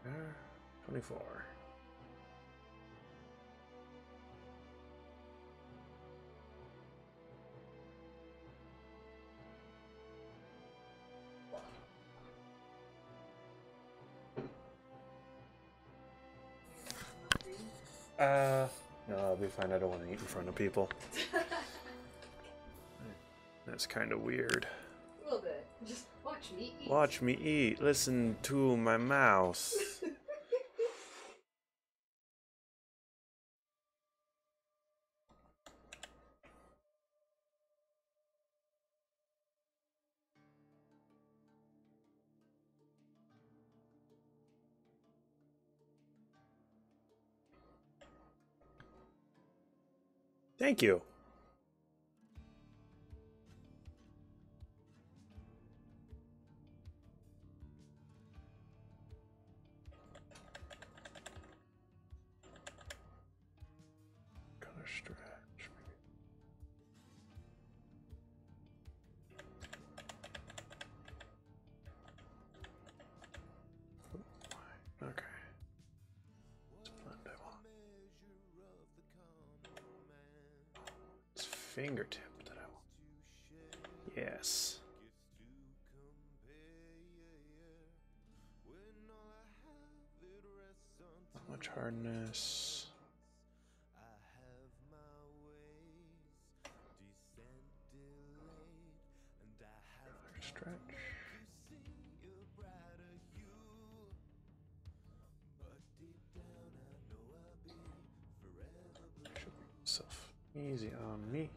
A: There, 24. No, I'll be fine. I don't want to eat in front of people. That's kind of weird.
B: A little bit. Just watch me eat.
A: Watch me eat. Listen to my mouse. Thank you. Color stretch. Okay. It's blend I want. It's fingertip that I want. Yes. Not much hardness. Color stretch. Should make myself easy on me.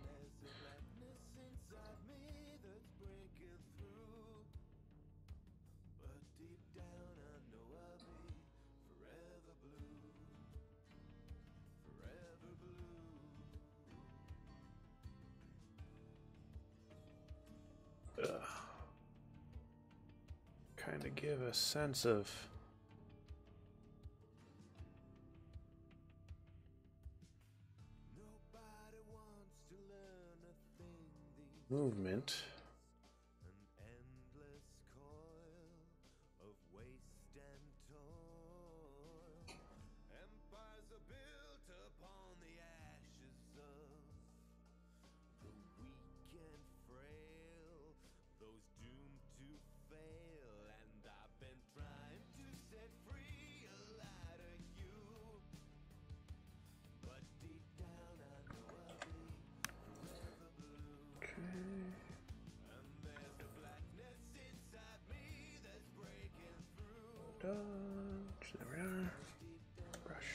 A: kind of give a sense of movement. There we are. Brush.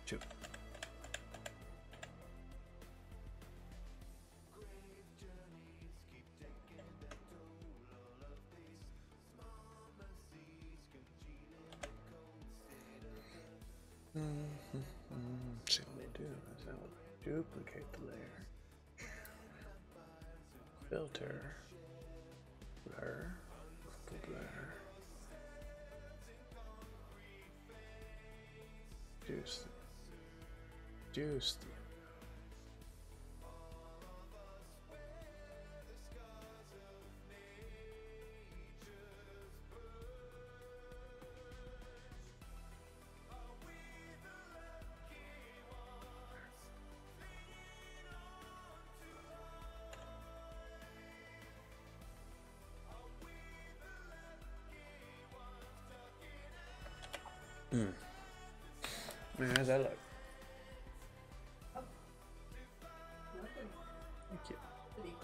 A: Two. See what they do is that will duplicate the layer. Filter. Blur. there. Juice. Juice. Man, how's that look?
B: Oh. Nothing.
A: Thank you.
B: Pretty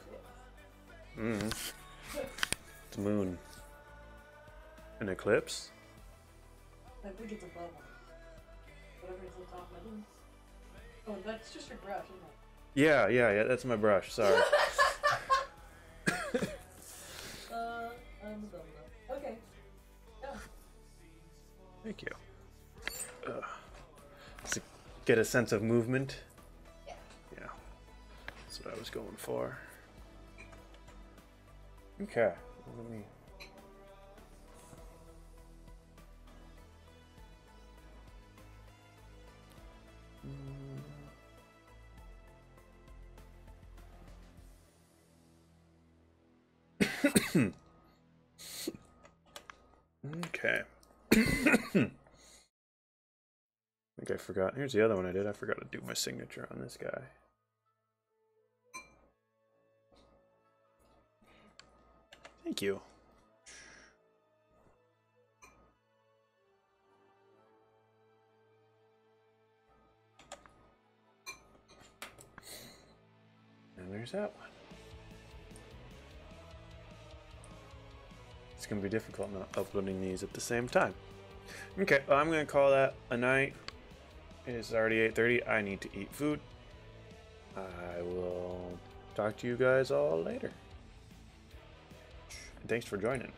B: quick.
A: The moon. An eclipse?
B: I think it's a bubble. Whatever's on top of it. Oh, that's just your brush, isn't it?
A: Yeah, that's my brush, sorry.
B: I'm a dumb though. Okay. Yeah.
A: Thank you. To get a sense of movement.
B: Yeah.
A: Yeah. That's what I was going for. Okay. Let me... Okay. I think I forgot. Here's the other one I did. I forgot to do my signature on this guy. Thank you. And there's that one. It's going to be difficult not uploading these at the same time. Okay, well, I'm going to call that a night. It is already 8:30. I need to eat food. I will talk to you guys all later. And thanks for joining.